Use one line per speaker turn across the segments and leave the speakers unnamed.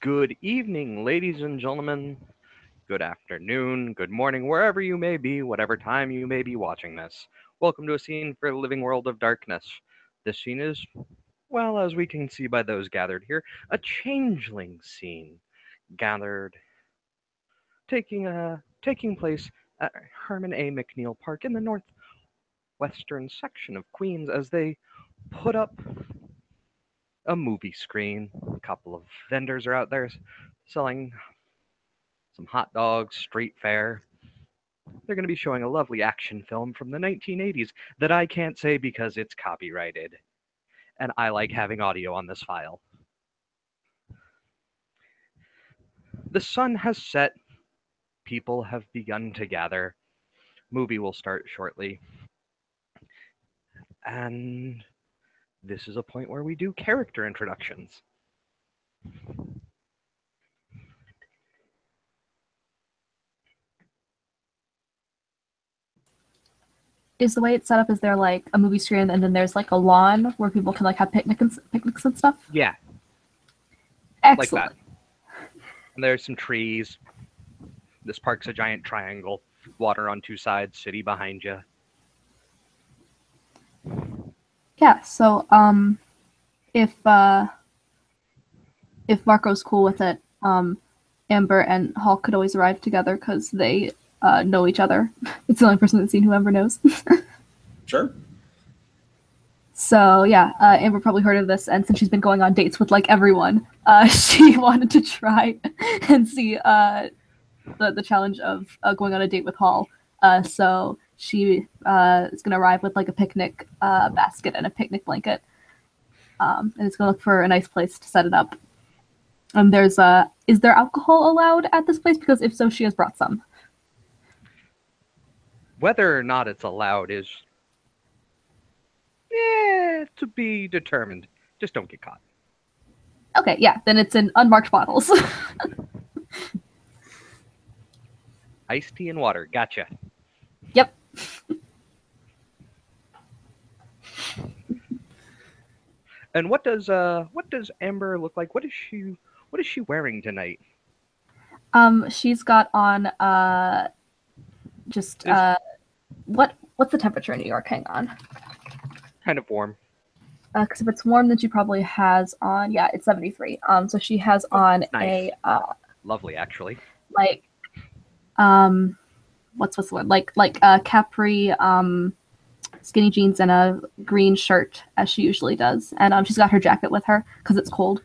Good evening, ladies and gentlemen. Good afternoon, good morning, wherever you may be, whatever time you may be watching this. Welcome to a scene for the living world of darkness. This scene is, well, as we can see by those gathered here, a changeling scene gathered taking place at Herman A. McNeil Park in the northwestern section of Queens as they put up a movie screen. A couple of vendors are out there selling some hot dogs, street fare. They're going to be showing a lovely action film from the 1980s that I can't say because it's copyrighted. And I like having audio on this file. The sun has set. People have begun to gather. Movie will start shortly. And this is a point where we do character introductions.
Is the way it's set up, is there like a movie screen and then there's like a lawn where people can like have picnics and stuff?
Yeah.
Excellent.
Like that. And there's some trees. This park's a giant triangle. Water on two sides, city behind you.
Yeah, so if Marco's cool with it, Amber and Hall could always arrive together because they know each other. It's the only person that's seen who Amber knows.
Sure.
So yeah, Amber probably heard of this, and since she's been going on dates with like everyone, she wanted to try and see the challenge of going on a date with Hall. So she is gonna arrive with like a picnic basket and a picnic blanket, and it's gonna look for a nice place to set it up. And is there alcohol allowed at this place? Because if so, she has brought some.
Whether or not it's allowed is to be determined. Just don't get caught.
Okay, yeah, then it's in unmarked bottles.
Iced tea and water. Gotcha.
Yep.
And what does Amber look like? What is she wearing tonight?
She's got on what's the temperature in New York? Hang on.
Kind of warm.
Because if it's warm, then she probably has on. Yeah, it's 73. So she has on
nice.
a
lovely, actually.
Like, what's the word? Like capri skinny jeans and a green shirt as she usually does, and she's got her jacket with her because it's cold,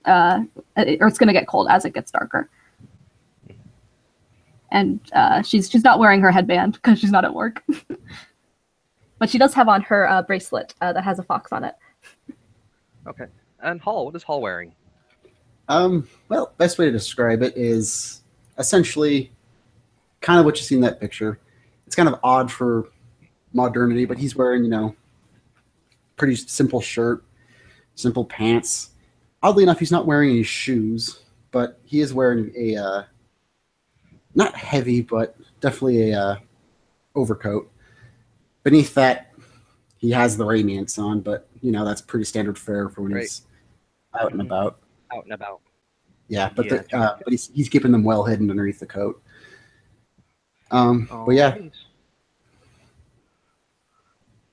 or it's gonna get cold as it gets darker. And she's not wearing her headband because she's not at work. But she does have on her bracelet that has a fox on it.
Okay. And Hall, what is Hall wearing?
Well, best way to describe it is essentially kind of what you see in that picture. It's kind of odd for modernity, but he's wearing, pretty simple shirt, simple pants. Oddly enough, he's not wearing any shoes, but he is wearing a not heavy, but definitely a overcoat. Beneath that, he has the radiance on, but that's pretty standard fare for when he's out and about.
Out and about.
Yeah, but but he's keeping them well hidden underneath the coat. But yeah.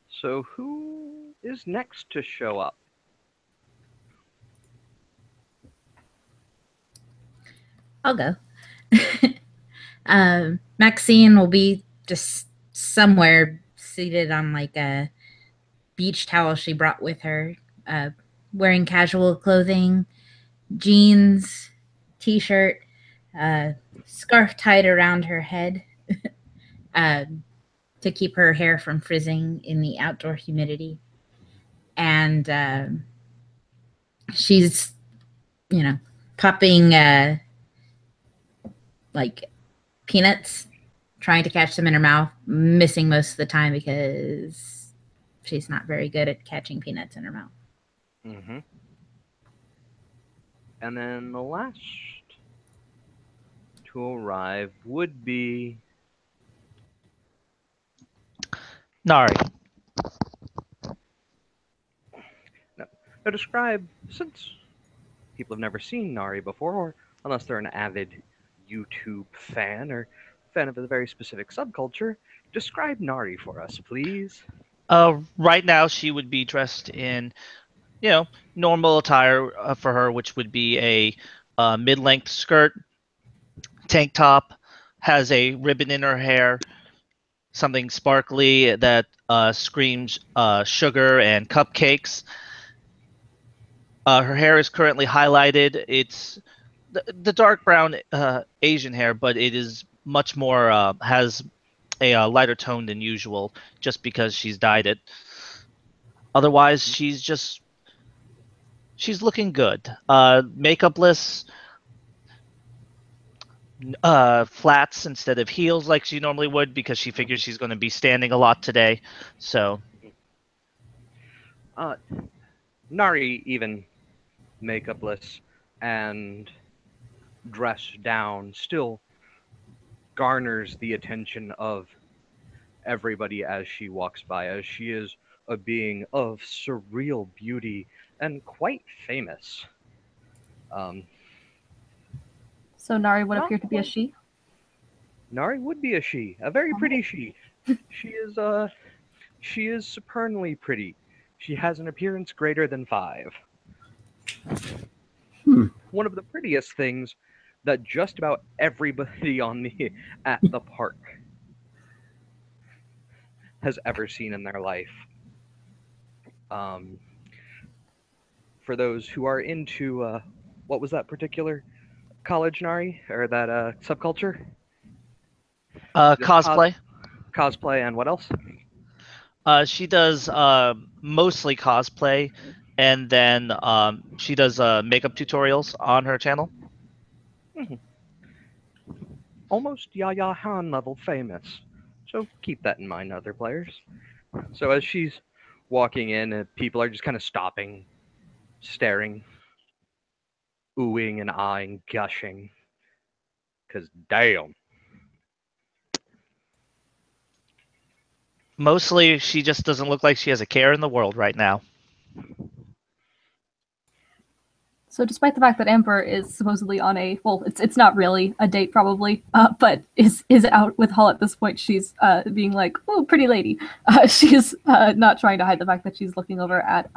So who is next to show up?
I'll go. Maxine will be just somewhere seated on like a beach towel she brought with her, wearing casual clothing, jeans, t-shirt, scarf tied around her head to keep her hair from frizzing in the outdoor humidity. And she's, popping like peanuts, trying to catch them in her mouth, missing most of the time because she's not very good at catching peanuts in her mouth.
Mm-hmm. And then the last to arrive would be
Nari.
Now describe, since people have never seen Nari before, or unless they're an avid YouTube fan or fan of a very specific subculture, describe Nari for us, please.
Right now, she would be dressed in, normal attire for her, which would be a mid-length skirt, tank top, has a ribbon in her hair, something sparkly that screams sugar and cupcakes. Her hair is currently highlighted. It's the dark brown Asian hair, but it is much more has a lighter tone than usual, just because she's dyed it. Otherwise, she's looking good. Makeupless, flats instead of heels like she normally would, because she figures she's going to be standing a lot today. So
Uh, Nari, even makeupless and dressed down, still garners the attention of everybody as she walks by, as she is a being of surreal beauty and quite famous. Um,
So Nari would
not
appear to be a
quite.
she.
Nari would be a she, a very pretty she. She is supernally pretty. She has an appearance greater than 5.
Hmm.
One of the prettiest things that just about everybody on the at the park has ever seen in their life. Um, for those who are into what was that particular college Nari or that subculture? Just
cosplay.
cosplay and what else?
She does mostly cosplay, and then she does makeup tutorials on her channel.
Mhm. Almost Yaya Han level famous. So keep that in mind, other players. So as she's walking in, people are just kind of stopping, staring, oohing and eyeing, gushing. Cause damn.
Mostly, she just doesn't look like she has a care in the world right now.
So despite the fact that Amber is supposedly on a it's not really a date probably, but is out with Hull at this point. She's being like, oh, pretty lady. She's not trying to hide the fact that she's looking over at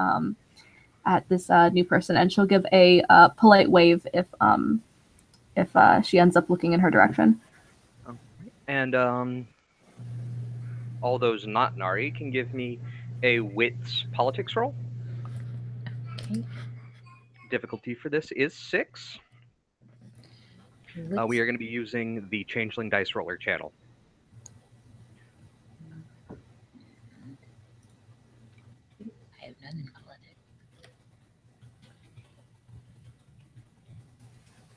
this new person, and she'll give a polite wave if she ends up looking in her direction.
And all those not Nari can give me a wits politics roll.
Okay.
Difficulty for this is 6. We are going to be using the Changeling Dice Roller channel.
I have none in politics.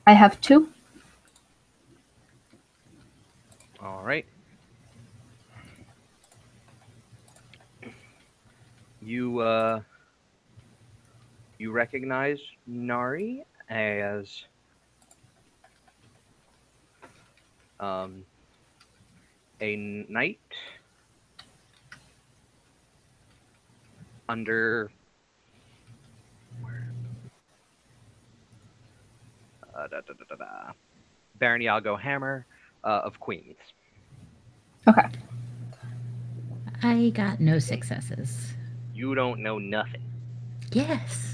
I have 2.
All right. You you recognize Nari as um, a knight under Baron Iago Hammer of Queens.
Okay.
I got no successes.
You don't know nothing.
Yes.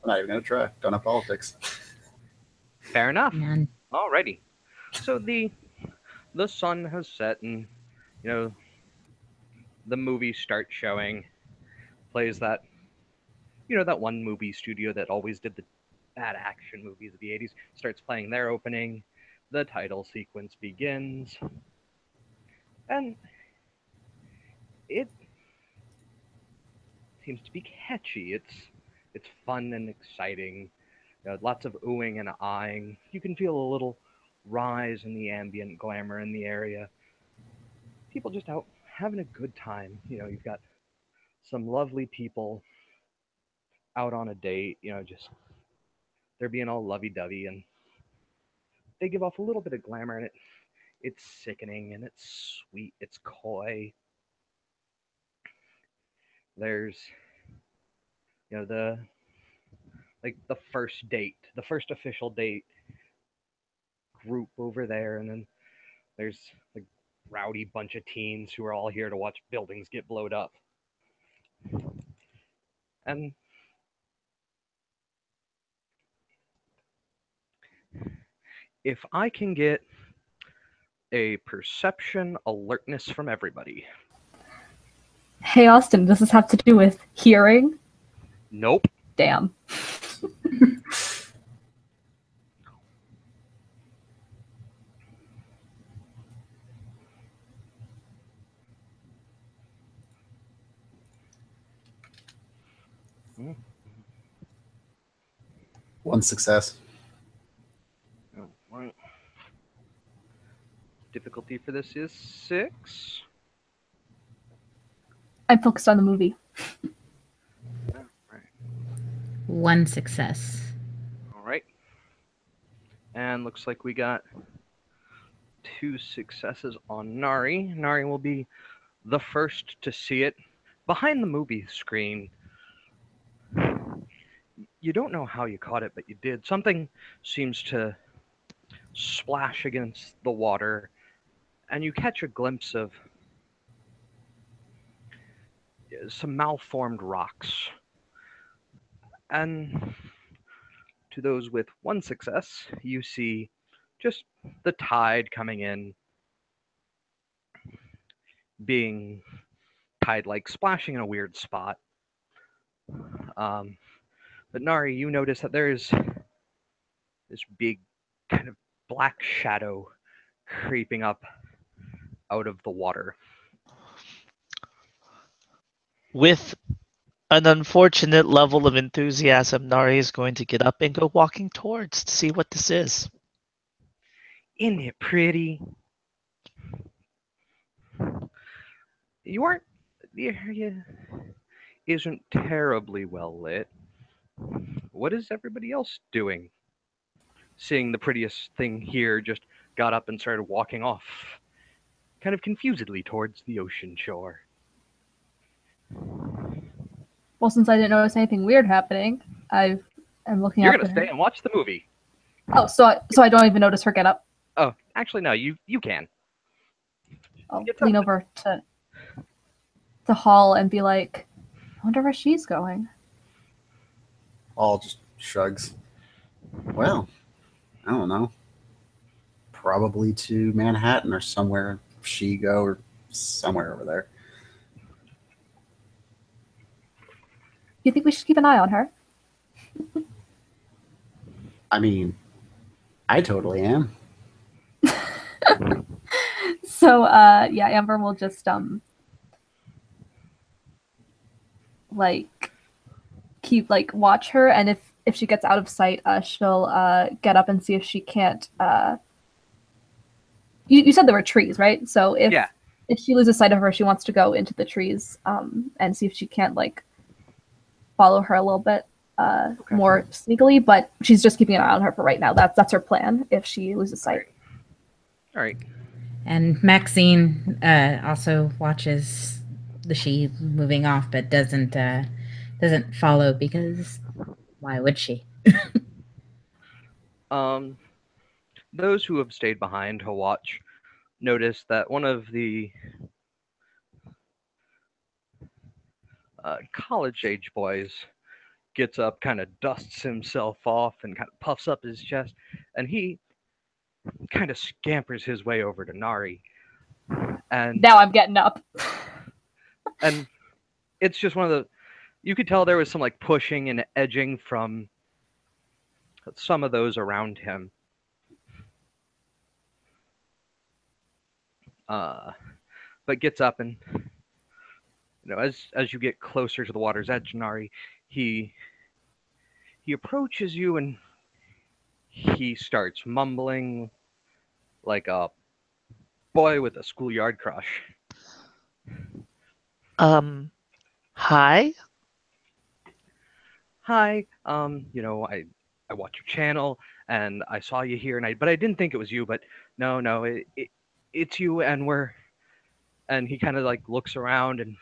I'm not even gonna try. Don't have politics.
Fair enough.
None.
Alrighty. So the sun has set, and you know the movies start showing. Plays that that one movie studio that always did the bad action movies of the 80s starts playing their opening. The title sequence begins, and it seems to be catchy. It's fun and exciting. Lots of oohing and eyeing. You can feel a little rise in the ambient glamour in the area. People just out having a good time. You've got some lovely people out on a date. Just they're being all lovey-dovey, and they give off a little bit of glamour, and it's sickening and it's sweet. It's coy. There's the like the first date, the first official date group over there, and then there's like rowdy bunch of teens who are all here to watch buildings get blowed up. And if I can get a perception alertness from everybody.
Hey, Austin, does this have to do with hearing?
Nope.
Damn.
One success.
Right. Difficulty for this is 6.
I'm focused on the movie.
All right.
One success.
All right. And looks like we got 2 successes on Nari. Nari will be the first to see it behind the movie screen. You don't know how you caught it, but you did. Something seems to splash against the water, and you catch a glimpse of some malformed rocks. And to those with 1 success, you see just the tide coming in, being tide like splashing in a weird spot. But Nari, you notice that there is this big kind of black shadow creeping up out of the water.
With an unfortunate level of enthusiasm, Nari is going to get up and go walking towards to see what this is.
Isn't it pretty? You aren't. The area isn't terribly well lit. What is everybody else doing? Seeing the prettiest thing here, just got up and started walking off, kind of confusedly towards the ocean shore.
Well, since I didn't notice anything weird happening, I am looking
You're
after
gonna stay
her.
and watch the movie.
Oh, so I don't even notice her get up.
Oh, actually, no. You can.
I'll
Get
lean
something.
over to Hall and be like, I wonder where she's going.
All just shrugs. Well, I don't know. Probably to Manhattan or somewhere. Shigo or somewhere over there.
You think we should keep an eye on her?
I mean, I totally am.
So, yeah, Amber will just like keep like watch her, and if she gets out of sight, she'll get up and see if she can't. You said there were trees, right? So
Yeah.
if she loses sight of her, she wants to go into the trees and see if she can't like follow her a little bit
Okay.
more sneakily. But she's just keeping an eye on her for right now. That's her plan. If she loses sight.
All right.
And Maxine also watches the she moving off, but doesn't follow because why would she?
Those who have stayed behind to watch notice that one of the college-age boys gets up, kind of dusts himself off, and kind of puffs up his chest, and he kind of scampers his way over to Nari. And
Now I'm getting up.
and it's just one of the. You could tell there was some like pushing and edging from some of those around him. But gets up and as you get closer to the water's edge, Nari, he approaches you and he starts mumbling like a boy with a schoolyard crush.
Hi?
Hi, I watch your channel and I saw you here but I didn't think it was you, but no, it's you, and he kind of like looks around and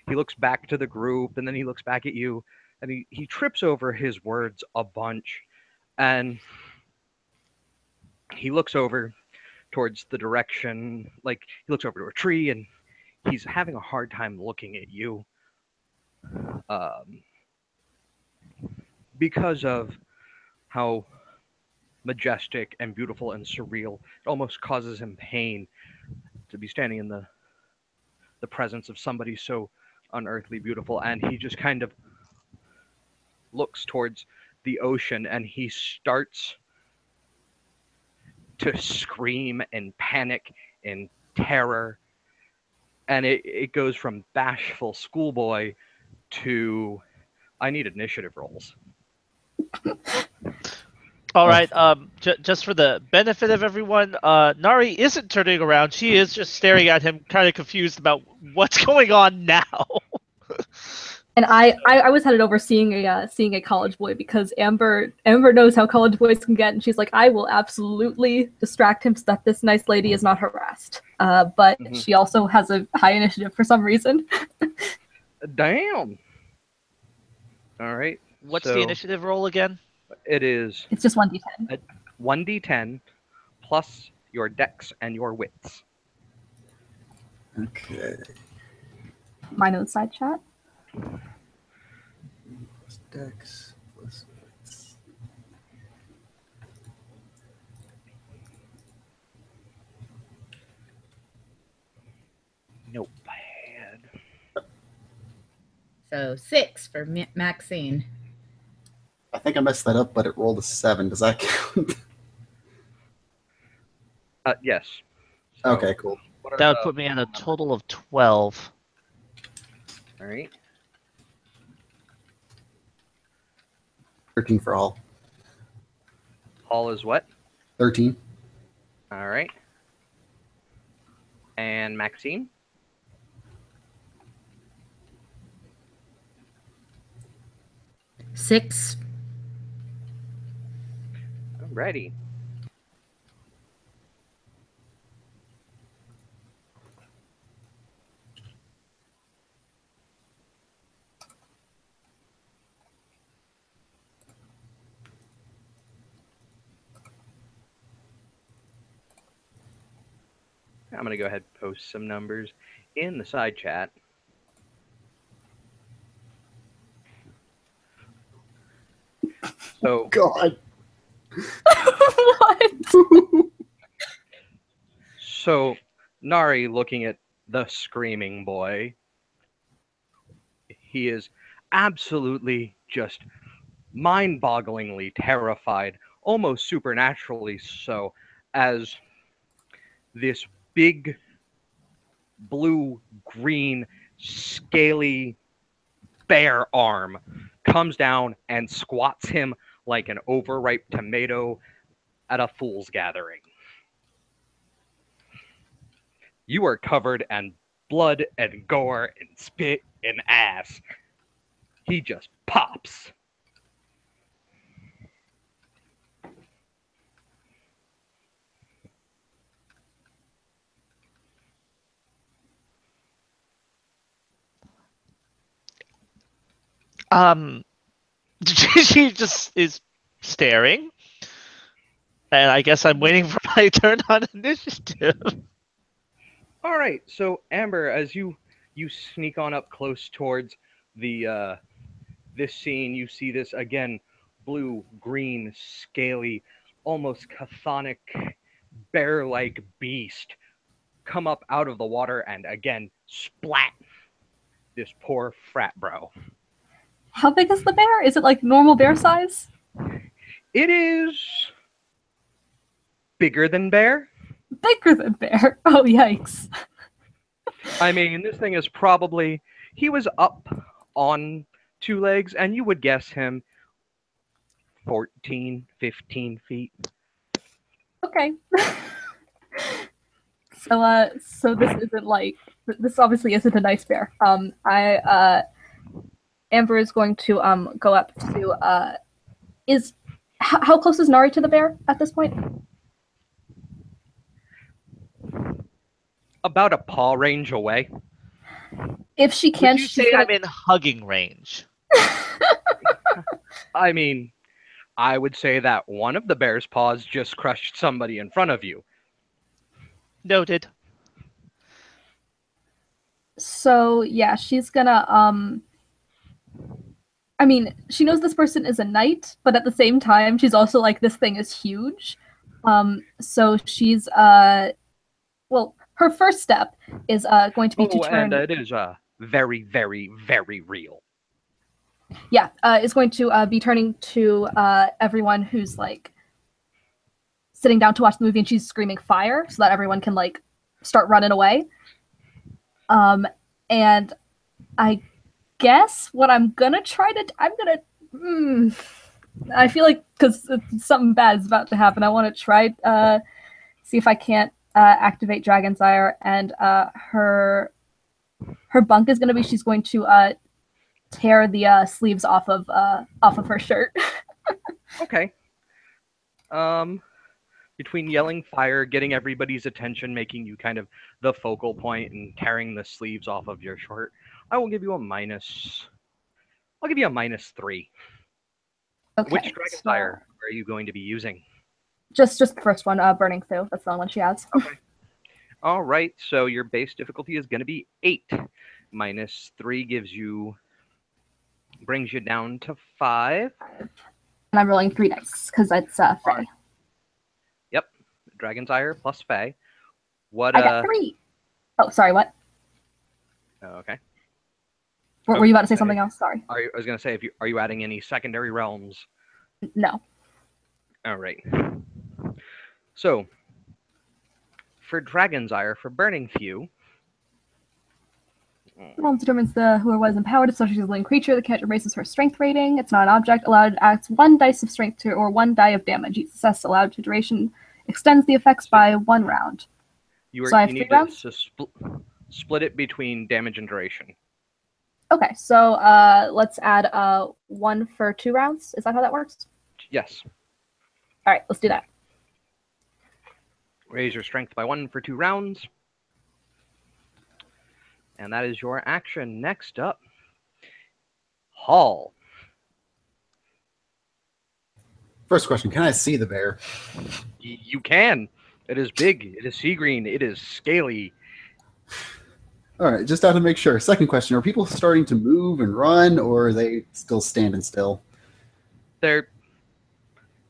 he looks back to the group and then he looks back at you and he trips over his words a bunch, and he looks over towards the direction, like he looks over to a tree, and he's having a hard time looking at you, um, because of how majestic and beautiful and surreal. It almost causes him pain to be standing in the presence of somebody so unearthly beautiful, and he just kind of looks towards the ocean, and he starts to scream in panic and terror, and it goes from bashful schoolboy to I need initiative rolls.
All right. Just for the benefit of everyone, Nari isn't turning around. She is just staring at him, kind of confused about what's going on now.
And I was headed over seeing a college boy because Amber knows how college boys can get, and she's like, I will absolutely distract him so that this nice lady is not harassed. But she also has a high initiative for some reason.
Damn. All right.
What's the initiative roll again?
It's
just 1d10.
1d10 plus your dex and your wits.
Okay.
Mine in the side chat.
Plus dex plus wits.
Nope, I had.
So 6 for Maxine.
I think I messed that up, but it rolled a 7. Does that count?
Yes. So,
okay, cool.
That would put me at a total of 12.
All right.
13 for all.
All is what?
13.
All right. And Maxine?
Six.
Alrighty. I'm going to go ahead and post some numbers in the side chat. So,
God.
What?
So, Nari looking at the screaming boy, he is absolutely just mind-bogglingly terrified, almost supernaturally so, as this big blue-green scaly bear arm comes down and squats him like an overripe tomato at a fool's gathering. You are covered in blood and gore and spit and ass. He just pops.
She just is staring, and I guess I'm waiting for my turn on initiative.
All right, so Amber, as you sneak on up close towards the this scene, you see this again, blue, green, scaly, almost chthonic, bear-like beast come up out of the water and again splat this poor frat bro.
How big is the bear? Is it like normal bear size?
It is bigger than bear.
Bigger than bear. Oh, yikes.
I mean, this thing is probably, he was up on two legs, and you would guess him 14, 15 feet.
Okay. So this isn't like, this obviously isn't a nice bear. Amber is going to go up to how close is Nari to the bear at this point?
About a paw range away.
If she can,
Would you say I'm in hugging range?
I mean, I would say that one of the bear's paws just crushed somebody in front of you.
Noted.
So yeah, she's gonna I mean, she knows this person is a knight, but at the same time, she's also like, this thing is huge. So she's well, her first step is going to be to turn.
And it is very, very, very real.
Yeah, is going to be turning to everyone who's like sitting down to watch the movie, and she's screaming fire so that everyone can like start running away. And I guess what I'm gonna try to, I feel like because something bad is about to happen, I want to try see if I can't activate Dragon's Ire, and her bunk is gonna be, she's going to tear the sleeves off of her shirt.
Okay. Between yelling fire, getting everybody's attention, making you kind of the focal point, and tearing the sleeves off of your shirt, I will give you a minus. I'll give you a -3.
Okay.
Which Dragon's Ire are you going to be using?
Just the first one, Burning Through. That's the only one she has.
Okay. All right. So your base difficulty is going to be 8. -3 brings you down to 5.
And I'm rolling 3 dice because it's Fae.
Yep. Dragon's Ire plus Fae. What?
I got 3. Oh, sorry. What?
Okay.
Were you about to say something else? Sorry.
I was going to say, are you adding any secondary realms?
No.
All right. So, for Dragon's Ire, for Burning Few,
The roll determines whoever was empowered, especially as a living creature. The character raises her strength rating. It's not an object. Allowed to add 1 dice of strength to, or 1 die of damage. Each success allowed to duration extends the effects by 1 round.
you
So I have
need
3 rounds?
to split it between damage and duration.
Okay, so let's add 1 for 2 rounds. Is that how that works?
Yes.
All right, let's do that.
Raise your strength by 1 for 2 rounds. And that is your action. Next up, Hall.
First question, can I see the bear?
You can. It is big. It is sea green. It is scaly.
All right, just out to make sure. Second question, are people starting to move and run, or are they still standing still?
There,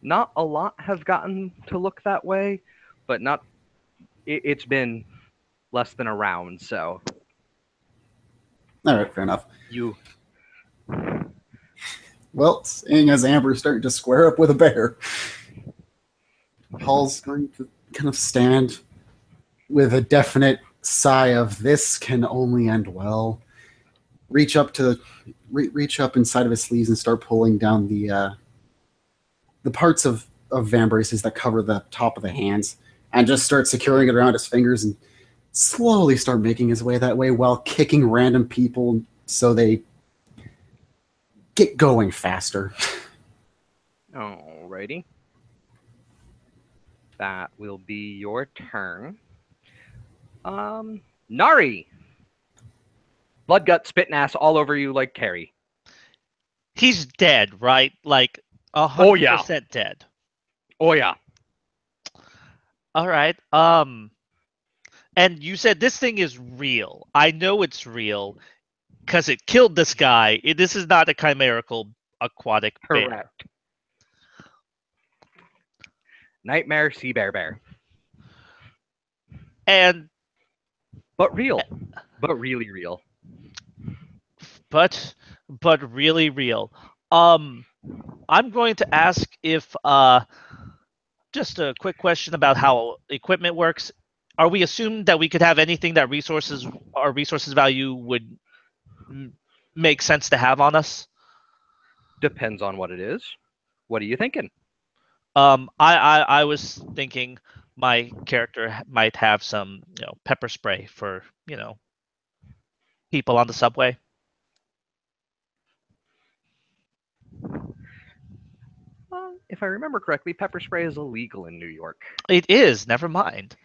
not a lot has gotten to look that way, but not. It's been less than a round, so.
All right, fair enough. Well, seeing as Amber's starting to square up with a bear, Hall's going to kind of stand with a definite sigh of "this can only end well." Reach up inside of his sleeves and start pulling down the parts of van braces that cover the top of the hands, and just start securing it around his fingers and slowly start making his way that way while kicking random people so they get going faster.
Alrighty. That will be your turn. Nari. Blood, gut, spit, and ass all over you like Carrie.
He's dead, right? Like 100%
Oh, yeah.
dead.
Oh yeah.
All right. And you said this thing is real. I know it's real because it killed this guy. This is not a chimerical aquatic bear.
Correct. Nightmare sea bear.
And
But real. But really real.
but really real. I'm going to ask if just a quick question about how equipment works. Are we assumed that we could have anything that our resources value would make sense to have on us?
Depends on what it is. What are you thinking?
I was thinking my character might have some, pepper spray for, people on the subway.
If I remember correctly, pepper spray is illegal in New York.
It is. Never mind.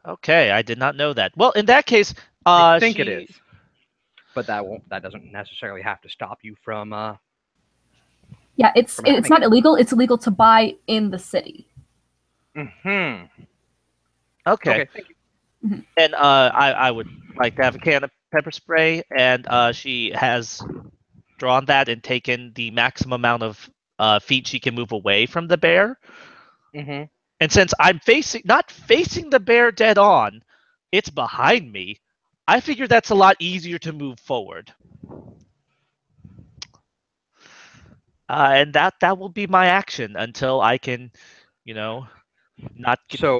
Okay, I did not know that. Well, in that case,
I think it is, but that doesn't necessarily have to stop you from
Yeah, it's
From having
not
it.
illegal. It's illegal to buy in the city.
Mm-hmm.
Okay.
Okay, thank you.
And I would like to have a can of pepper spray, and she has drawn that and taken the maximum amount of feet she can move away from the bear.
Mm-hmm.
And since I'm not facing the bear dead on, it's behind me. I figure that's a lot easier to move forward. And that will be my action until I can, not get.
So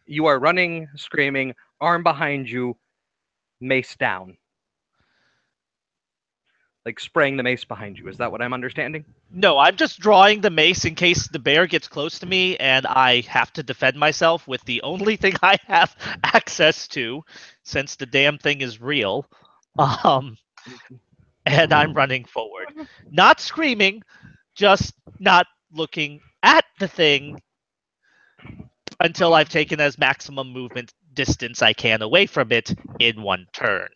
you are running, screaming, arm behind you, mace down. Like spraying the mace behind you. Is that what I'm understanding?
No, I'm just drawing the mace in case the bear gets close to me and I have to defend myself with the only thing I have access to, since the damn thing is real. And I'm running forward. Not screaming, just not looking at the thing until I've taken as maximum movement distance I can away from it in one turn.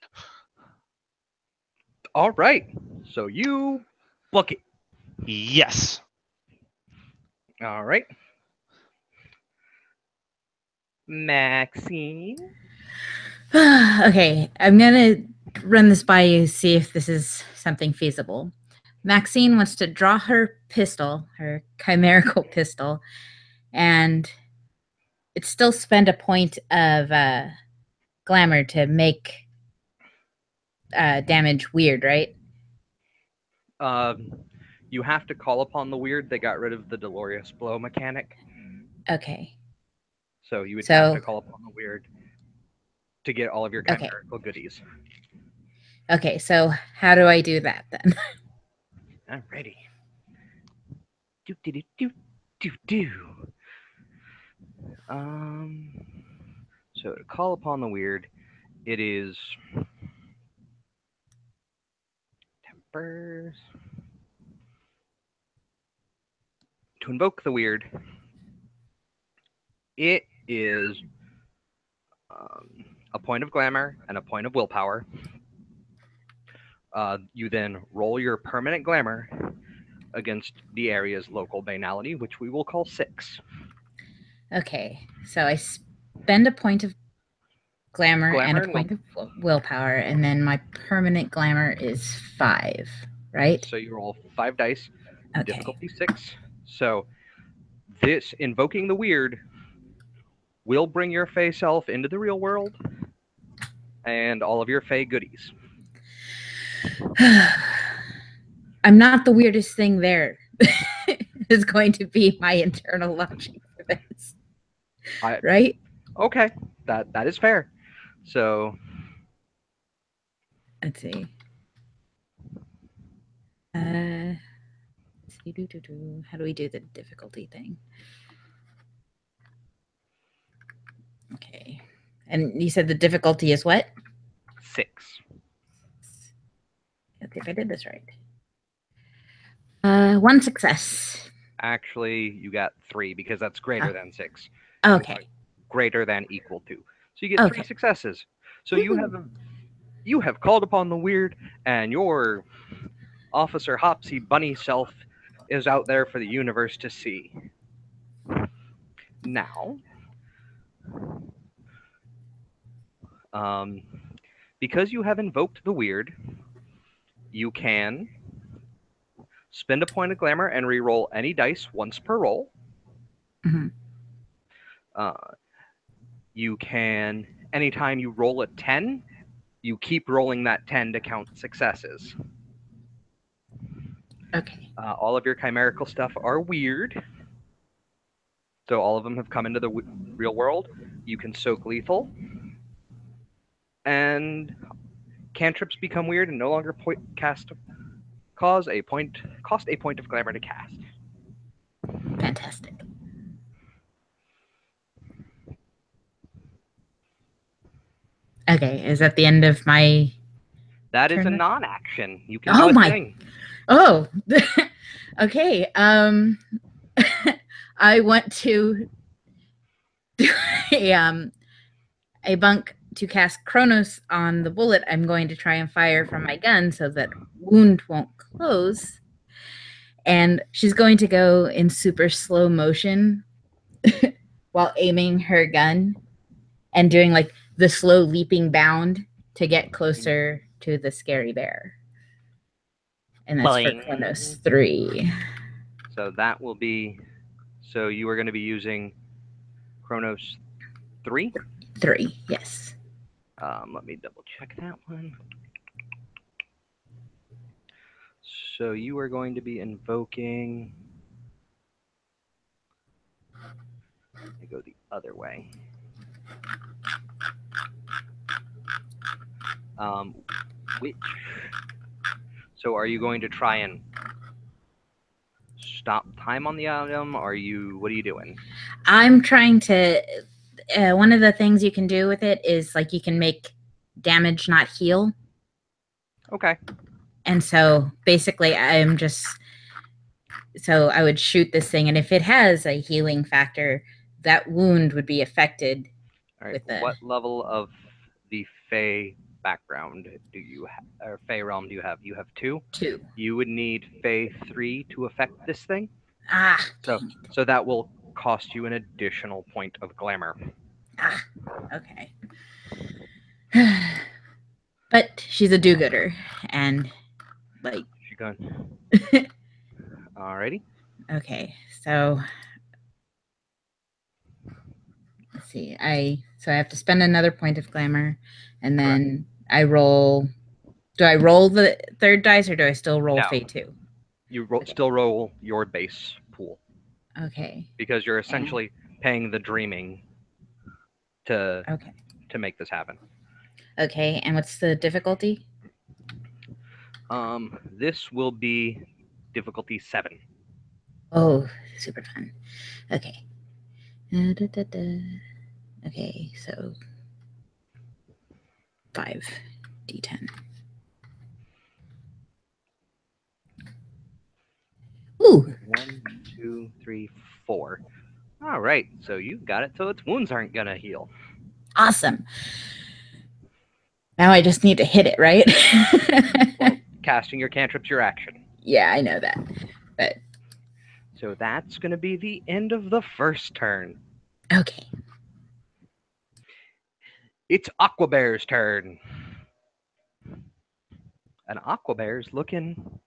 All right. So you book it.
Yes.
All right. Maxine.
Okay, I'm gonna run this by you, see if this is something feasible. Maxine wants to draw her pistol, her chimerical pistol, and it's still spend a point of glamour to make damage weird, right?
You have to call upon the weird. They got rid of the Dolores blow mechanic,
Okay.
so you would
So-
have to call upon the weird to get all of your
Okay.
chimerical goodies.
Okay, so how do I do that then?
Alrighty. Do do do do do do. So to call upon the weird, it is tempers. To invoke the weird, it is a point of glamour and a point of willpower. You then roll your permanent glamour against the area's local banality, which we will call 6.
Okay, so I spend a point of glamour and
Glamour
a
and
point of willpower, and then my permanent glamour is 5, right?
So you roll 5 dice,
Okay.
difficulty 6. So this invoking the weird will bring your Fey self into the real world and all of your Fey goodies.
I'm not the weirdest thing there. Is going to be my internal logic for this. Right?
Okay, that is fair. So
Let's see. How do we do the difficulty thing? Okay. And you said the difficulty is what?
6.
Let's see if I did this right. 1 success.
Actually, you got 3 because that's greater than 6.
Okay.
Greater than equal to. So you get 3 successes. So
Woo-hoo.
you have called upon the weird, and your Officer Hopsy bunny self is out there for the universe to see. Now, because you have invoked the weird, you can spend a point of glamour and re-roll any dice once per roll.
Mm-hmm.
You can, anytime you roll a 10, you keep rolling that 10 to count successes.
Okay.
All of your chimerical stuff are weird. So all of them have come into the real world. You can soak lethal. And cantrips become weird and no longer cost a point of glamour to cast.
Fantastic. Okay, is that the end of my...
That is a
turn?
non-action. You can do a thing.
Oh, okay. I want to do a bunk to cast Chronos on the bullet I'm going to try and fire from my gun so that wound won't close. And she's going to go in super slow motion while aiming her gun and doing like the slow leaping bound to get closer to the scary bear. And that's
Boing.
for Kronos 3.
So that will be. So you are going to be using Kronos 3.
3, yes.
Let me double check that one. So you are going to be invoking. I go the other way. Which? So are you going to try and stop time on the item? What are you doing?
I'm trying to. One of the things you can do with it is like you can make damage not heal.
Okay.
And so basically, I'm just. So I would shoot this thing, and if it has a healing factor, that wound would be affected.
All right.
With the-
What level of the Fey background do you or Fey realm do you have? You have 2.
2.
You would need Fey 3 to affect this thing.
Ah,
So that will cost you an additional point of glamour.
okay. But she's a do-gooder, and like.
She gone. Alrighty.
Okay, so let's see. So I have to spend another point of glamour, and then I roll. Do I roll the third dice, or do I still roll
No.
Fate 2?
You still roll your base pool.
Okay.
Because you're essentially paying the dreaming to make this happen.
Okay, and what's the difficulty?
This will be difficulty 7.
Oh, super fun. Okay. Okay, so 5d10. Ooh.
1, 2, 3, 4. All right, so you got it. So its wounds aren't gonna heal.
Awesome. Now I just need to hit it, right?
Well, casting your cantrip's your action.
Yeah, I know that. But
so that's gonna be the end of the first turn.
Okay.
It's Aquabear's turn. And Aquabear's looking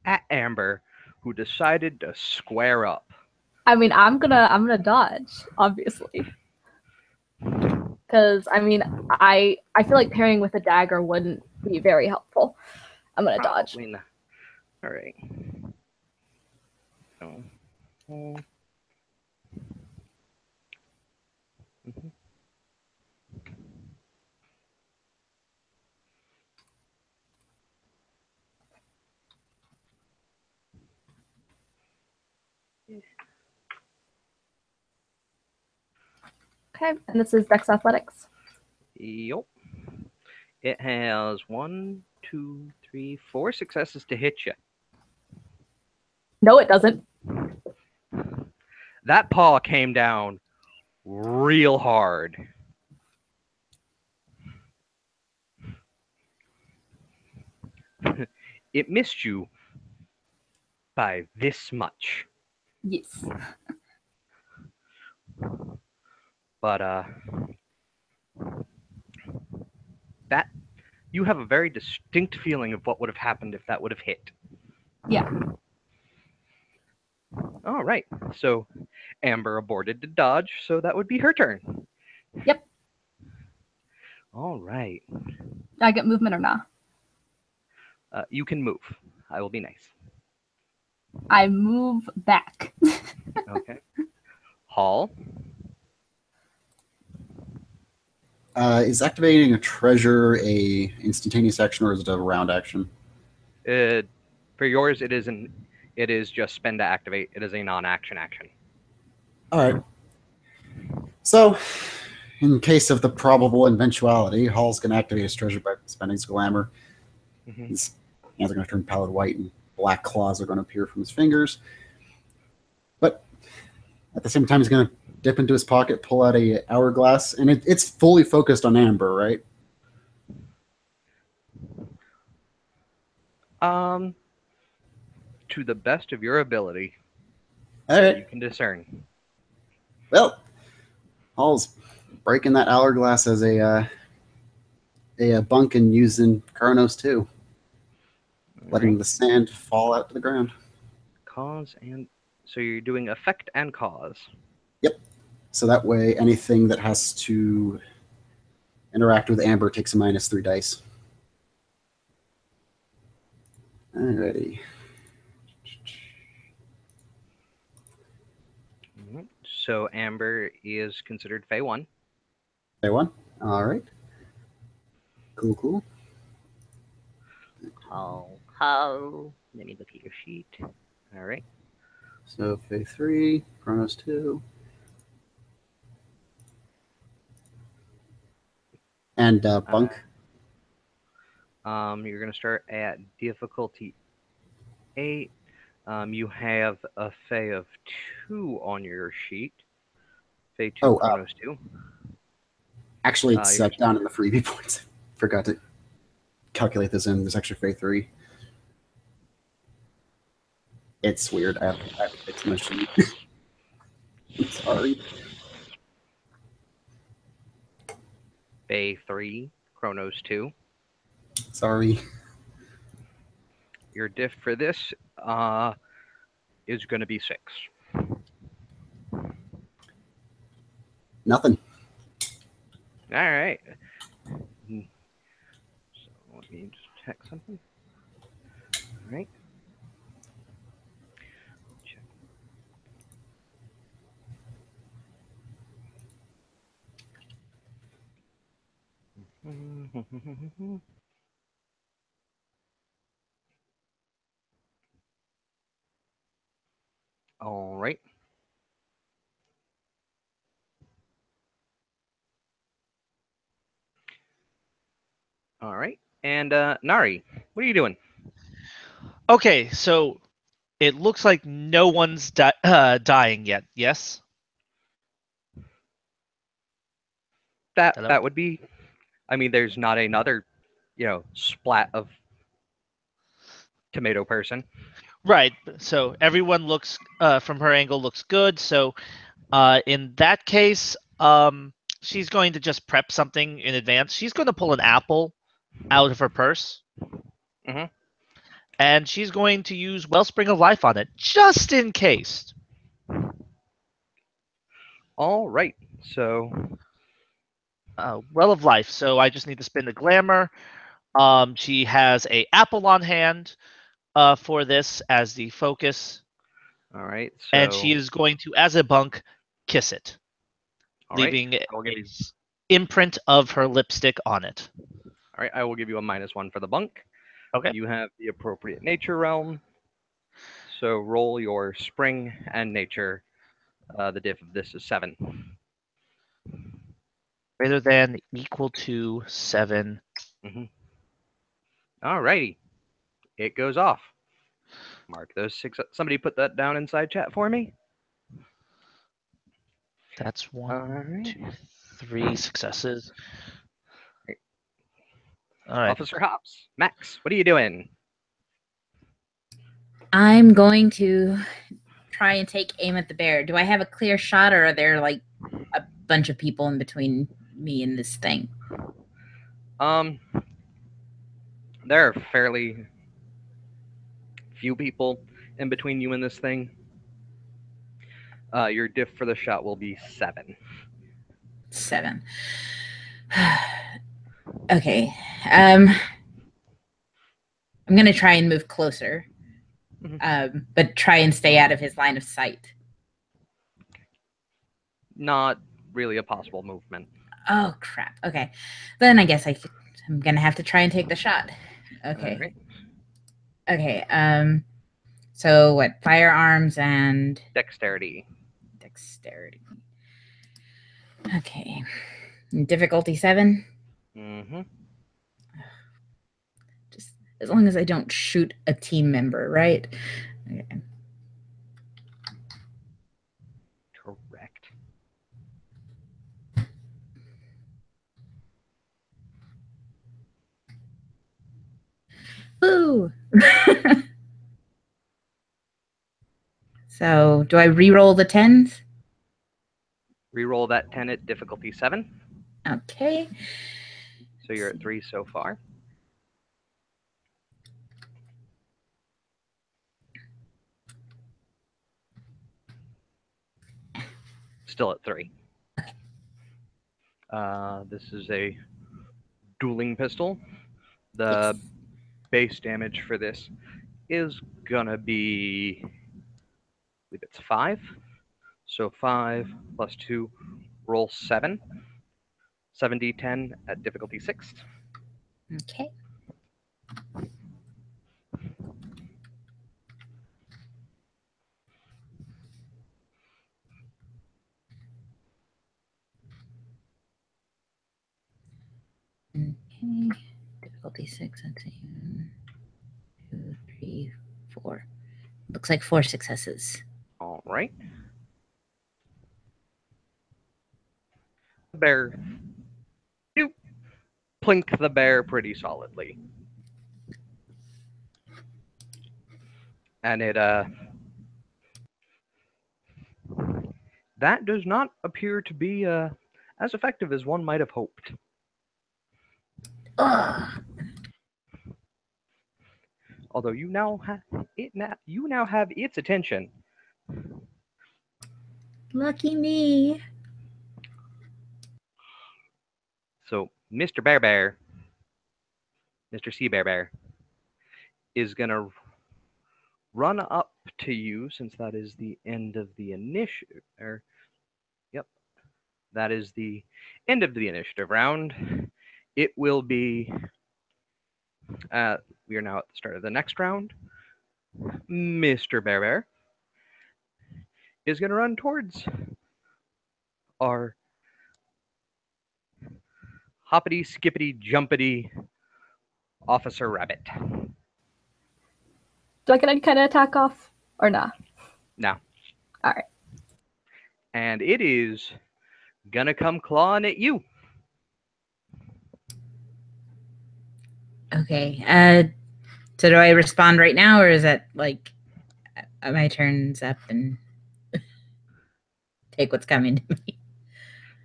at Amber, who decided to square up.
I mean, I'm gonna dodge, obviously. Because I mean, I feel like pairing with a dagger wouldn't be very helpful. I'm gonna dodge.
Probably not. All right. Oh. Mhm.
Okay, and this is Dex Athletics.
Yup. It has 1, 2, 3, 4 successes to hit you.
No, it doesn't.
That paw came down real hard. It missed you by this much.
Yes.
But that you have a very distinct feeling of what would have happened if that would have hit.
Yeah.
All right. So Amber aborted to dodge, so that would be her turn.
Yep.
All right.
I get movement or not?
You can move. I will be nice.
I move back.
Okay. Hall.
Is activating a treasure a instantaneous action, or is it a round action?
For yours, it is just spend to activate. It is a non-action action.
All right. So, in case of the probable eventuality, Hall's going to activate his treasure by spending his glamour.
Mm-hmm.
His hands are going to turn pallid white, and black claws are going to appear from his fingers. But at the same time, he's going to dip into his pocket, pull out a hourglass, and it's fully focused on Amber, right?
To the best of your ability,
All
you
right.
can discern.
Well, Hall's breaking that hourglass as a bunk and using Chronos too, letting
Alright.
the sand fall out to the ground.
Cause and so you're doing effect and cause.
Yep. So that way, anything that has to interact with Amber takes a -3 dice. Alrighty.
Mhm. So Amber is considered Fey 1.
Day one. All right. Cool, cool.
Oh. Let me look at your sheet. Alright.
So Faye 3, Chronos 2. And Bunk.
You're gonna start at difficulty 8. You have a Fey of 2 on your sheet. Fey 2,
Oh,
Chronos 2.
actually, it's
You're
down in the freebie points. Forgot to calculate this in. There's extra Faye 3. It's weird. I have to fix my sheet. I'm sorry.
Fey 3, Chronos 2.
Sorry.
Your diff for this is going to be 6.
Nothing.
All right. So let me just check something. All right. Check. All right. All right. And Nari, what are you doing?
Okay, so it looks like no one's dying yet. Yes.
That
Hello.
that would be. I mean, there's not another, splat of tomato person.
Right. So everyone looks from her angle looks good. So in that case, she's going to just prep something in advance. She's going to pull an apple out of her purse.
Mhm.
And she's going to use Wellspring of Life on it, just in case.
All right. So
Well of Life. So I just need to spin the glamour. She has a apple on hand for this as the focus,
all right.
and
So
she is going to, as a bunk, kiss it,
all right.
leaving
I will give you.
imprint of her lipstick on it.
All right. I will give you a -1 for the bunk.
Okay.
You have the appropriate nature realm. So roll your spring and nature. The diff of this is 7.
Greater than equal to 7.
Mm-hmm. All righty. It goes off. Mark those 6. Somebody put that down inside chat for me.
That's
All
1,
right.
2, 3 successes.
Right.
All right.
Officer Hops, Max, what are you doing?
I'm going to try and take aim at the bear. Do I have a clear shot, or are there like a bunch of people in between me and this thing?
There are fairly few people in between you and this thing. Your diff for the shot will be 7.
7. Okay. I'm gonna try and move closer, but try and stay out of his line of sight.
Not really a possible movement.
Oh crap. Okay, then I guess I'm gonna have to try and take the shot. Okay.
All right.
Okay. So what? Firearms and
Dexterity.
dexterity. Okay. Difficulty 7.
Mm-hmm.
Just as long as I don't shoot a team member, right? Okay.
Correct.
Boo! So do I re-roll the 10s?
Reroll that 10 at difficulty 7.
Okay.
So you're at 3 so far. Still at 3. This is a dueling pistol. The
Yes.
base damage for this is gonna be, I believe it's 5. So 5 plus 2, roll 7. 7d10 at difficulty 6.
Okay. Okay. Difficulty 6. Let's see. 2, 3, 4. Looks like 4 successes.
All right. Bear. You plink the bear pretty solidly. And it that does not appear to be as effective as one might have hoped.
Ugh.
Although you now have its attention.
Lucky me.
So Mr. Bear, Mr. Sea Bear, is gonna run up to you since that is the end of the initiative. Yep, that is the end of the initiative round. It will be. We are now at the start of the next round. Mr. Bear is going to run towards our hoppity skippity jumpity Officer Rabbit.
Do I get any kind of attack off or not?
Now.
All right.
And it is gonna come clawing at you.
Okay. So do I respond right now, or is that like my turn's up and take what's coming to me?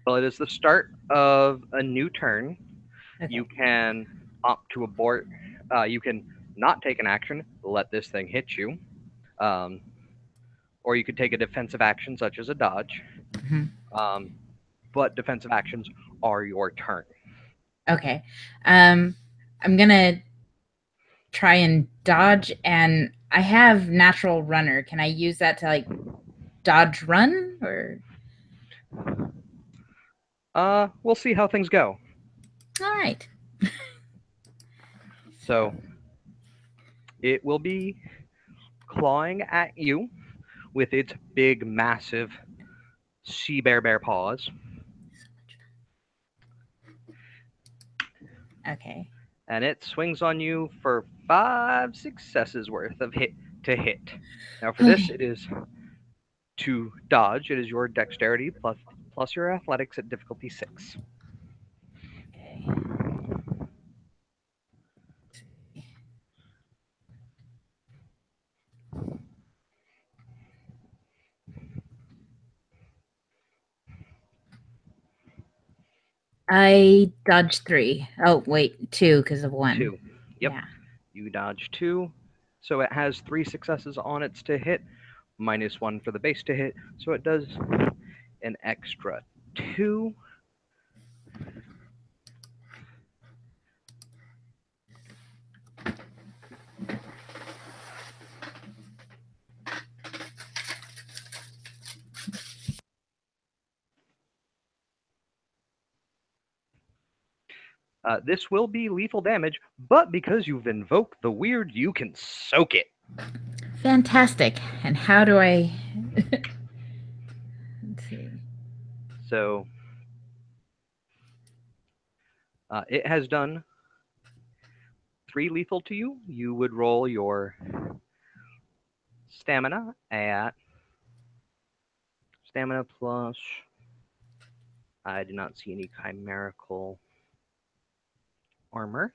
Well, it is the start of a new turn.
Okay.
You can opt to abort. You can not take an action, let this thing hit you. Or you could take a defensive action, such as a dodge.
Mhm.
But defensive actions are your turn.
Okay. I'm gonna try and dodge, and I have natural runner. Can I use that to like dodge run, or?
We'll see how things go.
All right.
So it will be clawing at you with its big, massive sea bear paws.
Okay.
And it swings on you for 5 successes worth of hit. Now for this, it is to dodge. It is your dexterity plus your athletics at difficulty 6.
Okay. I dodged 3. Oh, wait, 2 because of 1.
2. Yep.
Yeah.
You dodge 2. So it has 3 successes on its to hit, minus 1 for the base to hit. So it does an extra 2. This will be lethal damage, but because you've invoked the weird, you can soak it.
Fantastic. And how do I? Let's see.
So it has done 3 lethal to you. You would roll your stamina at stamina plus. I do not see any chimerical armor.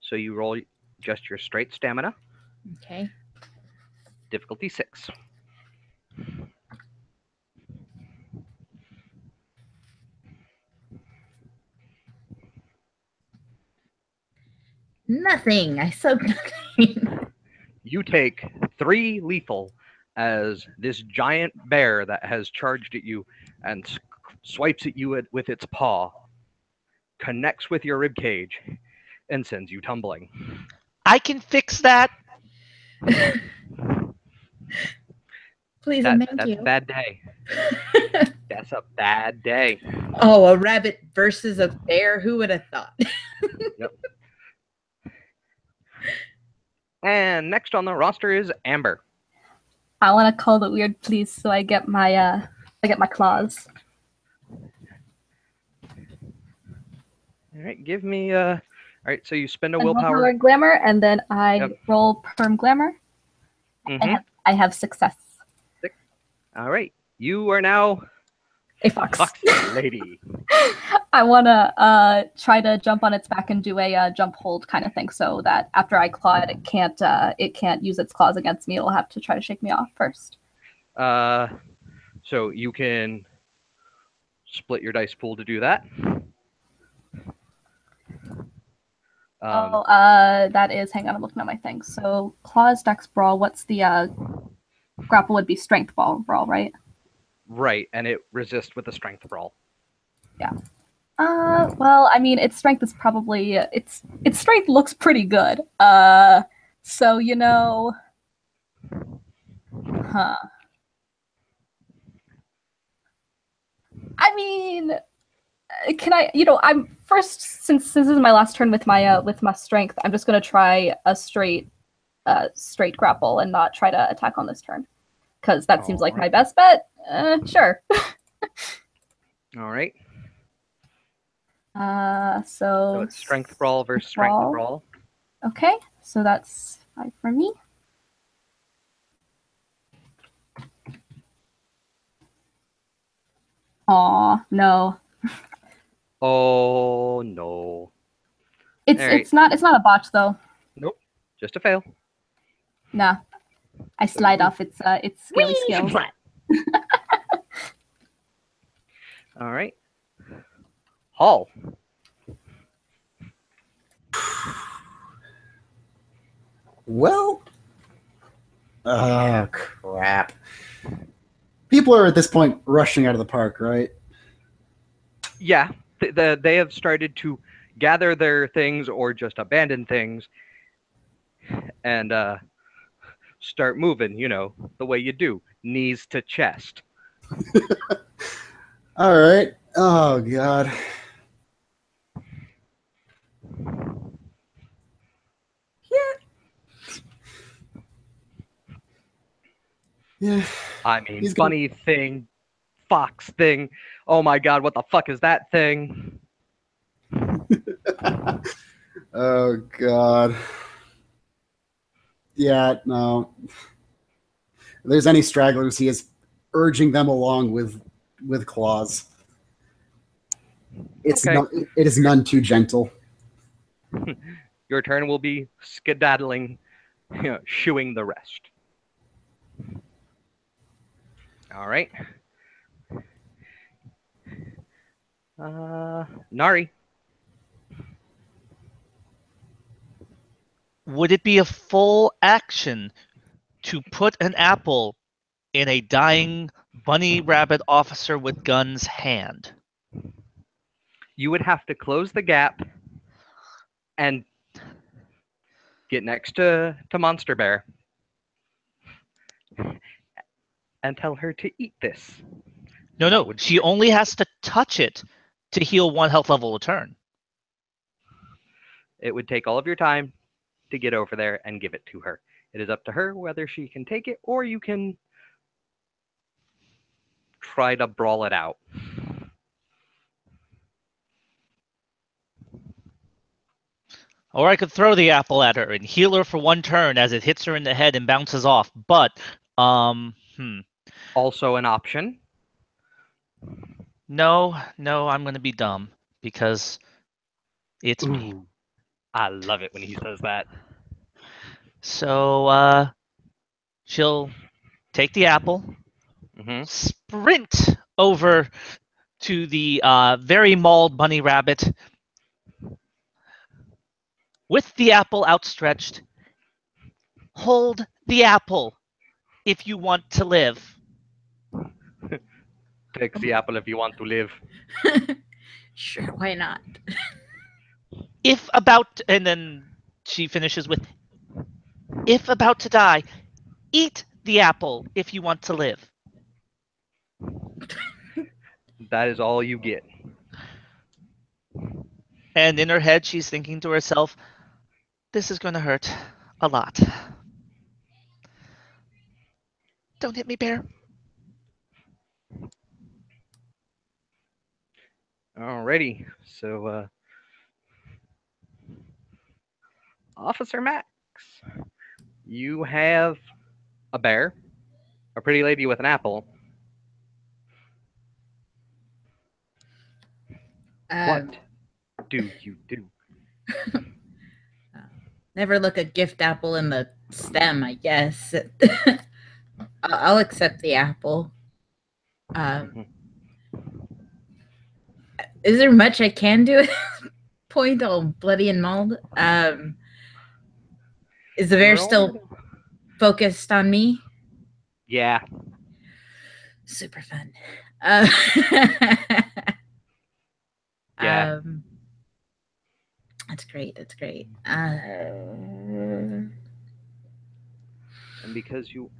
So you roll just your straight stamina.
Okay.
Difficulty 6.
Nothing. I soaked nothing.
You take 3 lethal as this giant bear that has charged at you and swipes at you with its paw, connects with your rib cage, and sends you tumbling.
I can fix that.
Please and thank
That's
you.
a bad day. That's a bad day.
Oh, a rabbit versus a bear. Who would have thought?
Yep. And next on the roster is Amber.
I want to call it weird, please, so I get my claws.
All right, give me all right, so you spend a
And
willpower.
and glamour, and then I
Yep.
roll perm glamour.
Mhm.
I have success.
All right. You are now
A fox.
Foxy Lady.
I want to try to jump on its back and do a jump hold kind of thing, so that after I claw it, it can't use its claws against me. It'll have to try to shake me off first.
So you can split your dice pool to do that.
That is. Hang on, I'm looking at my thing. So claws, dex, brawl. What's the grapple? Would be strength brawl, right?
Right, and it resists with a strength brawl.
Yeah. Well, I mean, its strength is probably its strength looks pretty good. So you know, huh? I mean, can I? You know, I'm first since this is my last turn with my strength. I'm just gonna try a straight grapple and not try to attack on this turn, because that seems like my best bet. Sure.
All right.
So
it's strength brawl versus strength brawl.
Okay, so that's 5 for me. Aw, no.
Oh no.
It's not a botch though.
Nope. Just a fail.
Nah. I slide off its scaly scales.
All right. Hall.
Well, oh crap. People are at this point rushing out of the park, right?
Yeah, they have started to gather their things or just abandon things and start moving, you know, the way you do, knees to chest.
All right. Oh god. Yeah.
I mean, funny thing, fox thing. Oh my god, what the fuck is that thing?
Oh god. Yeah, no. If there's any stragglers, he is urging them along with claws. It's
Okay.
it is none too gentle.
Your turn will be skedaddling, you know, shooing the rest. All right. Nari.
Would it be a full action to put an apple in a dying bunny rabbit officer with guns hand?
You would have to close the gap and get next to Monster Bear and tell her to eat this.
No. She only has to touch it to heal 1 health level a turn.
It would take all of your time to get over there and give it to her. It is up to her whether she can take it or you can try to brawl it out.
Or I could throw the apple at her and heal her for 1 turn as it hits her in the head and bounces off. But,
Also an option.
No, I'm going to be dumb because it's me.
I love it when he says that.
So, she'll take the apple, sprint over to the very mauled bunny rabbit with the apple outstretched. Hold the apple if you want to live.
Take the apple if you want to live.
Sure, why not?
If about, and then she finishes with, if about to die, eat the apple if you want to live.
That is all you get.
And in her head, she's thinking to herself, this is going to hurt a lot. Don't hit me, bear.
Alrighty, so Officer Max, you have a bear, a pretty lady with an apple. What do you do?
Never look a gift apple in the stem, I guess. I'll accept the apple. Is there much I can do at this point? All bloody and mauled. Is the bear still focused on me?
Yeah.
Super fun.
Yeah.
That's great. That's great.
And because you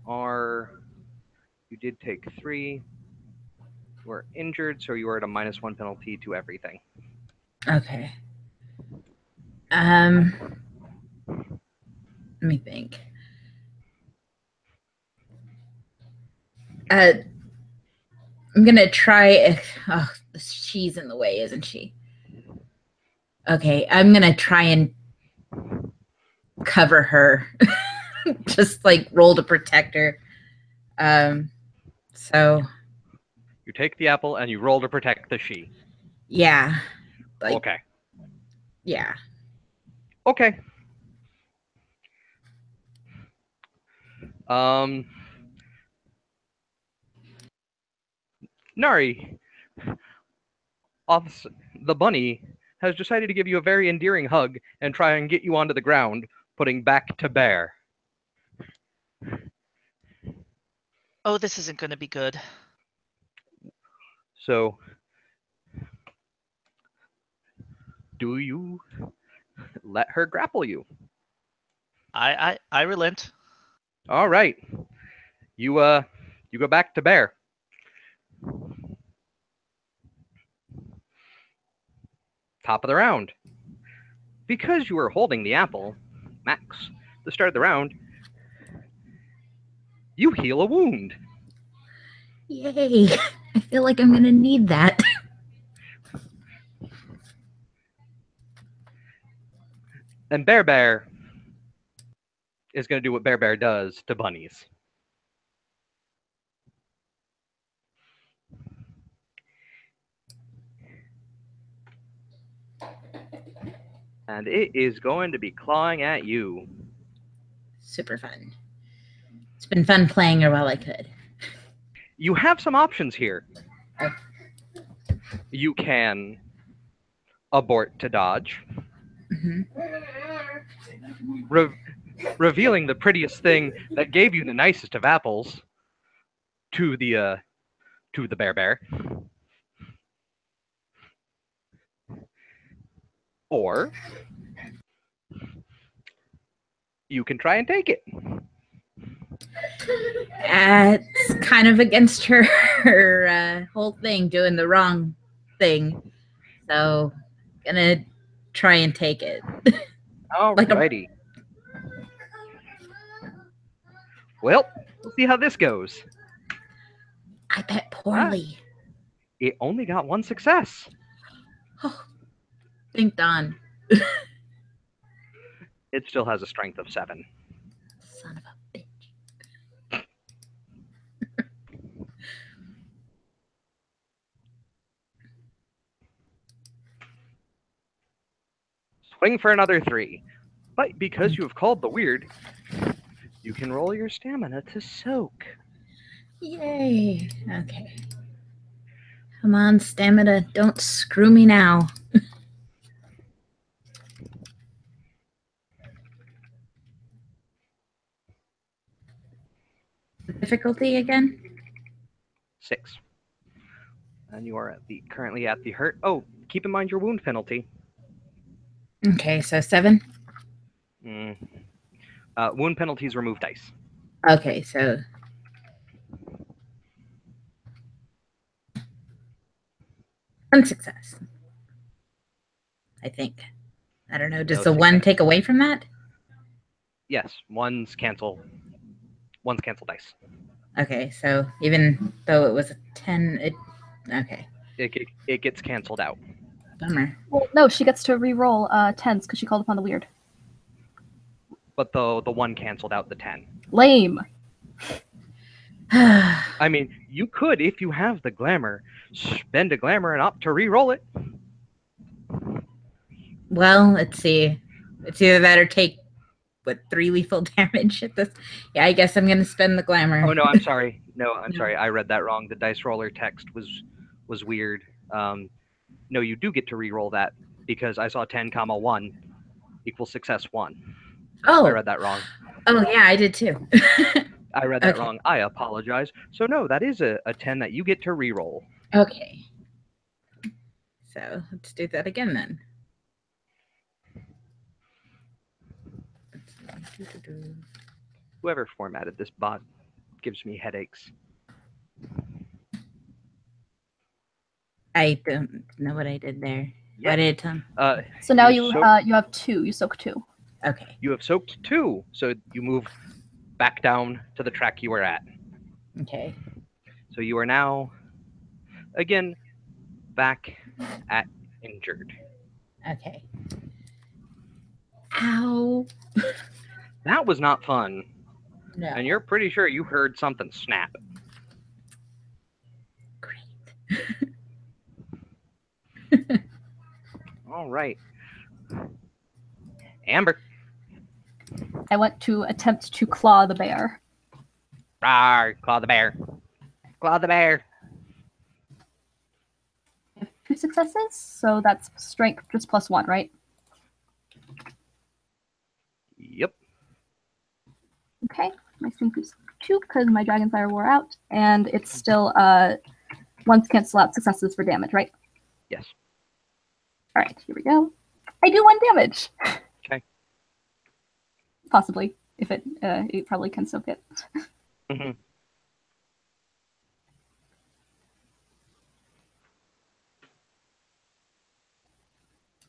did take 3, you are injured, so you are at a -1 penalty to everything.
Okay. Let me think. I'm gonna try. Oh, she's in the way, isn't she? Okay, I'm gonna try and cover her. Just like roll to protect her. So
you take the apple and you roll to protect the she.
Yeah. Like,
okay.
Yeah.
Okay. Nari, the bunny has decided to give you a very endearing hug and try and get you onto the ground, putting back to bear.
Oh, this isn't going to be good.
So, do you let her grapple you?
I relent.
All right. You go back to bear. Top of the round. Because you were holding the apple, Max, the start of the round, you heal a wound.
Yay. I feel like I'm going to need that.
And Bear is going to do what Bear does to bunnies. And it is going to be clawing at you.
Super fun. It's been fun playing her while I could.
You have some options here. You can abort to dodge, revealing the prettiest thing that gave you the nicest of apples to the bear. Or you can try and take it.
It's kind of against her whole thing, doing the wrong thing. So, gonna try and take it.
Alrighty. Well, we'll see how this goes.
I bet poorly.
It only got 1 success.
Oh, think Don.
It still has a strength of 7.
Son of a bitch.
Swing for another 3. But because you have called the weird, you can roll your stamina to soak.
Yay. Okay. Come on, stamina. Don't screw me now. difficulty again?
6. And you are currently at the hurt. Oh, keep in mind your wound penalty.
Okay, so 7.
Mm. Wound penalties remove dice.
Okay, so 1 success. I think. I don't know. Does
No
the 1
success.
take away from that?
Yes, one's cancel dice.
Okay, so even though it was a 10, okay.
It gets canceled out.
Bummer.
Well, no, she gets to re-roll 10s because she called upon the weird.
But the 1 canceled out the 10.
Lame.
I mean, you could, if you have the glamour, spend a glamour and opt to re-roll it.
Well, let's see. It's either that or take 3 lethal damage at this. Yeah, I guess I'm gonna spend the glamour.
Oh no, I'm sorry. No, I'm
No.
sorry. I read that wrong. The dice roller text was weird. No, you do get to re-roll that because I saw 10, 1 equals success 1.
Oh.
I read that wrong.
Oh yeah, I did too.
I read that
Okay.
wrong. I apologize. So no, that is a 10 that you get to re-roll.
Okay. So let's do that again then.
Whoever formatted this bot gives me headaches.
I don't know what I did there.
Yeah.
What did Tom?
So now
You
you have 2. You soak 2.
Okay.
You have soaked 2, so you move back down to the track you were at.
Okay.
So you are now, again, back at injured.
Okay. Ow.
That was not fun.
No.
And you're pretty sure you heard something snap.
Great.
All right. Amber.
I want to attempt to claw the bear.
Rawr, claw the bear. Claw the bear.
I have 2 successes, so that's strength just +1, right?
Yep.
Okay, my strength is 2 because my dragonfire wore out, and it's still once cancel out successes for damage, right?
Yes.
All right, here we go. I do 1 damage.
Okay.
Possibly, if it probably can soak it.
Mm-hmm.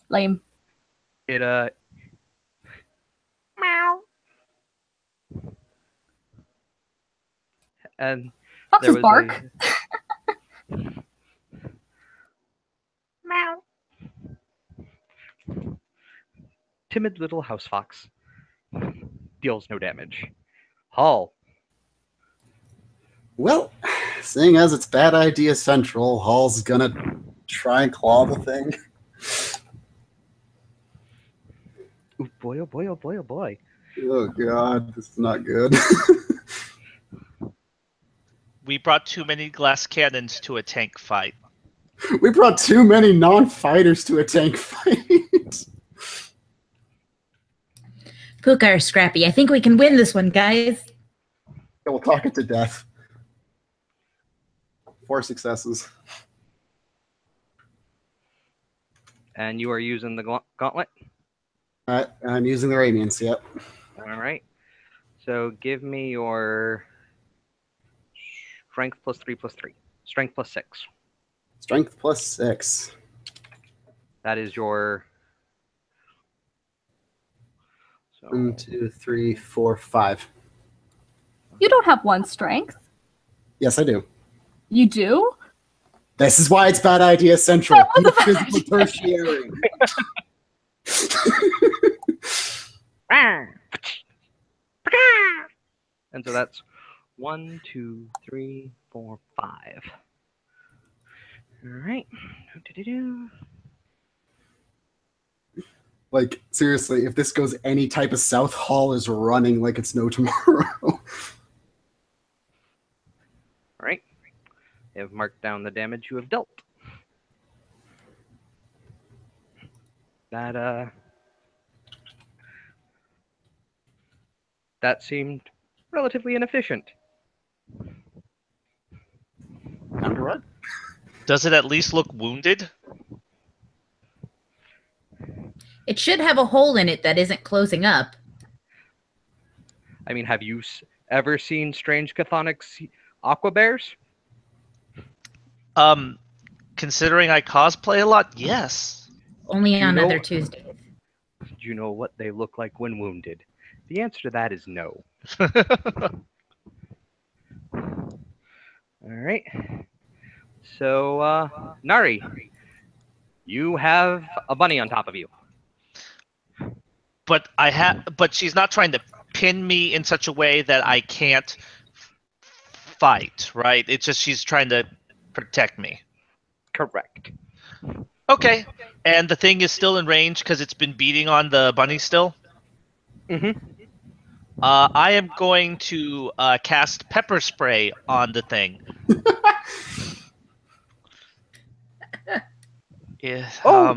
Lame.
It meow. And
Foxes bark.
meow. Timid little house fox. Deals no damage. Hall.
Well, seeing as it's bad idea central, Hall's gonna try and claw the thing.
Ooh, boy, oh boy, oh boy, oh boy.
Oh god, this is not good.
We brought too many glass cannons to a tank fight.
We brought too many non-fighters to a tank fight.
Puka or Scrappy. I think we can win this one, guys.
Yeah, we'll talk it to death. 4 successes.
And you are using the gauntlet?
I'm using the Radiance, yep.
All right. So give me your strength +3 +3. Strength +6.
Strength +6.
That is your... So,
1, 2, 3, 4, 5.
You don't have 1 strength.
Yes, I do.
You do?
This is why it's bad idea central.
That was a bad
Physical
idea.
tertiary.
and so that's 1, 2, 3, 4, 5. All right. Do-do-do-do.
Like, seriously, if this goes any type of south, Hall is running like it's no tomorrow.
All right. I have marked down the damage you have dealt. That seemed relatively inefficient.
Does it at least look wounded?
It should have a hole in it that isn't closing up.
I mean, have you ever seen Strange Chthonic aqua bears?
Considering I cosplay a lot, yes.
Only
you
on
know-
other Tuesdays.
Do you know what they look like when wounded? The answer to that is no. All right. So, Nari, you have a bunny on top of you.
But but she's not trying to pin me in such a way that I can't fight, right? It's just she's trying to protect me.
Correct.
Okay. And the thing is still in range because it's been beating on the bunny still.
Mm-hmm.
I am going to cast pepper spray on the thing. Yeah,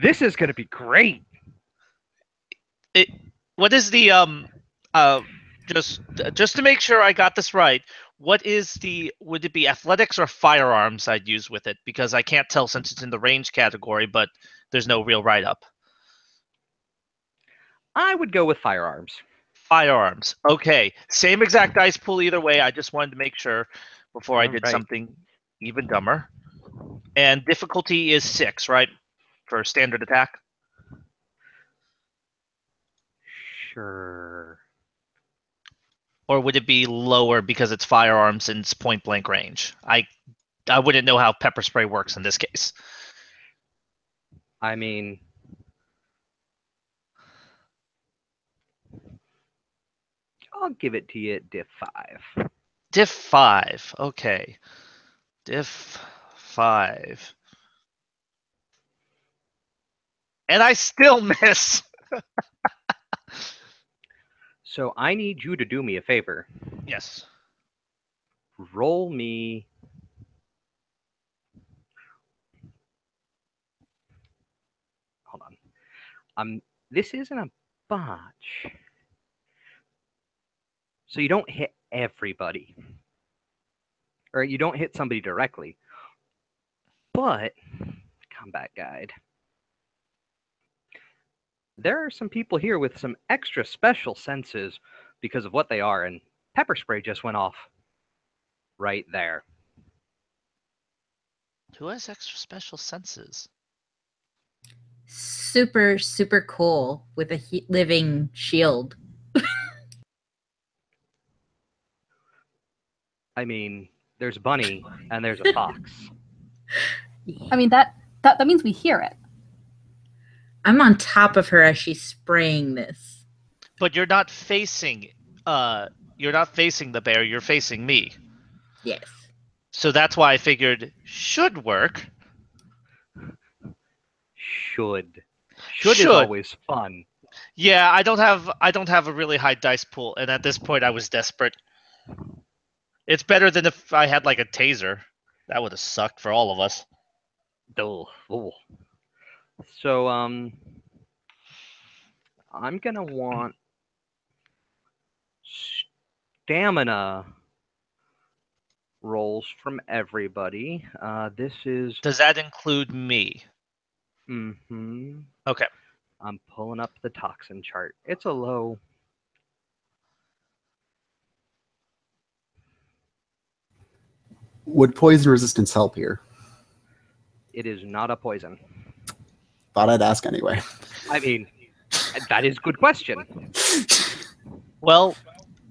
This is gonna be great.
what is the just to make sure I got this right, what is would it be athletics or firearms I'd use with it? Because I can't tell since it's in the range category, but there's no real write-up.
I would go with firearms.
Firearms. Okay. Same exact dice pool either way. I just wanted to make sure before I did
Alright.
something even dumber. And difficulty is 6, right? For standard attack?
Sure.
Or would it be lower because it's firearms and it's point blank range? I wouldn't know how pepper spray works in this case.
I mean, I'll give it to you at diff 5.
Diff 5. Okay. Diff 5. And I still miss.
So I need you to do me a favor.
Yes.
Roll me. Hold on. This isn't a botch. So you don't hit everybody. Or you don't hit somebody directly. But, combat guide. There are some people here with some extra special senses because of what they are, and pepper spray just went off right there.
Who has extra special senses?
Super, super cool with a living shield.
I mean, there's Bunny and there's a fox.
I mean, that means we hear it.
I'm on top of her as she's spraying this.
But you're not facing the bear, you're facing me.
Yes.
So that's why I figured should work.
Should is always fun.
Yeah, I don't have a really high dice pool, and at this point I was desperate. It's better than if I had like a taser. That would have sucked for all of us.
Oh. So I'm gonna want stamina rolls from everybody. This is.
Does that include me?
Mm-hmm.
Okay.
I'm pulling up the toxin chart. It's a low.
Would poison resistance help here?
It is not a poison.
Thought I'd ask anyway.
I mean, that is a good question.
Well,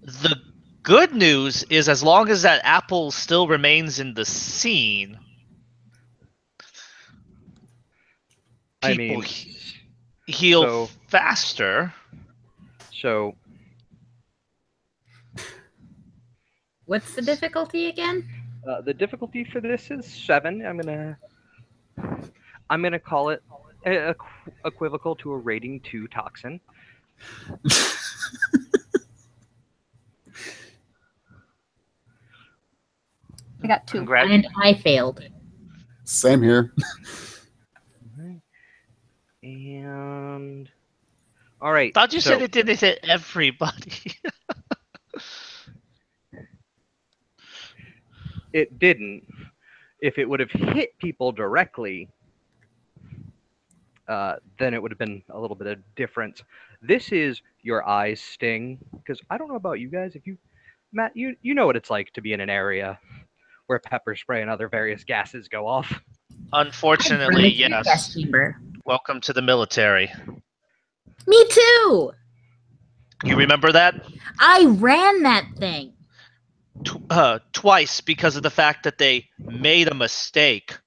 the good news is as long as that apple still remains in the scene, people heal faster.
What's the difficulty again?
The difficulty for this is 7. I'm gonna call it equivocal to a rating 2 toxin.
I got 2.
And I failed.
Same here.
And all right.
Thought you said it didn't hit everybody.
It didn't. If it would have hit people directly, then it would have been a little bit of difference. This is your eyes sting, because I don't know about you guys. If you, Matt, you know what it's like to be in an area where pepper spray and other various gases go off.
Unfortunately,
I've run a gas
yes.
chamber.
Welcome to the military.
Me too.
You remember that?
I ran that thing.
Twice because of the fact that they made a mistake.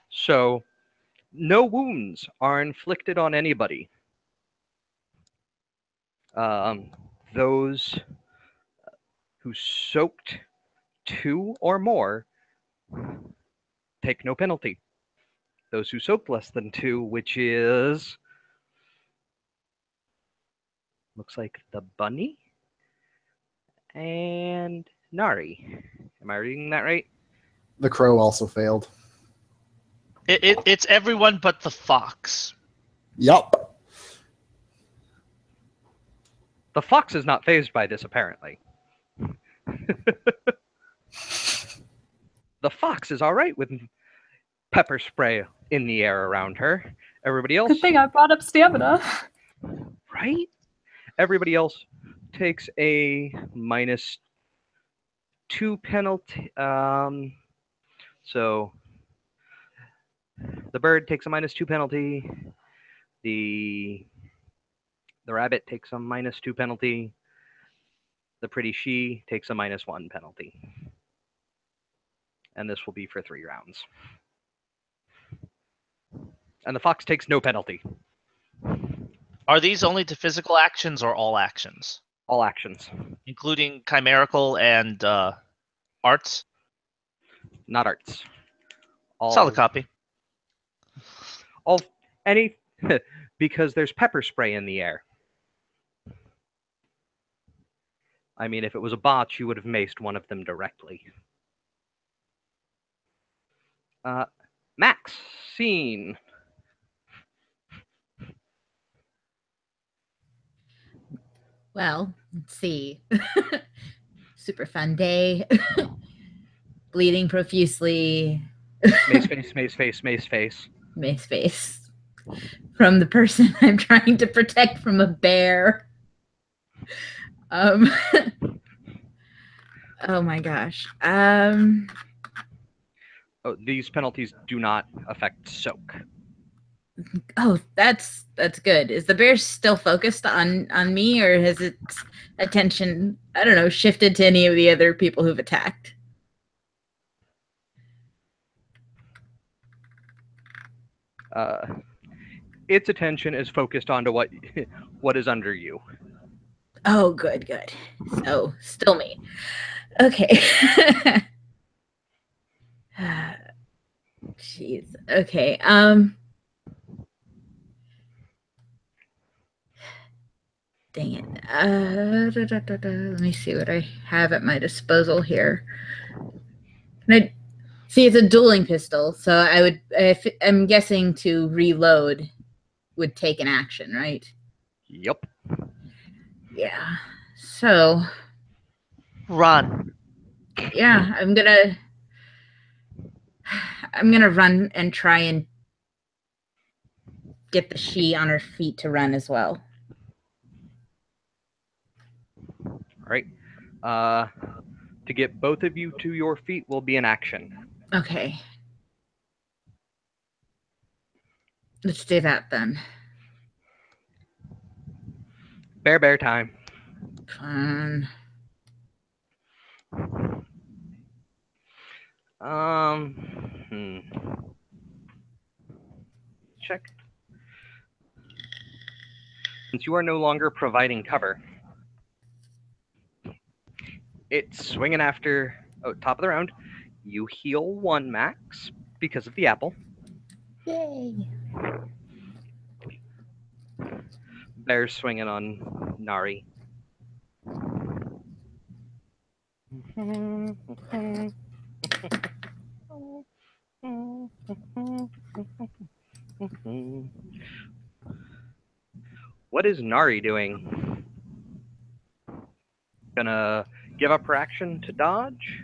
So, no wounds are inflicted on anybody. Those who soaked 2 or more take no penalty. Those who soaked less than 2, which is looks like the bunny and Nari. Am I reading that right?
The crow also failed.
It's everyone but the fox.
Yup.
The fox is not phased by this, apparently. The fox is all right with pepper spray in the air around her. Everybody else,
Good thing I brought up stamina.
right? Everybody else takes a -2 penalty. So the bird takes a -2 penalty. The rabbit takes a -2 penalty. The pretty she takes a -1 penalty. And this will be for 3 rounds. And the fox takes no penalty.
Are these only to physical actions or all actions?
All actions,
Including chimerical and arts?
not arts.
Solid copy.
All any because there's pepper spray in the air. I mean, if it was a botch, you would have maced one of them directly. Max, scene.
Well, let's see. Super fun day. Bleeding profusely.
Mace face, mace face, mace face.
Mace face. From the person I'm trying to protect from a bear. Oh my gosh.
Oh, these penalties do not affect soak.
Oh, that's good. Is the bear still focused on me, or has its attention, I don't know, shifted to any of the other people who've attacked?
Its attention is focused onto what is under you.
Oh, good. So, still me. Okay. Jeez. Okay. Dang it. Let me see what I have at my disposal here. See, it's a dueling pistol, so I would, I'm guessing to reload would take an action, right?
Yep.
Yeah. So,
Run.
yeah, I'm gonna run and try and get the she on her feet to run as well.
All right. To get both of you to your feet will be an action.
Okay. Let's do that then.
Bear time.
Fun.
Check. Since you are no longer providing cover, it's swinging after. Oh, top of the round. You heal 1 max because of the apple.
Yay.
Bear's swinging on Nari. What is Nari doing? Gonna give up her action to dodge?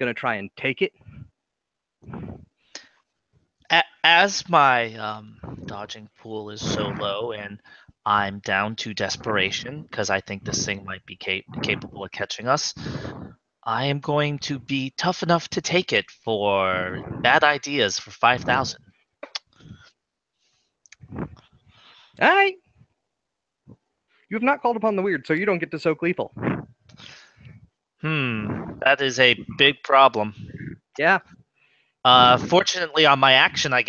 gonna try and take it.
As my dodging pool is so low and I'm down to desperation because I think this thing might be capable of catching us, I am going to be tough enough to take it for bad ideas for 5,000.
All right. You have not called upon the weird, so you don't get to soak lethal.
That is a big problem.
Yeah.
Fortunately, on my action, I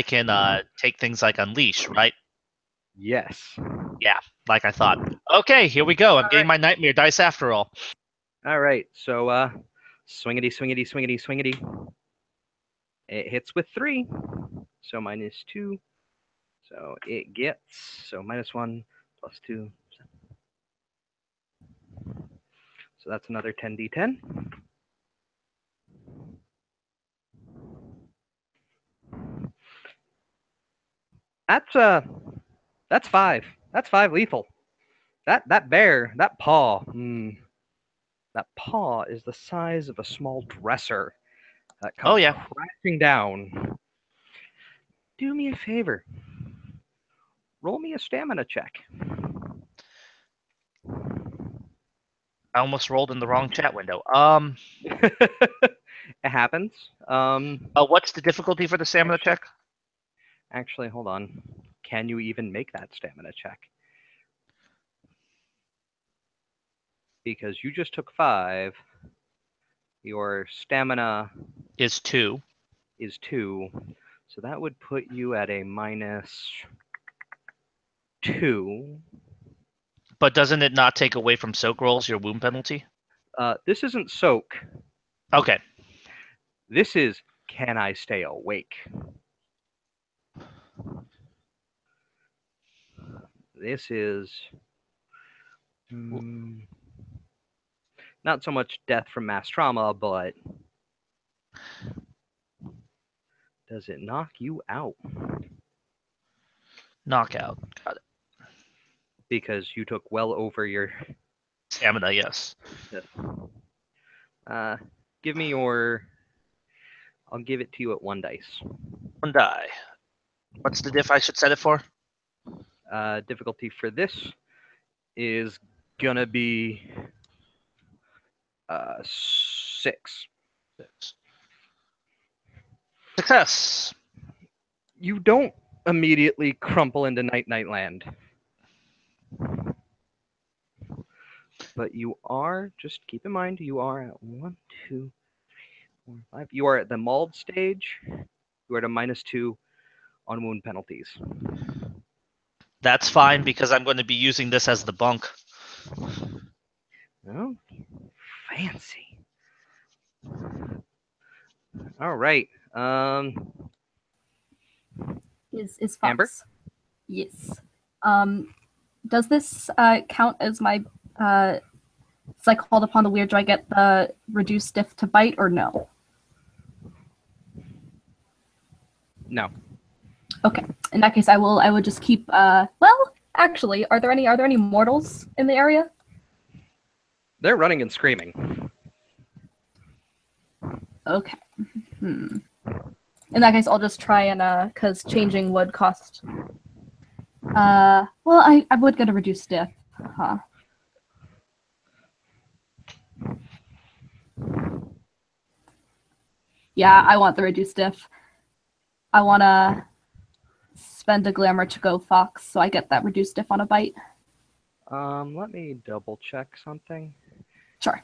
can take things like unleash, right?
Yes.
Yeah, like I thought. Okay, here we go. I'm getting my nightmare dice after all.
All right. So swingity, swingity, swingity, swingity. It hits with 3, so -2. So it gets -1 plus 2. So that's another 10d10. That's 5. That's 5 lethal. That bear, that paw. That paw is the size of a small dresser that comes
Oh yeah.
crashing down. Do me a favor. Roll me a stamina check.
I almost rolled in the wrong chat window.
It happens.
What's the difficulty for the stamina check?
Actually, hold on. Can you even make that stamina check? Because you just took 5. Your stamina
Is 2.
is 2. So that would put you at a -2.
But doesn't it not take away from soak rolls your wound penalty?
This isn't soak.
Okay.
This is, can I stay awake? This is not so much death from mass trauma, but does it knock you out?
Knockout. Got it.
Because you took well over your
Stamina, yes.
give me your. I'll give it to you at 1 dice.
1 die. What's the diff I should set it for?
Difficulty for this is gonna be 6.
6. Success.
You don't immediately crumple into Night Land. But you are, just keep in mind, you are at 1, 2, 3, 4, 5. You are at the mauled stage. You are at a -2 on wound penalties.
That's fine because I'm going to be using this as the bunk.
Oh, fancy. All right.
Is Fox?
Amber?
Yes. Does this count as my it's like called upon the weird? Do I get the reduced stiff to bite or no?
No.
Okay. In that case, I would just keep. Well, actually, are there any mortals in the area?
They're running and screaming.
Okay. In that case, I'll just try and because changing would cost. Well, I would get a reduced stiff, huh? Yeah, I want the reduced stiff. I want to spend a glamour to go Fox, so I get that reduced stiff on a bite.
Let me double check something.
Sure.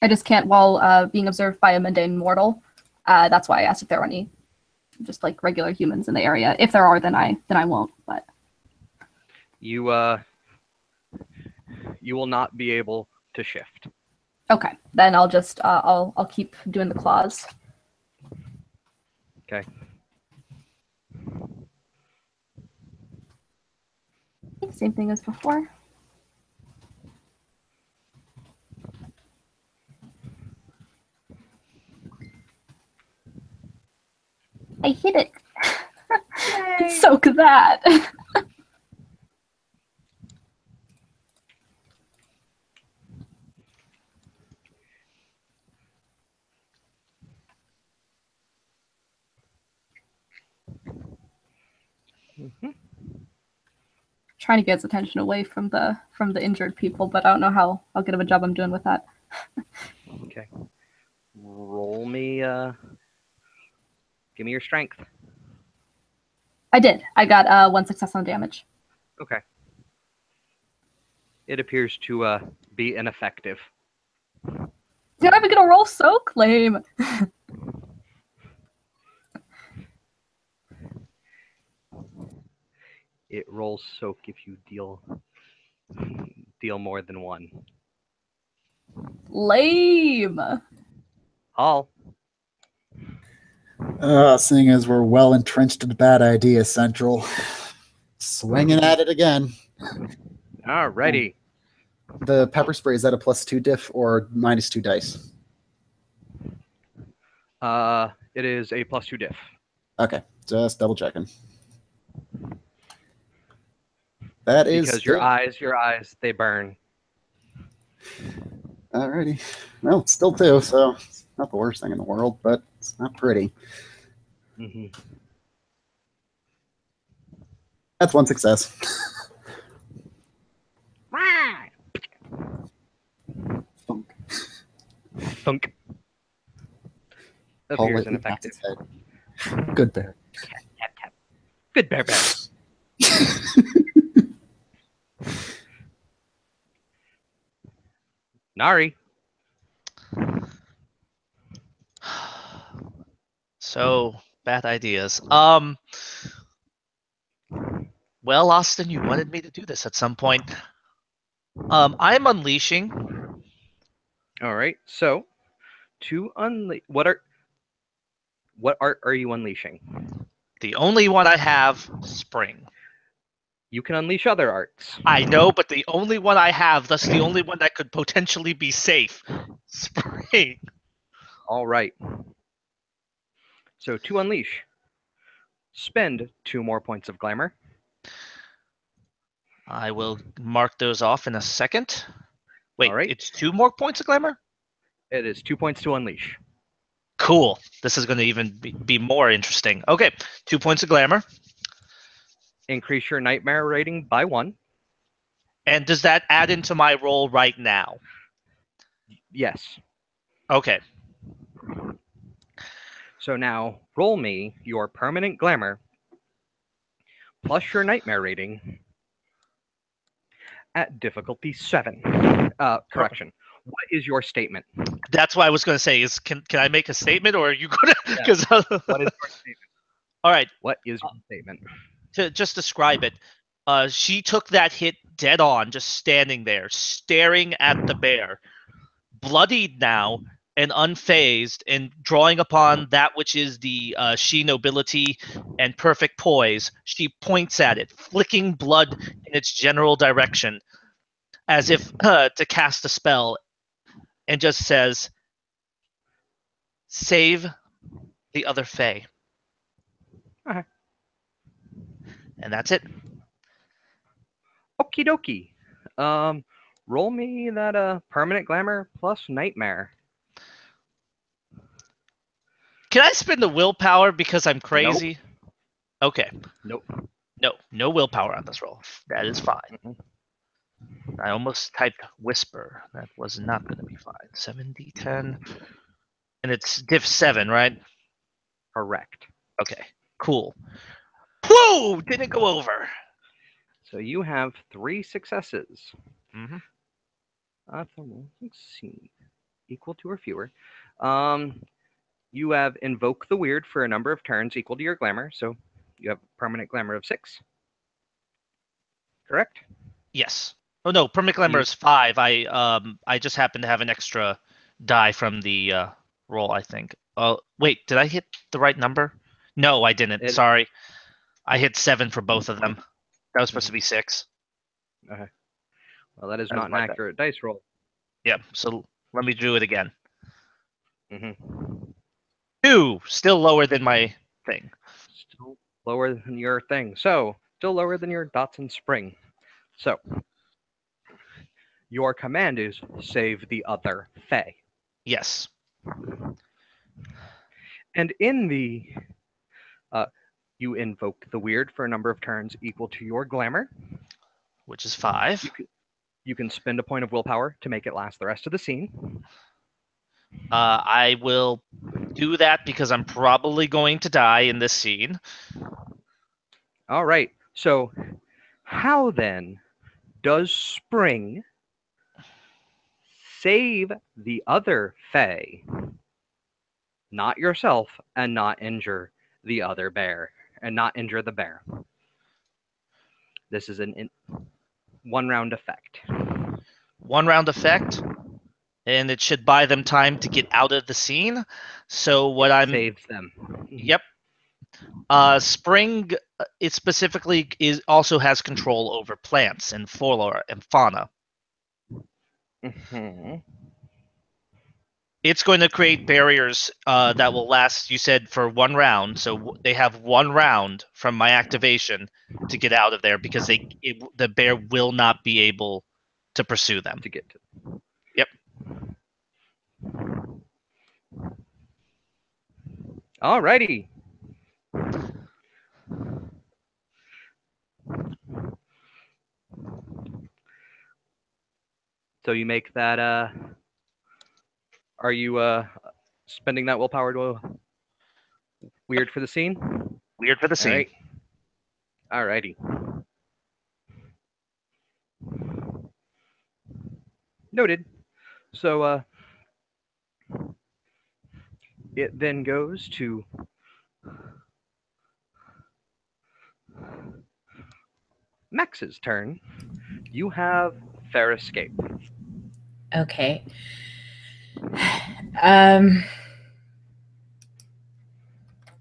I just can't while being observed by a mundane mortal. That's why I asked if there are any just like regular humans in the area. If there are, then I won't. But
You will not be able to shift.
okay, then I'll just I'll keep doing the claws.
Okay.
Same thing as before. I hit it. Soak that. Trying to get his attention away from the injured people, but I don't know how good of a job I'm doing with that.
Okay. Roll me. Give me your strength.
I did. I got 1 success on damage.
Okay. It appears to be ineffective.
Did I even get a roll soak? Lame.
It rolls soak if you deal more than 1.
Lame.
Hall.
Seeing as we're well entrenched in bad idea central.
Swinging at it again.
Alrighty.
The pepper spray, is that a +2 diff or -2 dice?
It is a +2 diff.
Okay, just double checking. That is
because your eyes, they burn.
Alrighty. Well, it's still 2, so it's not the worst thing in the world, but it's not pretty.
Mm-hmm.
That's 1 success. Thunk.
Thunk.
Paul
Appears
lightly pats
ineffective.
its head. Good bear.
Tap, tap. Good bear. Nari.
So bad ideas. Well, Austin, you wanted me to do this at some point. I'm unleashing.
All right. So, to unleash, what art are you unleashing?
The only one I have, spring.
You can unleash other arts.
I know, but the only one I have, thus the only one that could potentially be safe, spring.
All right. So to unleash, spend 2 more points of glamour.
I will mark those off in a second. Wait,
All right.
It's 2 more points of glamour?
It is 2 points to unleash.
Cool. This is going to even be more interesting. Okay, 2 points of glamour.
Increase your nightmare rating by 1.
And does that add into my roll right now?
Yes.
Okay.
So now roll me your permanent glamour plus your nightmare rating at difficulty 7. Correction. What is your statement?
That's what I was going to say. Is can I make a statement, or are you going to? Because
What is your statement?
all right.
What is your statement?
To just describe it, she took that hit dead on, just standing there, staring at the bear, bloodied now and unfazed, and drawing upon that which is the she nobility and perfect poise. She points at it, flicking blood in its general direction, as if to cast a spell, and just says, "Save the other Fae."
Okay.
And that's it.
Okie dokie. Roll me that permanent glamour plus nightmare.
Can I spend the willpower because I'm crazy? Nope. Okay.
Nope.
No willpower on this roll. That is fine.
Mhm.
I almost typed whisper. That was not going to be fine. 7d10. And it's diff 7, right?
Correct.
Okay. Cool. Whoa! Didn't go over.
So you have 3 successes.
Mm-hmm.
Let's see. Equal to or fewer. You have invoked the weird for a number of turns equal to your glamour, so you have permanent glamour of 6. Correct?
Yes. Oh no, permanent glamour is 5. I just happen to have an extra die from the roll, I think. Oh wait, did I hit the right number? No, I didn't. Sorry. I hit 7 for both of them. That was supposed to be 6.
Okay. Well, that is
That
not
was
an
my bad.
accurate dice roll.
Yep. So let me do it again.
Mm-hmm.
2, still lower than my thing.
Still Lower than your thing. So, still lower than your dots and spring. So, your command is save the other Fae.
Yes.
And in the you invoke the weird for a number of turns equal to your glamour.
Which is 5.
You can spend a point of willpower to make it last the rest of the scene.
I will do that because I'm probably going to die in this scene.
All right. So, how then does Spring save the other Fae, not yourself, and not injure the other bear, and not injure the bear? This is an one-round effect.
1 round effect, and it should buy them time to get out of the scene. So what I'm
Saves them.
Yep. Spring, it specifically also has control over plants and flora and fauna.
Mm-hmm.
It's going to create barriers that will last, you said, for 1 round. So they have 1 round from my activation to get out of there because the bear will not be able to pursue them.
To get to.
Yep.
Alrighty. So you make that. Are you spending that willpower to weird for the scene?
Weird for the scene.
All right. Alrighty. Noted. So it then goes to Max's turn. You have fair escape
Okay.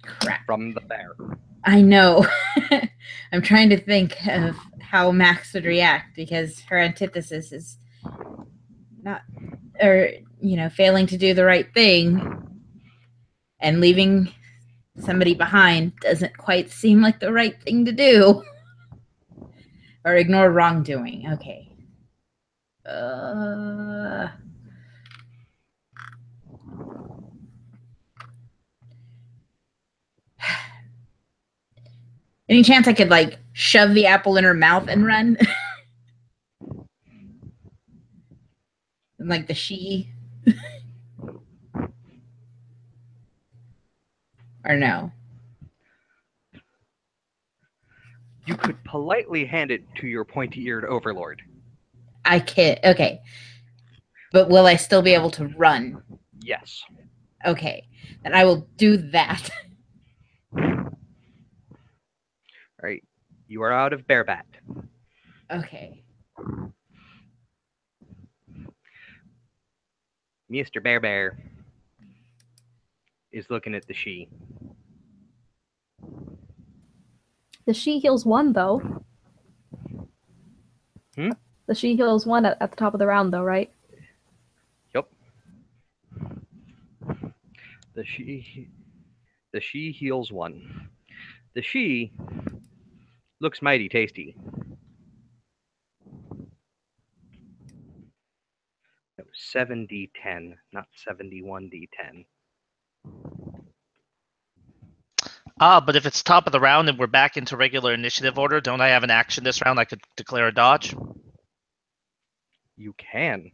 Crap.
from the bear.
I know. I'm trying to think of how Max would react because her antithesis is not, or, failing to do the right thing and leaving somebody behind doesn't quite seem like the right thing to do. Or ignore wrongdoing. Okay. Any chance I could shove the apple in her mouth and run? Like the she? Or no?
You could politely hand it to your pointy-eared overlord.
I can't. Okay. But will I still be able to run?
Yes.
Okay. Then I will do that.
All right. You are out of bear bat.
Okay.
Mr. Bear is looking at the she.
The she heals 1 though. The she heals 1 at the top of the round though, right?
Yep. The she heals 1. The she looks mighty tasty. No, 7d10, not 71d10.
But if it's top of the round and we're back into regular initiative order, don't I have an action this round? I could declare a dodge.
You can.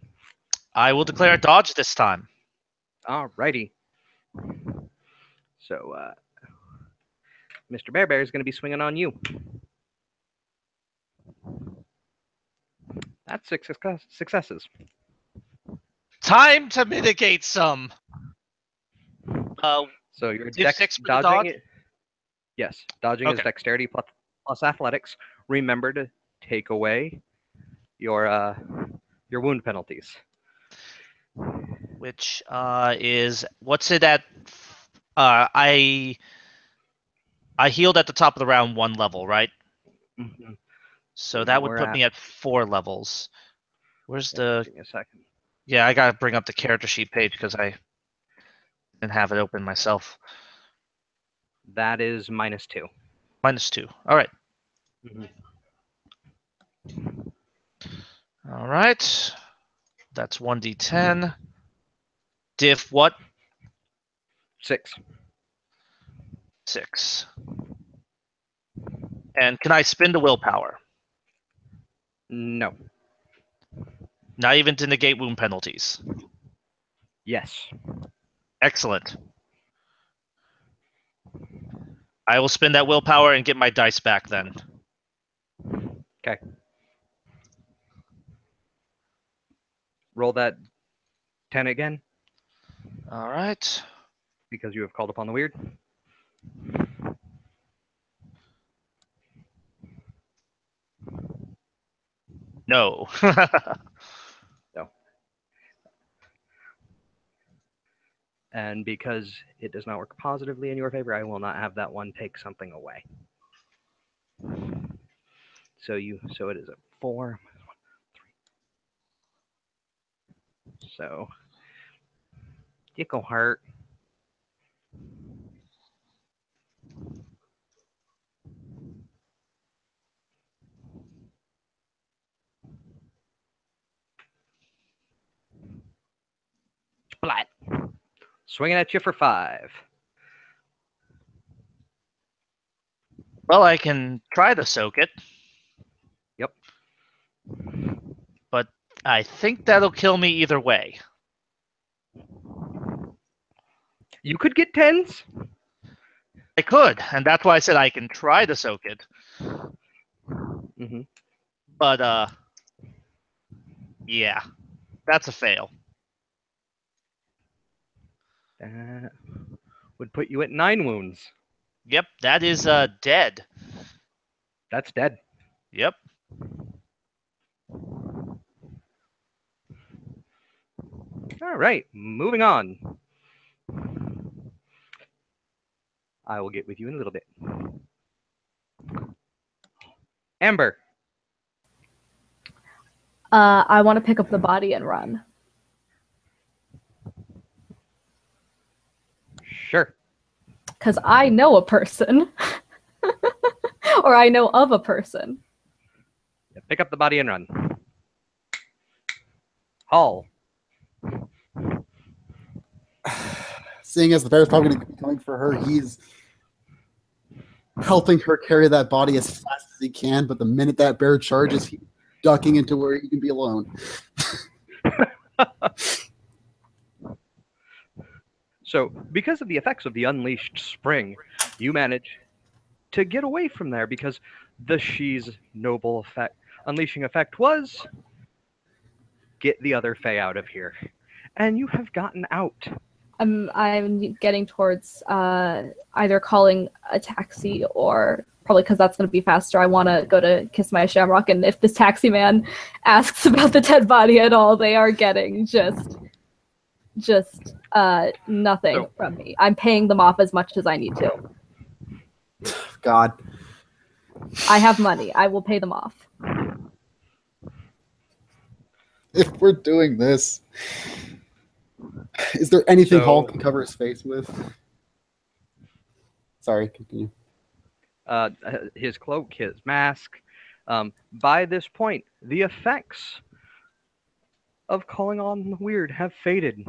I will declare a dodge this time.
Alrighty. So, Mr. Bear is going to be swinging on you. That's 6 successes.
Time to mitigate some.
So you're
Do 6 for the
dodging
dodge?
it. Yes, dodging is
Okay.
dexterity plus athletics. Remember to take away your wound penalties.
Which is what's it at? I healed at the top of the round 1 level, right?
Mm-hmm.
So that would put me at 4 levels. Where's the?
Give me a second.
Yeah, I gotta bring up the character sheet page because I didn't have it open myself.
That is -2.
-2. All right.
Mhm.
All right. That's 1d10. Diff what?
6.
6. And can I spend a willpower?
No.
Not even to negate wound penalties.
Yes.
Excellent. I will spend that willpower and get my dice back then.
Okay. Roll that 10 again,
All right.
because you have called upon the weird.
No.
No. And because it does not work positively in your favor, I will not have that one take something away. So it is a 4. So it go hurt. Splat. Swinging at you for 5.
Well, I can try to soak it.
Yep.
But I think that'll kill me either way.
You could get 10s.
I could, and that's why I said I can try to soak it.
Mm-hmm.
But, yeah. That's a fail.
That would put you at 9 wounds.
Yep, that is, dead.
That's dead.
Yep.
All right, moving on. I will get with you in a little bit. Amber.
I want to pick up the body and run.
Sure.
Because I know a person. Or I know of a person.
Yeah, pick up the body and run. Hall.
Seeing as the bear's probably going to be coming for her, he's helping her carry that body as fast as he can. But the minute that bear charges, he's ducking into where he can be alone.
So, because of the effects of the unleashed spring, you manage to get away from there because the she's noble effect, unleashing effect was get the other Fae out of here. And you have gotten out.
I'm getting towards either calling a taxi or probably because that's going to be faster. I want to go to kiss my shamrock, and if this taxi man asks about the dead body at all, they are getting just nothing from me. I'm paying them off as much as I need to.
God.
I have money. I will pay them off.
If we're doing this, is there anything
So-
Hall can cover his face with? Sorry, continue.
His cloak, his mask. By this point, the effects of calling on the weird have faded.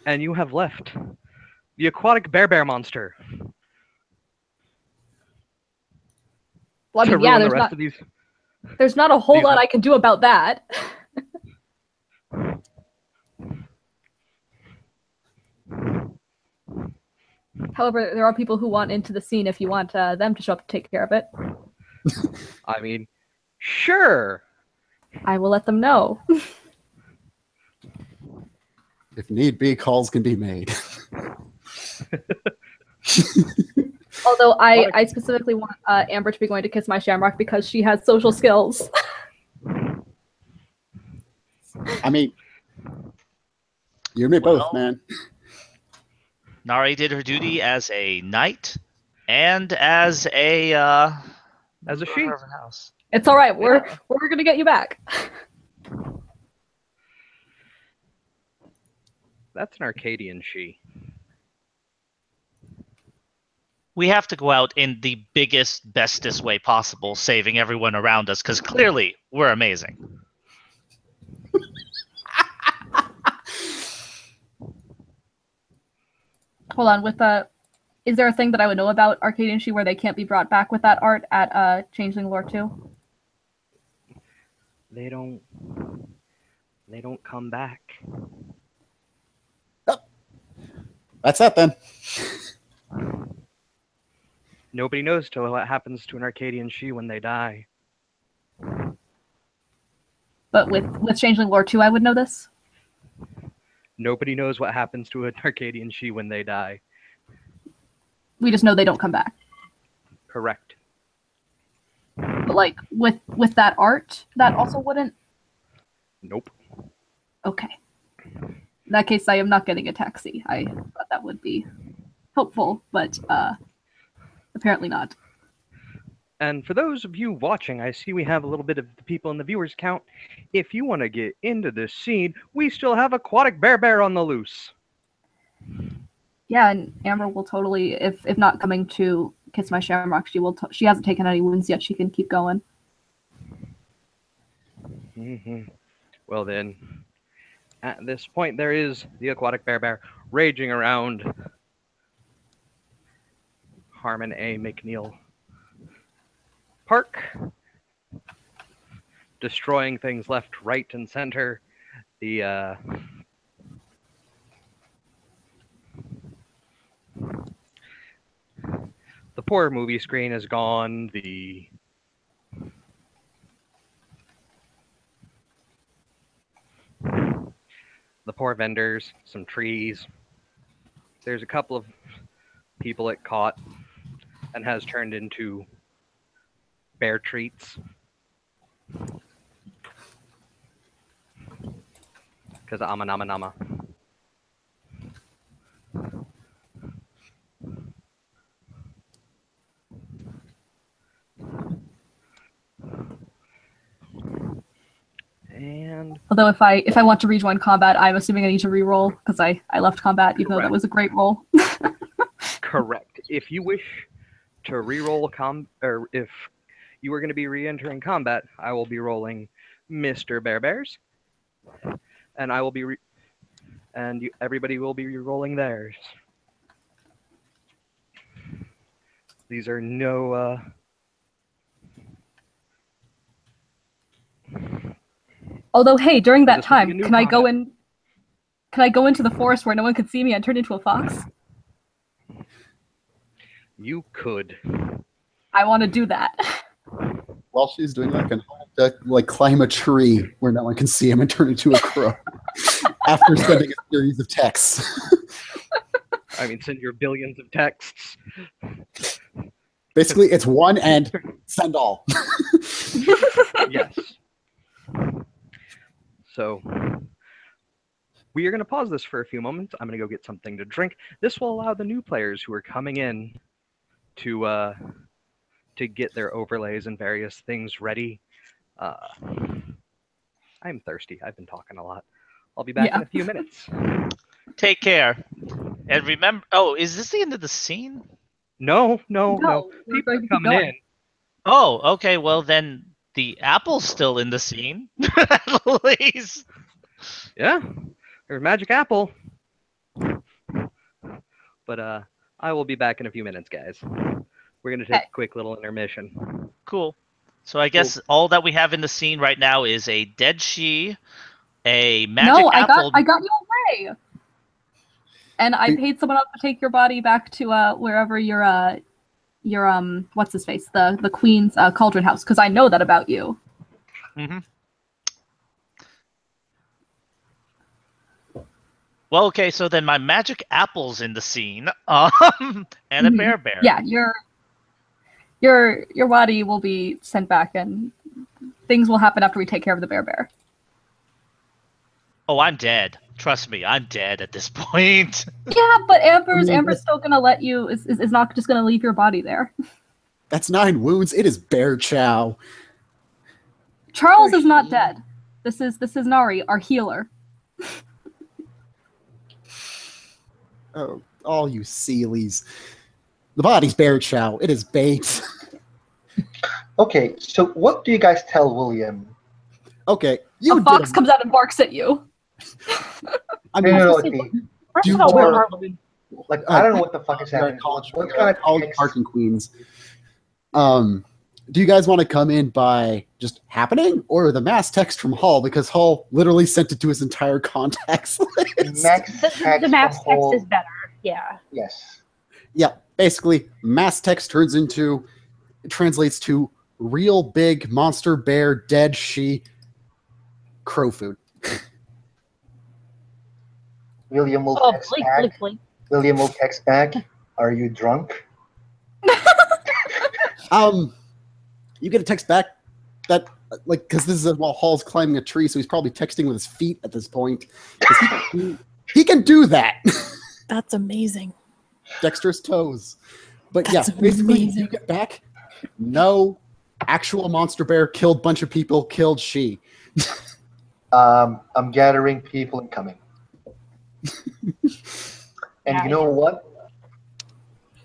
And you have left the aquatic bear monster
Well, I
to
mean, yeah,
ruin the rest of these.
there's not a whole
these-
lot I can do about that. However, there are people who want into the scene if you want them to show up to take care of it.
I mean, sure.
I will let them know.
If need be, calls can be made.
Although I specifically want Amber to be going to kiss my shamrock because she has social skills.
I mean, you and me both,
Well-
man.
Nari did her duty as a knight and as a
As a she.
house.
It's all right. We're gonna get you back.
That's an Arcadian she.
we have to go out in the biggest, bestest way possible, saving everyone around us, because clearly we're amazing.
Hold on, with is there a thing that I would know about Arcadian She where they can't be brought back with that art at Changeling Lore 2?
They don't come back.
That's that then.
Nobody knows till what happens to an Arcadian She when they die.
But with Changeling Lore 2, I would know this.
Nobody knows what happens to an Arcadian She when they die.
We just know they don't come back.
Correct.
But like with that art, that also wouldn't.
Nope.
Okay. In that case, I am not getting a taxi. I thought that would be helpful, but apparently not.
And for those of you watching, I see we have a little bit of the people in the viewers count. If you want to get into this scene, we still have Aquatic Bear on the loose.
Yeah, and Amber will totally, if not coming to Kiss My Shamrock, she hasn't taken any wounds yet. She can keep going.
Well then, at this point, there is the Aquatic Bear raging around Harmon A. McNeil Park, destroying things left, right, and center. The poor movie screen is gone. The poor vendors, some trees. There's a couple of people it caught and has turned into bear treats. Because nama. And
Although if I want to rejoin combat, I'm assuming I need to re-roll because I left combat, even though that was a great roll.
correct. If you wish to re-roll or if you are going to be re-entering combat, I will be rolling Mr. Bears, and I will be everybody will be re-rolling theirs. These are no
Although, hey, during that
This will be a
time,
new
can I go
combat.
in? Can I go into the forest where no one could see me and turn into a fox?
You could.
I want to do that.
While she's doing that, I can like climb a tree where no one can see him and turn into a crow. After sending a series of texts.
I mean, send your billions of texts.
Basically, it's one and send all.
Yes. So we are going to pause this for a few moments. I'm going to go get something to drink. This will allow the new players who are coming in to get their overlays and various things ready. I'm thirsty. I've been talking a lot. I'll be back in a few minutes.
Take care. And remember, oh, is this the end of the scene?
No.
we're
People
going
are
to keep
coming
going.
in.
Oh, okay. Well, then the apple's still in the scene, at least.
Yeah, there's Magic Apple. But I will be back in a few minutes, guys. We're going to take a quick little intermission.
Cool. So I guess all that we have in the scene right now is a dead she, a magic apple.
I got you away. And I paid someone else to take your body back to wherever your what's his face, the Queen's Cauldron House, because I know that about you.
Mm-hmm. Well, okay, so then my magic apple's in the scene, and a bear.
Yeah, your body will be sent back, and things will happen after we take care of the bear.
Oh, I'm dead. Trust me, I'm dead at this point.
Yeah, but Amber's still gonna let you. Is not just gonna leave your body there.
That's 9 wounds. It is bear chow.
Charles is not dead. This is Nari, our healer.
Oh, all you Sealies. The body's bared, Chow. It is bait.
Okay, so what do you guys tell William?
Okay,
A fox comes out and barks at you.
I mean,
No,
First
Do
of all, we're
more-
Harlem.
like I don't know what the fuck is happening.
college,
What kind of
college
text?
park in Queens. Do you guys want to come in by just happening or the mass text from Hall? Because Hall literally sent it to his entire contacts list.
Max
The
text
mass
from
text
Hall-
is better. Yeah.
Yes.
Yeah, basically, mass text translates to real big monster bear dead she crow food.
William will
Oh,
text
blink,
back.
blink, blink.
William will text back. Are you drunk?
You get a text back that because this is while Hall's climbing a tree, so he's probably texting with his feet at this point. 'Cause he can do that.
That's amazing.
Dexterous toes. But
That's
yeah, basically
amazing.
you get back. No actual monster bear killed bunch of people, killed she.
I'm gathering people and coming. And
Yeah,
you know what?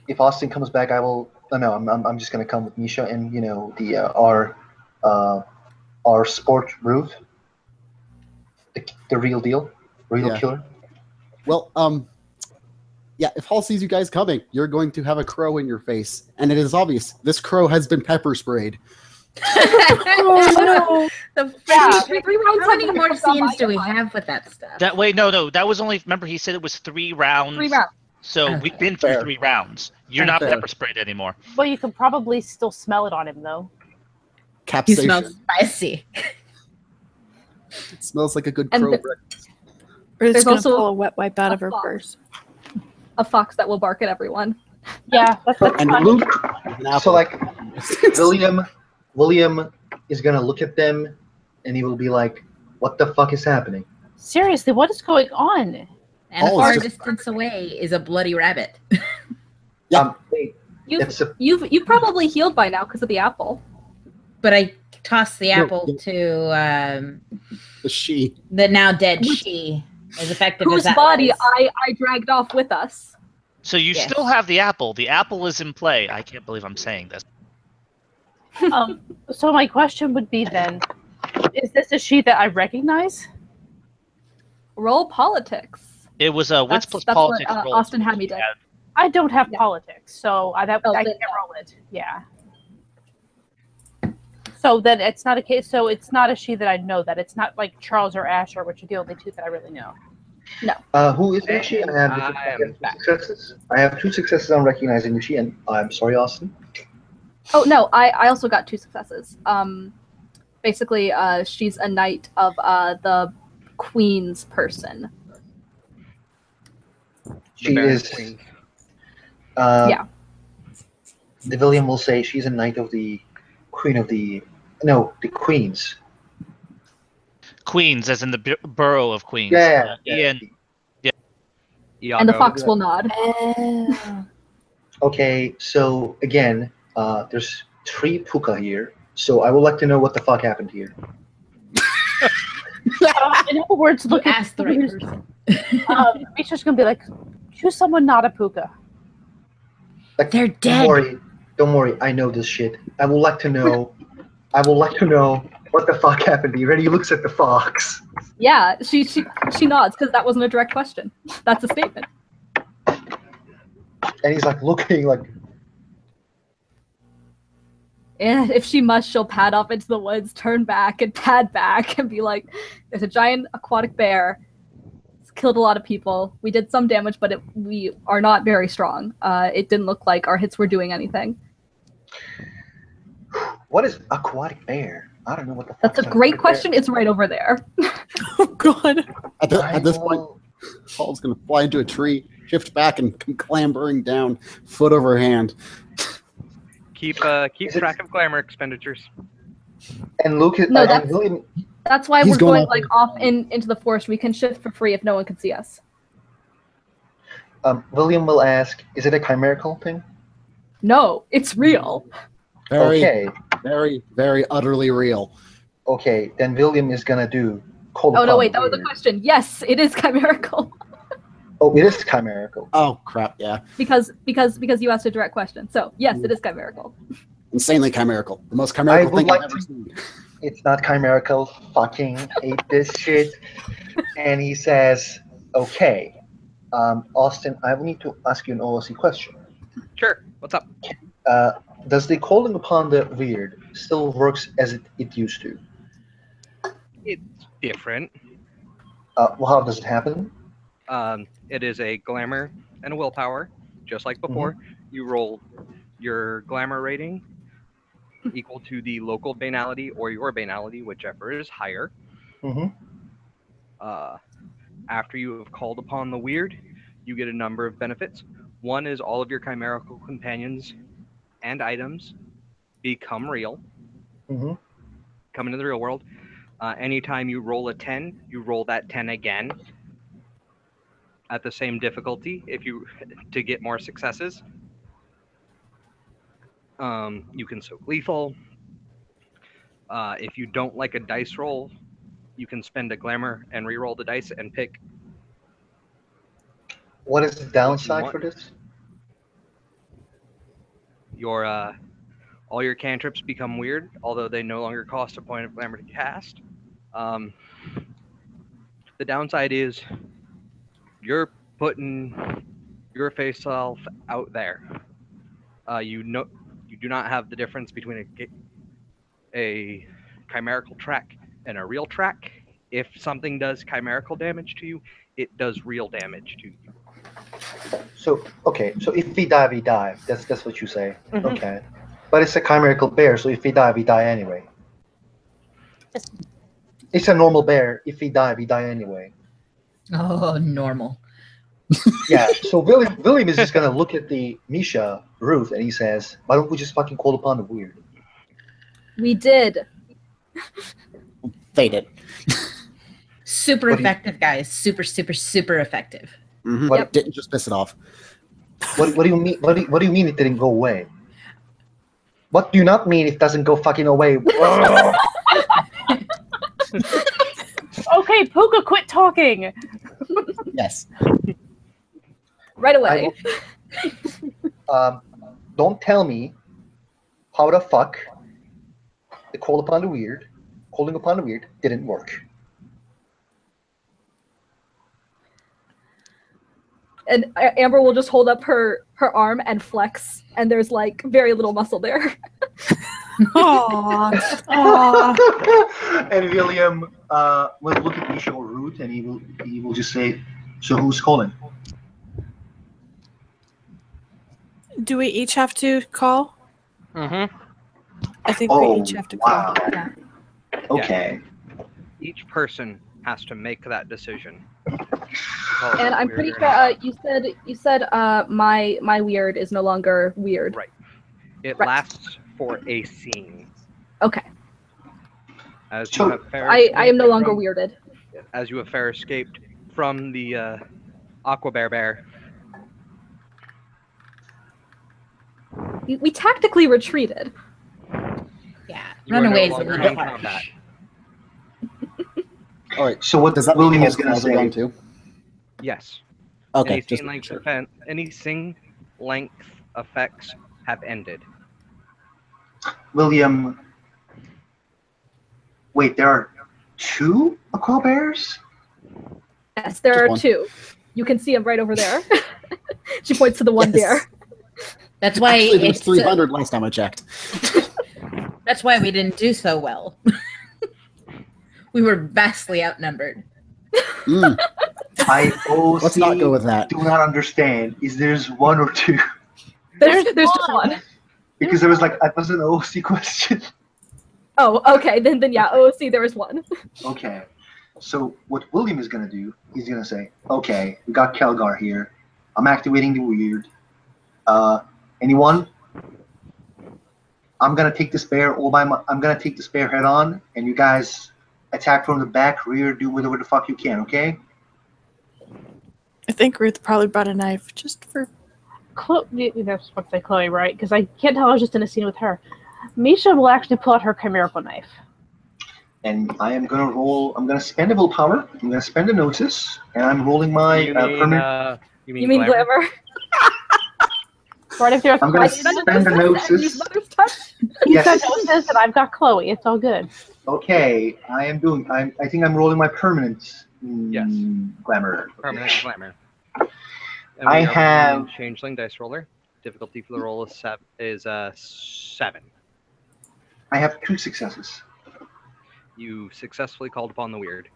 If Austin comes back, I will. No, I'm just gonna come with Misha and the our sport Ruth, the real deal, real
Yeah.
killer.
Well, yeah, if Hall sees you guys coming, you're going to have a crow in your face. And it is obvious this crow has been pepper sprayed.
Oh, no.
How many more scenes do we have with that stuff?
That was only. Remember, he said it was 3 rounds.
3 rounds.
So
Okay.
we've been through
Fair.
3 rounds. You're not
Fair.
pepper sprayed anymore.
Well, you can probably still smell it on him, though.
You
Capsation.
smell spicy.
It smells like a good
And
crow.
the-
bread.
Or it's
There's
gonna
also
pull a wet wipe out of her
fox.
purse.
A fox that will bark at everyone.
Yeah, that's
And
fine.
Luke,
An apple.
so like William is gonna look at them, and he will be like, "What the fuck is happening?"
Seriously, what is going on?
And
Oh,
a far
it's just-
distance away is a bloody rabbit.
Yeah.
Wait, it's a
You've probably healed by now because of the apple.
But I tossed the
No,
apple
no.
to
The she.
the now dead
Which-
she. As effective
Whose
as that
body
was.
I dragged off with us.
So you
Yes.
still have the apple. The apple is in play. I can't believe I'm saying this.
So my question would be then, is this a she that I recognize?
Roll politics.
It was a wits plus
That's
politics
what
roll.
Austin had me do.
I don't have
Yeah.
politics, so I
Oh,
can't
then no.
roll it. Yeah. So then it's not a case. So it's not a she that I know. That it's not like Charles or Asher, which are the only 2 that I really know.
who is the she? I have
I'm back.
2 successes. I have 2 successes on recognizing the she, and I'm sorry, Austin.
Oh no, I also got 2 successes. Basically, she's a knight of the queen's person.
She
Baron
is.
Queen.
Yeah.
The William will say she's a knight of the queen of the queens.
Queens, as in the borough of Queens.
Yeah.
Ian.
And the
Iago.
fox will nod.
Okay, so again, there's 3 puka here. So I would like to know what the fuck happened here.
In other words, look at
Ask the right person.
Misha's gonna be like, choose someone not a puka.
Like,
They're dead.
Don't worry. I know this shit. I would like to know. What the fuck happened here. And he looks at the fox.
Yeah, she nods because that wasn't a direct question. That's a statement.
And he's like looking like,
And if she must, she'll pad off into the woods, turn back, and pad back, and be like, "There's a giant aquatic bear. It's killed a lot of people. We did some damage, but we are not very strong. It didn't look like our hits were doing anything."
what is aquatic bear? I don't know what the fuck.
That's a
is
great
aquatic
question. It's right over there.
Oh god.
At
bear?
this point, Paul's going to fly into a tree, shift back, and come clambering down, foot over hand.
Keep
Is it-
track of glamour expenditures.
And Luke
No,
and
that's-
William.
That's why
He's
we're
going
going like off into the forest. We can shift for free if no one can see us.
William will ask, "Is it a chimerical thing?"
No, it's real.
Very,
Okay.
very, very utterly real.
Okay. Then William is gonna do cold.
Oh no, wait,
combat
that was a
here.
question. Yes, it is chimerical.
Oh, it is chimerical.
Oh crap! Yeah,
Because you asked a direct question. So yes, it is chimerical.
insanely chimerical. The most chimerical
would
thing
like
I've ever
to-
seen.
It's not chimerical. Fucking hate this shit. And he says, "Okay, Austin, I will need to ask you an OOC question.
Sure. What's up?
Does the calling upon the weird still works as it used to?
It's different.
Well, how does it happen?
It is a glamour and a willpower, just like before. You roll your glamour rating equal to the local banality or your banality, whichever is higher.
Mm-hmm.
After you have called upon the weird, you get a number of benefits. One is all of your chimerical companions and items become real,
Mm-hmm.
come into the real world. Anytime you roll a 10, you roll that 10 again at the same difficulty if you to get more successes. You can soak lethal. If you don't like a dice roll, you can spend a glamour and re-roll the dice and pick
What is the downside
want.
for this?
Your all your cantrips become weird, although they no longer cost a point of glamour to cast. The downside is you're putting your face self out there. You do not have the difference between a chimerical track and a real track. If something does chimerical damage to you, it does real damage to you.
So okay, so if we die, we die. That's what you say.
Mhm.
Okay, but it's a chimerical bear, so if we die, we die anyway. It's a normal bear. If we die anyway.
Oh, normal.
Yeah. So William is just gonna look at the Misha Ruth, and he says, "Why don't we just fucking call upon the weird?"
We did.
They did.
Super
What do you-
effective, guys. Super, super, super effective.
Mm-hmm.
Yep.
Didn't just piss it off.
What do you mean? What do you mean it didn't go away? What do you not mean it doesn't go fucking away?
Okay, Puka, quit talking.
Yes.
Right away.
Don't tell me how the fuck the calling upon the weird didn't work.
And Amber will just hold up her arm and flex, and there's like very little muscle there.
Aww. Aww.
And William will look at Misha or Ruth, and he will just say, "So who's calling?"
Do we each have to call?
Mm-hmm.
I think
Oh,
we each have to call.
wow.
Yeah.
Okay.
Each person has to make that decision.
And I'm pretty sure you said my weird is no longer weird.
Right. It
Right.
lasts for a scene.
Okay.
As
So-
you have fair
I am no
escaped
longer
from-
weirded.
As you have fair escaped from the Aqua Bear.
We tactically retreated.
Yeah.
You are no
Runaways a
longer
little
in
harsh.
combat.
All right.
So what
Does that mean
William is
Cold
going to
Claws are gone
say?
too?
Yes.
Okay.
Any
Just
scene length
sure.
any scene length effects have ended.
William, wait, there are two aqua bears?
Yes, there
Just
are
one.
two. You can see him right over there. She points to the one
Yes.
bear.
That's why
Actually, there was
it's
300 last time I checked.
that's why we didn't do so well. We were vastly outnumbered.
Mm,
I OC
let's not go with that.
do not understand. Is there's one or two?
There's just one.
Because there was like that was an OC question.
Oh, okay. Then yeah. OC, there is one.
Okay. So what William is gonna do, he's gonna say, "Okay, we got Kelgar here. I'm activating the weird. Anyone? I'm gonna take this bear I'm gonna take this bear head on, and you guys attack from the back, rear, do whatever the fuck you can. Okay?
I think Ruth probably brought a knife just for.
Chloe, that's what I say Chloe, right? Because I can't tell I was just in a scene with her. Misha will actually pull out her chimerical knife.
And I am gonna roll. I'm gonna spend a willpower. I'm gonna spend a notice, and I'm rolling my
You
permanent.
you
You mean glamour?
Right if there's
I'm gonna
like,
spend a notice.
Mother's touch.
he's got
Yes.
Gnosis and I've got Chloe. It's all good.
Okay, I think I'm rolling my permanent.
Yes.
Glamour. Okay.
permanent glamour. And
I
we are
have-
rolling changeling dice roller. Difficulty for the roll is 7.
I have 2 successes.
You successfully called upon the weird.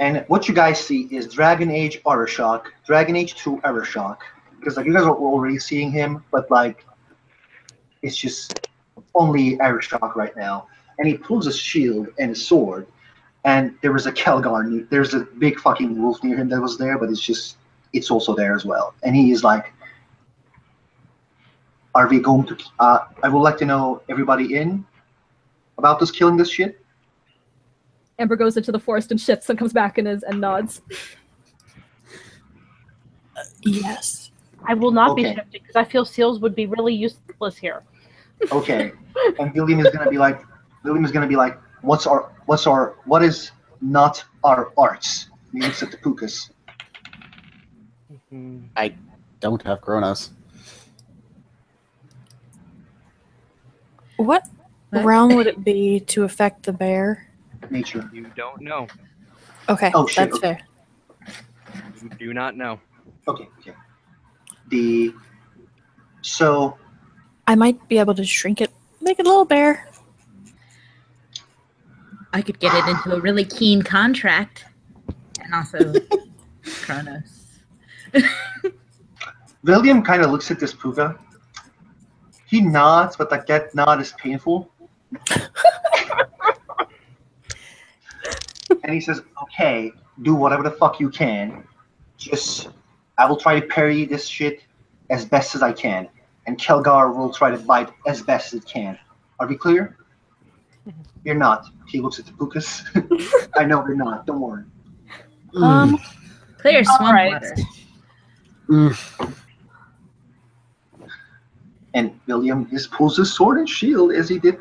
And what you guys see is Dragon Age Aura Shock, Dragon Age 2 Aura Shock. Because like you guys are already seeing him, but like it's just only Aura Shock right now. And he pulls his shield and his sword, and there was a Kelgar. There's a big fucking wolf near him that was there, but it's also there as well. And he is like, "Are we going to? I would like to know everybody in about us killing this shit."
Amber goes into the forest and shifts and comes back and nods.
Yes.
I will not be
Okay.
shifting because I feel seals would be really useless here.
Okay. And William is gonna be like, what is not our arts? He looks at the Pukas.
I don't have Kronos.
What
What?
realm would it be to affect the bear?
Nature.
You don't know.
Okay,
Oh, shit,
that's
okay.
fair.
You do not know.
Okay. So
I might be able to shrink it, make it a little bear.
I could get it into a really keen contract, and also Kronos.
William kind of looks at this Puka. He nods, but like that nod is painful. And he says, "Okay, do whatever the fuck you can. I will try to parry this shit as best as I can, and Kelgar will try to bite as best as it can. Are we clear?" You're not. He looks at the Pukas. I know you're not. Don't worry.
Clear swamp
Alright.
water.
And William just pulls his sword and shield as he did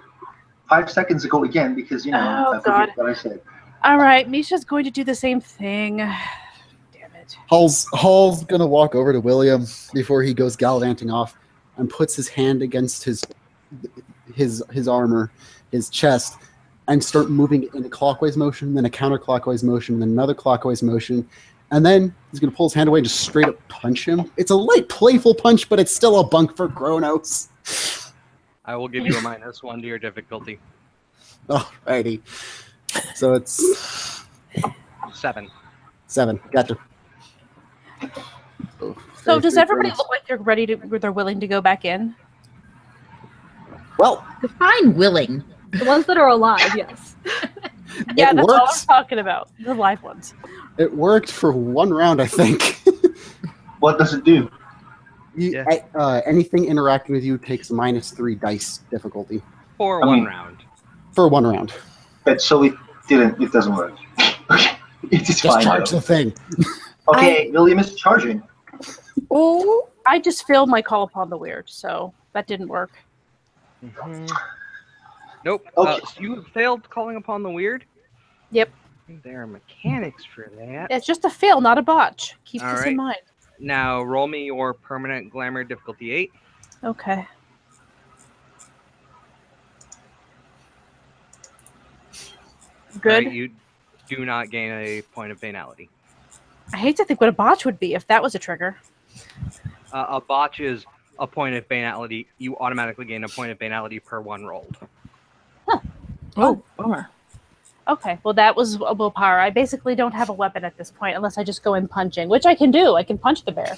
5 seconds ago again, because
Oh,
I forget what I said.
All right, Misha's going to do the same thing. Damn it.
Hall's gonna walk over to William before he goes gallivanting off and puts his hand against his armor, his chest, and start moving it in a clockwise motion, then a counterclockwise motion, then another clockwise motion, and then he's gonna pull his hand away and just straight up punch him. It's a light, playful punch, but it's still a bunk for Kronos.
I will give you a -1 to your difficulty.
Alrighty. So it's
7.
7. Gotcha.
So does everybody
Kronos.
look like they're willing to go back in?
Well,
Define willing.
The ones that are alive, yes.
Yeah,
it
that's all I'm
works.
talking about. The live ones.
It worked for one round, I think.
What does it do?
Anything interacting with you takes -3 dice difficulty
For
I
one
mean-
round.
for one round.
So it doesn't work. It's
Just
fine.
charge
though.
the thing.
Okay, William is charging.
Oh,
I just failed my call upon the weird, so that didn't work.
Nope.
Okay.
So you failed calling upon the weird?
Yep.
There are mechanics for that.
It's just a fail, not a botch. Keep
All
this
right.
in mind.
Now roll me your permanent glamour difficulty 8.
Okay. Good.
Alright, you do not gain a point of banality.
I hate to think what a botch would be if that was a trigger.
A botch is a point of banality. You automatically gain a point of banality per one rolled.
oh, bummer.
Okay, well that was a willpower. I basically don't have a weapon at this point unless I just go in punching, which I can do. I can punch the bear.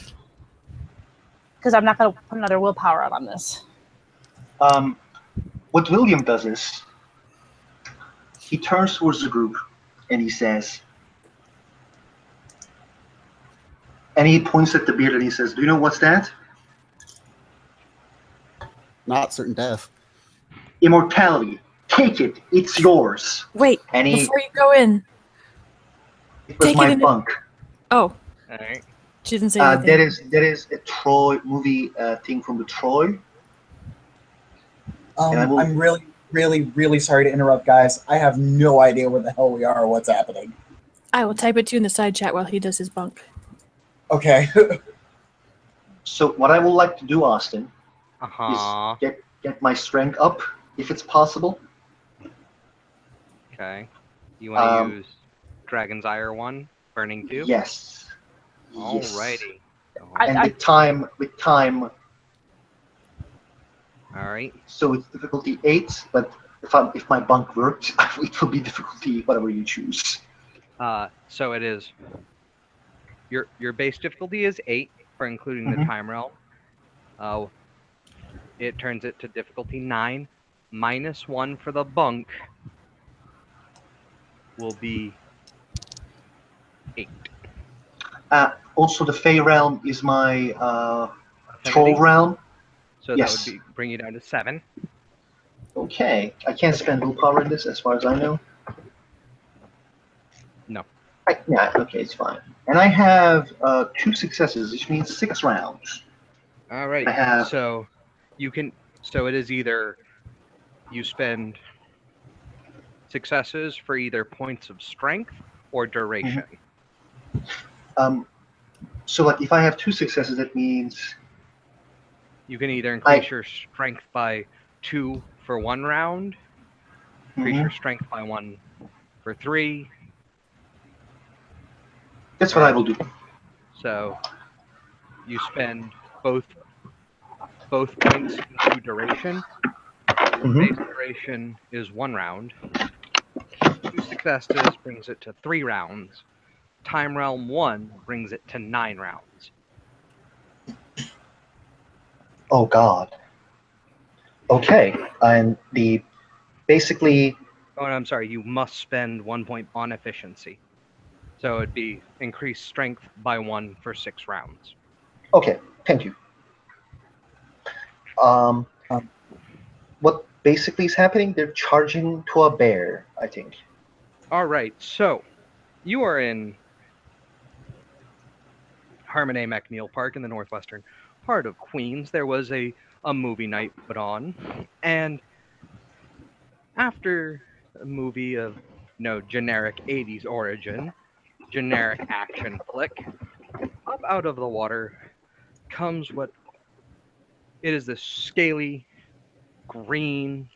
Because I'm not going to put another willpower out on this.
What William does is he turns towards the group and he says, and he points at the beard and he says, "Do you know what's that?
Not certain death.
Immortality. Take it. It's yours."
Wait,
And he,
before you go in.
it was
take
my
it in-
bunk.
Oh,
Alright.
she didn't say anything.
That is a Troy movie thing from the Troy. And I will-
I'm really really, really sorry to interrupt, guys. I have no idea where the hell we are or what's happening.
I will type it to you in the side chat while he does his bunk.
Okay.
So what I would like to do, Austin,
Uh-huh.
is get my strength up, if it's possible.
Okay. You want to
Um,
use Dragon's Ire 1, Burning 2?
Yes. Yes.
Alrighty.
And with time,
Alright.
so it's difficulty 8, but if my bunk worked, it will be difficulty whatever you choose.
So it is. Your base difficulty is 8 for including the
Mhm.
time realm. It turns it to difficulty 9. -1 for the bunk will be 8.
Also, the Fey realm is my troll
Affinity.
realm.
So
Yes.
that would be bring you down to 7.
Okay, I can't spend willpower in this, as far as I know.
No.
Yeah, okay, it's fine. And I have 2 successes, which means 6 rounds.
Alright.
I have-
So it is either you spend successes for either points of strength or duration.
So, like, if I have 2 successes, that means
You can either increase your strength by 2 for 1 round, increase your strength by 1 for 3.
That's what I will do.
So you spend both points into duration. Base duration is 1 round. 2 successes brings it to 3 rounds. Time Realm 1 brings it to 9 rounds.
Oh God. Okay, and basically.
Oh, and I'm sorry. You must spend 1 point on efficiency. So it'd be increased strength by 1 for 6 rounds.
Okay, thank you. What basically is happening? They're charging to a bear, I think.
All right, so you are in Harmon A. McNeil Park in the northwestern part of Queens. There was a movie night put on, and after a movie of generic 80s origin, generic action flick, up out of the water comes what it is, this scaly, green,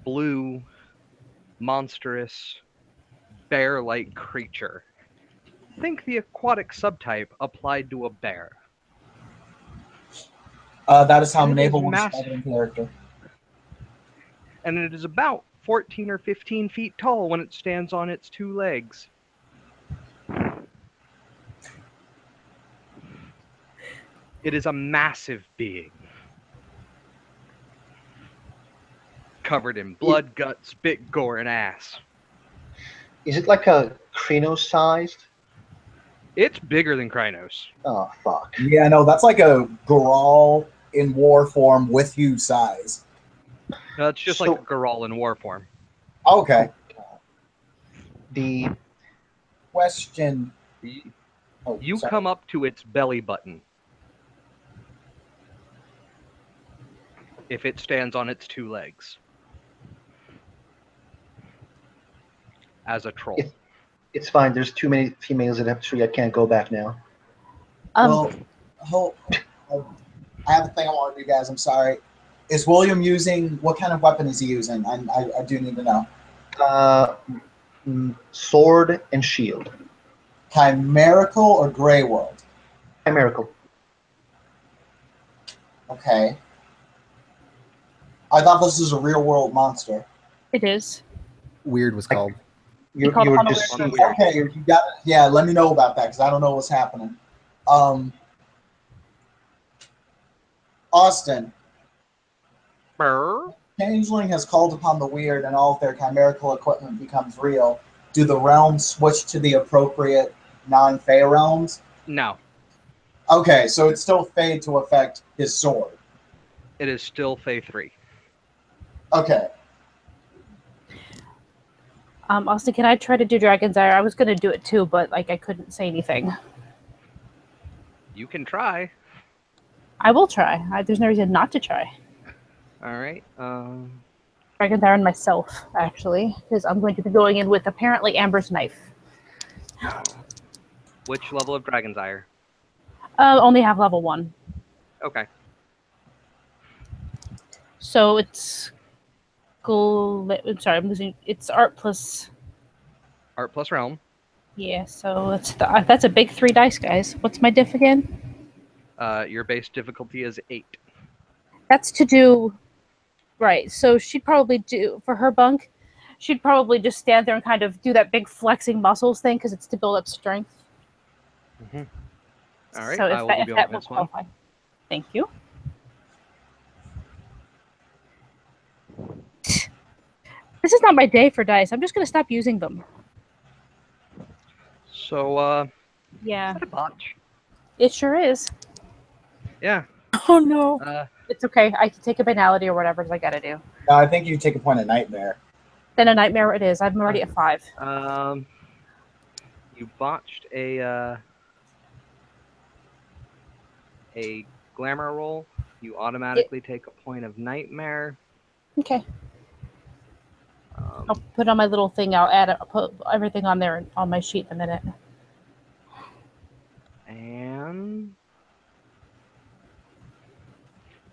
blue, monstrous, bear-like creature. Think the aquatic subtype applied to a bear.
That is how
And it is
Mabel wants to
massive.
have it in character.
And it is about 14 or 15 feet tall when it stands on its 2 legs. It is a massive being. Covered in blood, guts, spit, gore, and ass.
Is it like a Krynos-sized?
It's bigger than Krynos.
Oh, fuck.
Yeah, no, that's like a Grawl in war form with you size.
No, it's just like a Garal in war form.
Okay.
The
question.
You come up to its belly button. If it stands on its 2 legs. As a troll.
It's fine. There's too many females at F3. I can't go back now.
Well, I have a thing I want to do, guys. I'm sorry. Is William using, what kind of weapon is he using? I do need to know.
Sword and shield.
Chimerical or Grey World?
Chimerical.
Okay. I thought this was a real world monster.
It is.
Weird was called.
You
called
were
on a
just
weird
Okay, you got it. Yeah, let me know about that because I don't know what's happening. Austin.
Brr.
Changeling has called upon the weird and all of their chimerical equipment becomes real. Do the realms switch to the appropriate non-Fey realms?
No.
Okay, so it's still Fey to affect his sword.
It is still Fey 3.
Okay.
Austin, can I try to do Dragon's Ire? I was going to do it too, but like I couldn't say anything.
You can try.
I will try. There's no reason not to try.
All right.
Dragon's Ire and myself, actually, because I'm going to be going in with apparently Amber's knife.
Which level of Dragon's Ire?
Only have level 1.
Okay.
So it's I'm sorry, I'm losing. It's art plus.
Art plus realm.
Yeah, so that's a big 3 dice, guys. What's my diff again?
Your base difficulty is 8.
That's to do. Right. So she'd probably do for her bunk. She'd probably just stand there and kind of do that big flexing muscles thing because it's to build up strength.
Mm-hmm. All right.
So
I will give you a
that will
minus 1.
qualify. Thank you. This is not my day for dice. I'm just gonna stop using them.
So,
Yeah,
is that a botch?
it sure is.
Yeah.
Oh no.
It's okay. I can take a banality or whatever I gotta do.
No, I think you take a point of nightmare.
Then a nightmare it is. I'm already at 5.
You botched a glamour roll. You automatically take a point of nightmare.
Okay. I'll put on my little thing. I'll put everything on there on my sheet in a minute.
And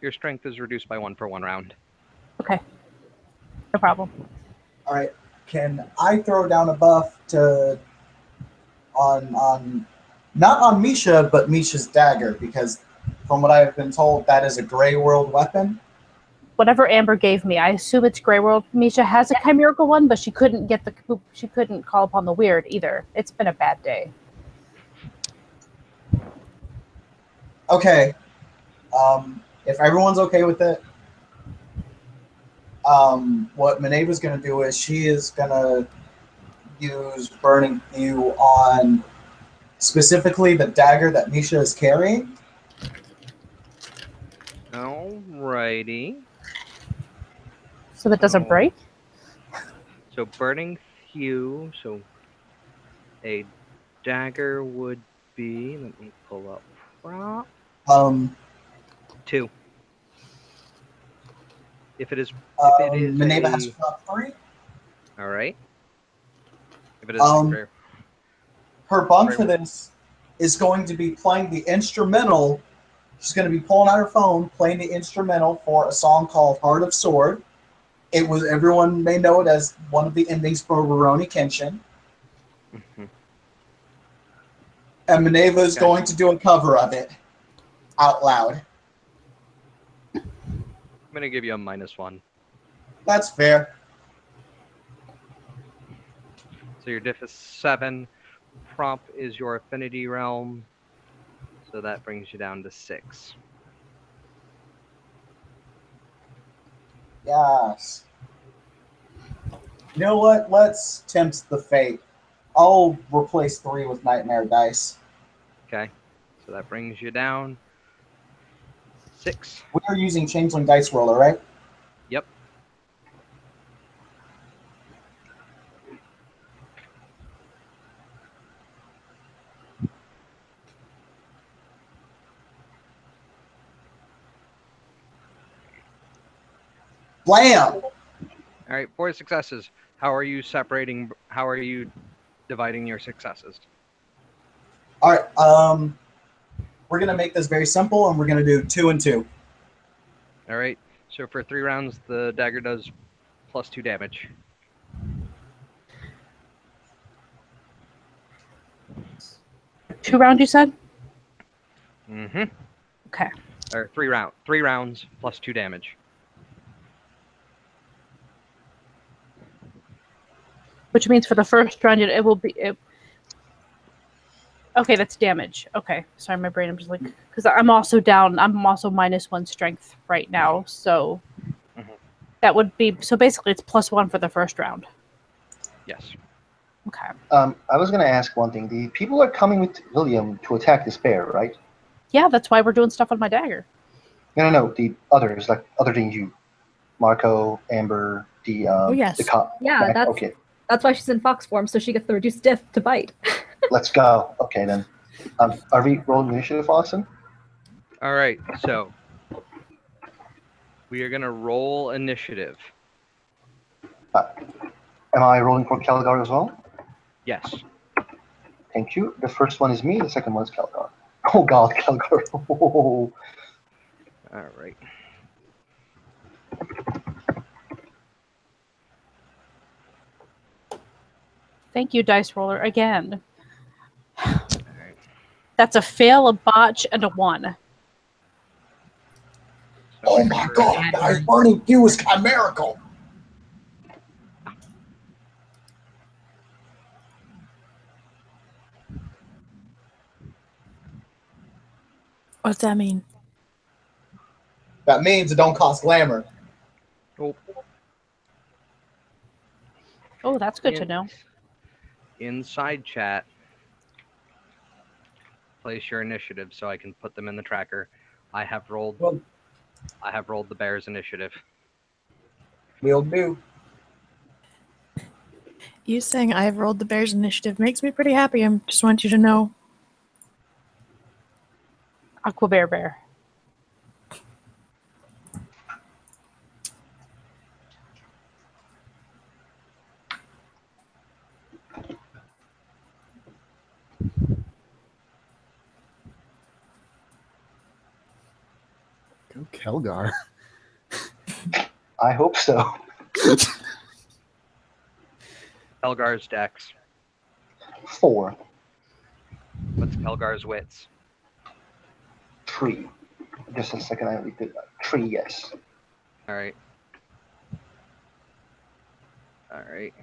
your strength is reduced by 1 for 1 round.
Okay. No problem.
All right. Can I throw down a buff to on not on Misha, but Misha's dagger? Because from what I have been told, that is a Grey World weapon.
Whatever Amber gave me, I assume it's Grey World. Misha has a chimerical one, but she couldn't call upon the weird either. It's been a bad day.
Okay. If everyone's okay with it, what Minerva's going to do is she is going to use Burning View on specifically the dagger that Misha is carrying.
Alrighty.
So that doesn't break?
So burning thew, so a dagger would be, let me pull up prop. 2. If it is
Minerva has prop 3.
Alright. If it is
her bunk for this is going to be playing the instrumental. She's going to be pulling out her phone, playing the instrumental for a song called Heart of Sword. Everyone may know it as one of the endings for Rurouni Kenshin.
Mm-hmm.
And Minerva is going to do a cover of it out loud.
I'm going to give you a -1.
That's fair.
So your diff is 7. Prop is your affinity realm. So that brings you down to 6.
Yes. You know what? Let's tempt the fate. I'll replace 3 with Nightmare Dice.
Okay. So that brings you down 6.
We are using Changeling Dice Roller, right?
Yep.
Blam!
All right, 4 successes. How are you dividing your successes?
All right. We're going to make this very simple, and we're going to do 2 and 2.
All right. So for 3 rounds, the dagger does +2 damage.
Two rounds, you said?
Mm-hmm.
Okay.
Or 3 rounds +2 damage.
Which means for the first round, it will be... Okay, that's damage. Okay. Sorry, my brain, I'm just like... Because I'm also down. I'm also -1 strength right now, so...
Mm-hmm.
That would be... So basically, it's +1 for the first round.
Yes.
Okay.
I was going to ask one thing. The people are coming with William to attack this bear, right?
Yeah, that's why we're doing stuff on my dagger.
No. The others, like other than you, Marco, Amber, the
yes.
the cop.
Yeah,
right?
that's
Okay.
That's why she's in fox form, so she gets the reduced diff to bite.
Let's go. Okay then. Are we rolling initiative, Austin?
All right. So we are going to roll initiative.
Am I rolling for Kelgar as well?
Yes.
Thank you. The first one is me. The second one is Kelgar. Oh God, Kelgar. Oh.
All right.
Thank you, dice roller, again.
All right.
That's a fail, a botch, and a 1.
So
Oh my God, guys, burning you is chimerical.
What's that mean?
That means it don't cost glamour.
Oh,
Oh, that's good to know.
inside chat, place your initiative so I can put them in the tracker. I have rolled.
Well,
I have rolled the bear's initiative.
we'll do.
You saying I've rolled the Bears initiative makes me pretty happy. I just want you to know.
Aqua Bear.
Go Kelgar.
I hope so.
Kelgar's dex.
4.
What's Kelgar's wits?
3. Just a second, I only did that. 3, yes.
All right. All right.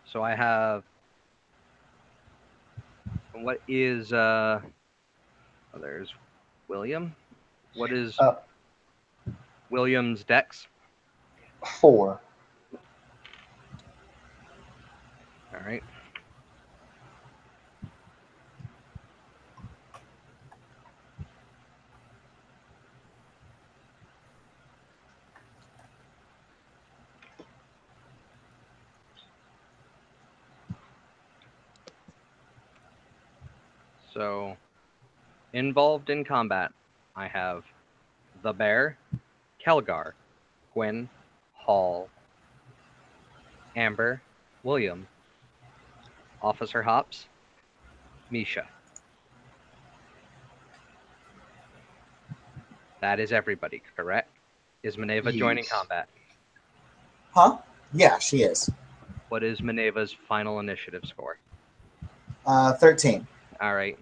So I have. What is Oh, there's William. What is William's dex?
4.
All right. So, involved in combat, I have the bear, Kelgar, Gwen, Hall, Amber, William, Officer Hops, Misha. That is everybody, correct? Is Maneva joining
Yes.
combat?
Huh? Yeah, she is.
What is Maneva's final initiative score?
13.
All right.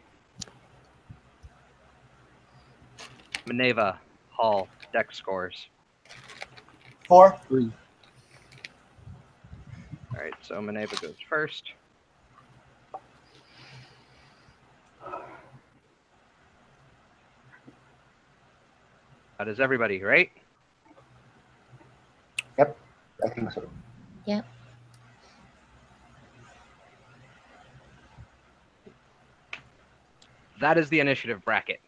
Maneva, Hall, dex scores.
4.
3.
All right, so Maneva goes first. That is everybody, right?
Yep, I think so.
Yep.
That is the initiative bracket.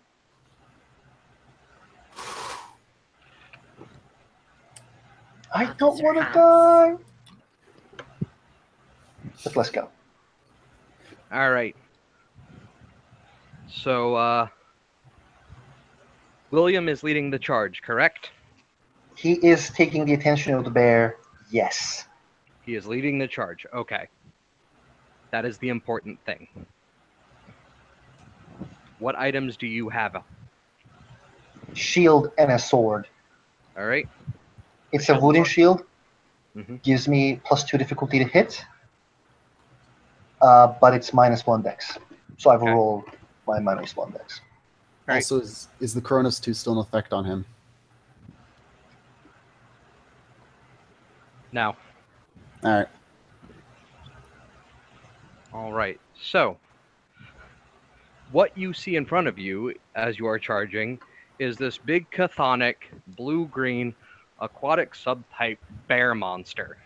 I don't want to die. But let's go.
All right. So, William is leading the charge, correct?
He is taking the attention of the bear. Yes.
He is leading the charge. Okay. That is the important thing. What items do you have?
Shield and a sword.
All right.
It's a wooden shield.
Mhm.
Gives me +2 difficulty to hit. But it's -1 dex. So I've
Okay.
rolled my -1 dex.
Right.
Also, is the Cronus 2 still in effect on him?
Now.
All right.
All right. So, what you see in front of you as you are charging is this big chthonic blue-green aquatic subtype bear monster.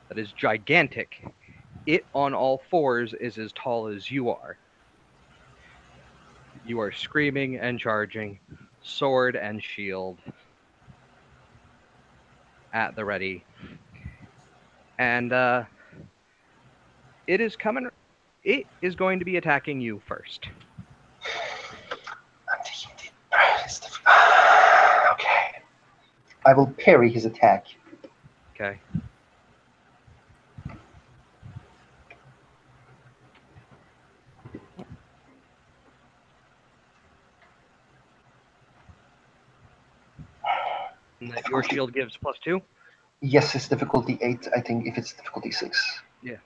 That is gigantic. It on all fours is as tall as you are. You are screaming and charging, sword and shield at the ready. And it is going to be attacking you first.
I will parry his attack.
Okay. And that your shield gives +2?
Yes, it's difficulty 8. I think if it's difficulty 6.
Yeah.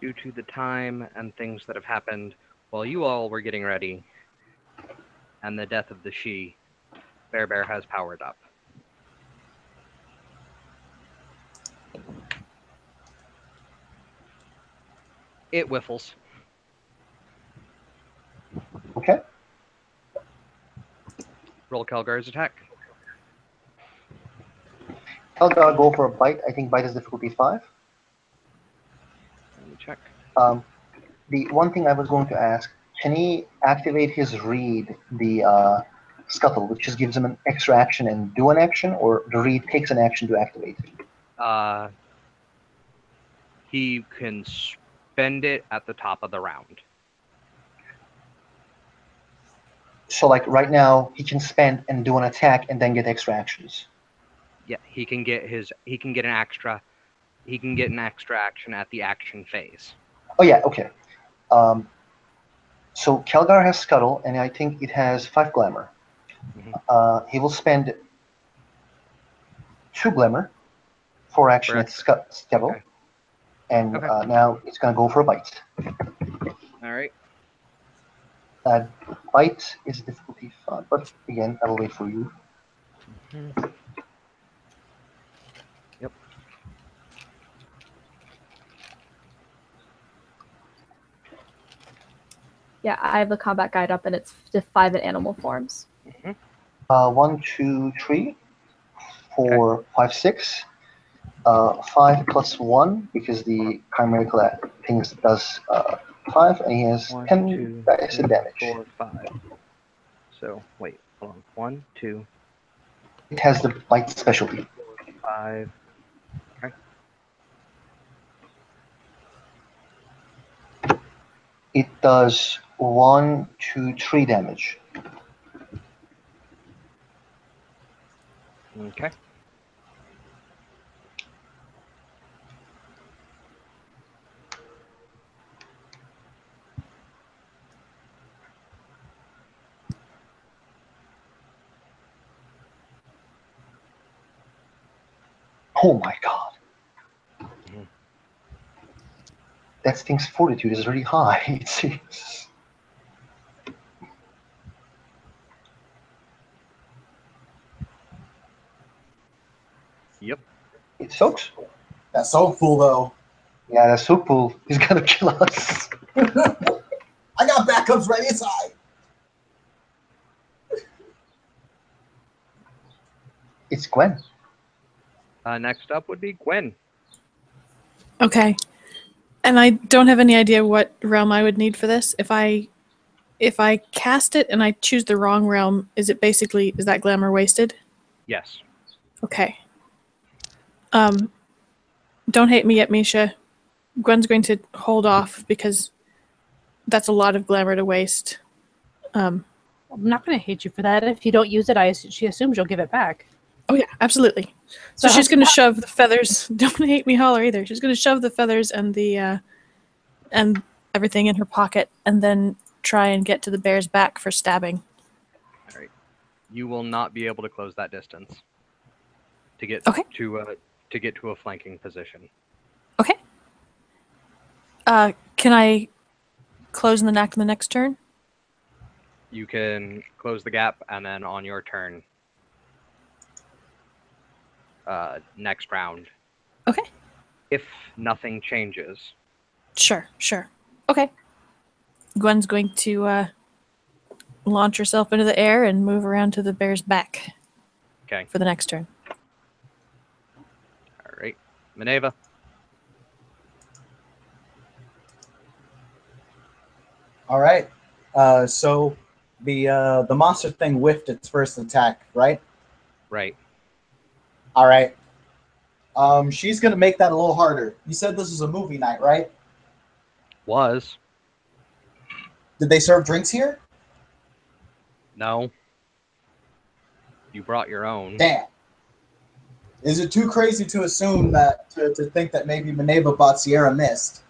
Due to the time and things that have happened while you all were getting ready, and the death of the she, Bear has powered up. It whiffles.
Okay.
Roll Calgar's attack.
Helga, go for a bite. I think bite is difficulty 5.
Let me check.
The one thing I was going to ask, can he activate his read, the scuttle, which just gives him an extra action and do an action, or the read takes an action to activate?
He can spend it at the top of the round.
So like right now, he can spend and do an attack and then get extra actions.
Yeah, he can get an extra action at the action phase.
Oh yeah, okay. So Kelgar has Scuttle, and I think it has 5 Glamour.
Mhm.
He will spend 2 Glamour for action at Scuttle,
Okay.
and
Okay.
now it's going to go for a bite.
All right.
Bite is difficulty 5, but again, I will wait for you.
Mm-hmm. Yep.
Yeah, I have the combat guide up, and it's just 5 in animal forms.
Mm-hmm.
1, 2, 3, 4, 5, 6. 5 plus 1, because the chimerical things does 5, and he has
1,
10
2,
acid
3,
damage.
4, 5. So wait, hold on. 1, 2.
It has the bite specialty.
5. Okay.
It does 1, 2, 3 damage.
Okay.
Oh my god.
Mm-hmm.
That thing's fortitude is really high, it seems.
Yep.
It soaks.
That's so cool, though.
Yeah, that soak pool is gonna kill us.
I got backups right inside.
It's Gwen.
Next up would be Gwen.
Okay. And I don't have any idea what realm I would need for this. If I cast it and I choose the wrong realm, is that glamour wasted?
Yes.
Okay. Don't hate me yet, Misha. Gwen's going to hold off because that's a lot of glamour to waste.
I'm not going to hate you for that. If you don't use it, she assumes you'll give it back.
Oh yeah, absolutely. So she's going to shove the feathers. Don't hate me, holler either. She's going to shove the feathers and the and everything in her pocket, and then try and get to the bear's back for stabbing.
All right. You will not be able to close that distance to get
Okay.
to get to a flanking position.
Okay. Can I close in the next turn?
You can close the gap, and then on your turn, next round.
Okay.
If nothing changes.
Sure. Okay. Gwen's going to launch herself into the air and move around to the bear's back.
Okay.
For the next turn.
All right. Minerva.
All right. So the monster thing whiffed its first attack, right?
Right.
All right. She's gonna make that a little harder. You said this is a movie night, right?
Was.
Did they serve drinks here?
No. You brought your own.
Damn. Is it too crazy to assume that to think that maybe Maneva bought Sierra Mist?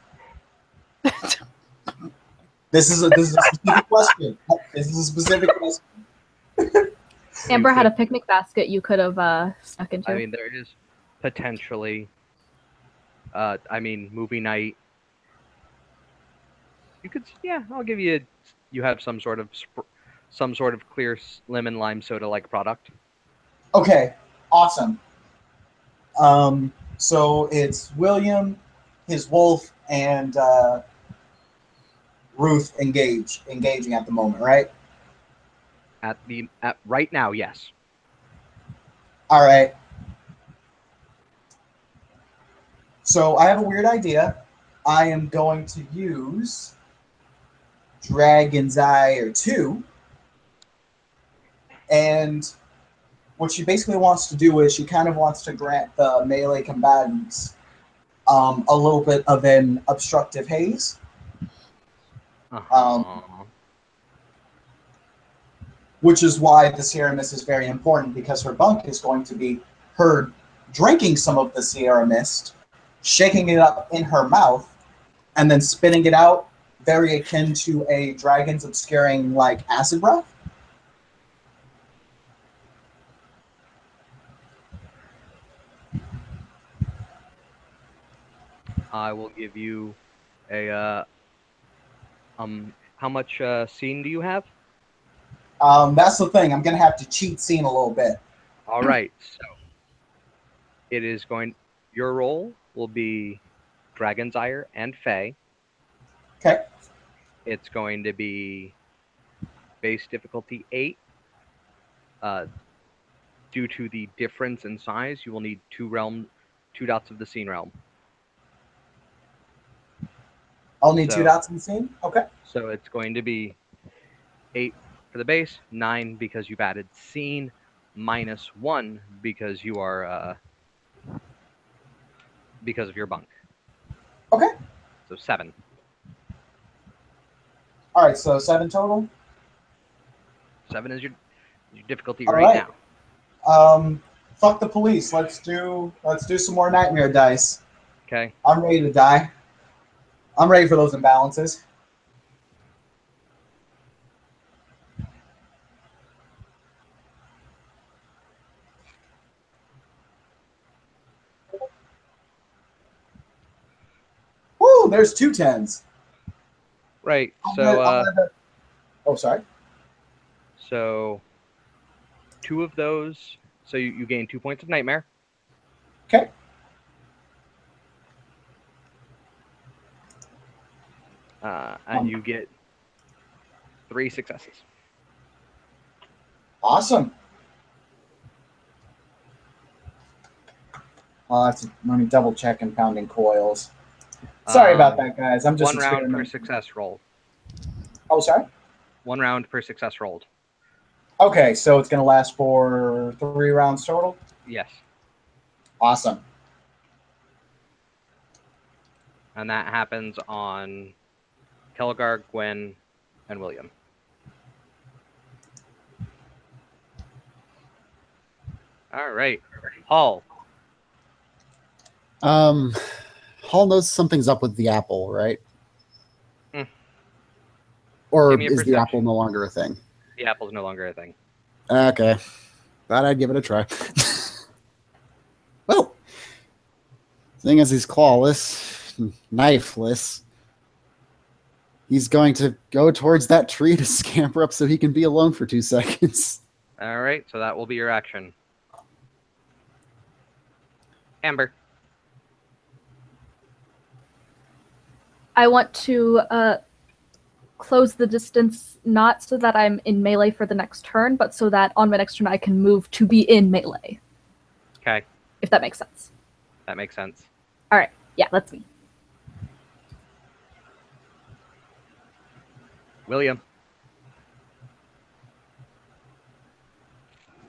This is a specific question. This is a specific question.
Amber had a picnic basket you could have snuck into.
I mean, there is potentially. Movie night. You could, yeah. I'll give you. You have some sort of clear lemon lime soda like product.
Okay, awesome. So it's William, his wolf, and Ruth engaging at the moment, right?
At right now, yes.
All right. So I have a weird idea. I am going to use Dragon's Eye or 2. And what she basically wants to do is she kind of wants to grant the melee combatants a little bit of an obstructive haze. Which is why the Sierra Mist is very important, because her bunk is going to be her drinking some of the Sierra Mist, shaking it up in her mouth, and then spitting it out, very akin to a dragon's obscuring like acid breath.
I will give you a how much scene do you have?
That's the thing. I'm gonna have to cheat scene a little bit.
All right. So it is going. Your role will be Dragon's Ire and Fae.
Okay.
It's going to be base difficulty 8. Due to the difference in size, you will need 2 dots of the scene realm.
I'll need 2 dots in the scene? Okay.
So it's going to be 8 for the base, 9 because you've added scene, minus 1 because you are because of your bunk.
Okay.
So 7.
All right, so 7 total.
7 is your difficulty right
now. Fuck the police. Let's do some more nightmare dice.
Okay.
I'm ready to die. I'm ready for those imbalances. Woo! There's 2 10s.
Right. So.
Oh, sorry.
So 2 of those. So you gain 2 points of nightmare.
Okay.
And you get 3 successes.
Awesome. Let me double check and pounding coils. Sorry about that, guys. I'm just
1 round per success roll.
Oh, sorry?
1 round per success rolled.
Okay, so it's going to last for 3 rounds total?
Yes.
Awesome.
And that happens on Kelgar, Gwen, and William. All right. Hall.
Hall knows something's up with the apple, right? Or is
perception.
the apple no longer a thing?
The apple's no longer a thing.
Okay. Thought I'd give it a try. Well, seeing as he's clawless, knifeless, he's going to go towards that tree to scamper up so he can be alone for 2 seconds.
All right, so that will be your action. Amber.
I want to close the distance, not so that I'm in melee for the next turn, but so that on my next turn I can move to be in melee.
Okay.
If that makes sense.
That makes sense.
All right. Yeah, that's me.
William.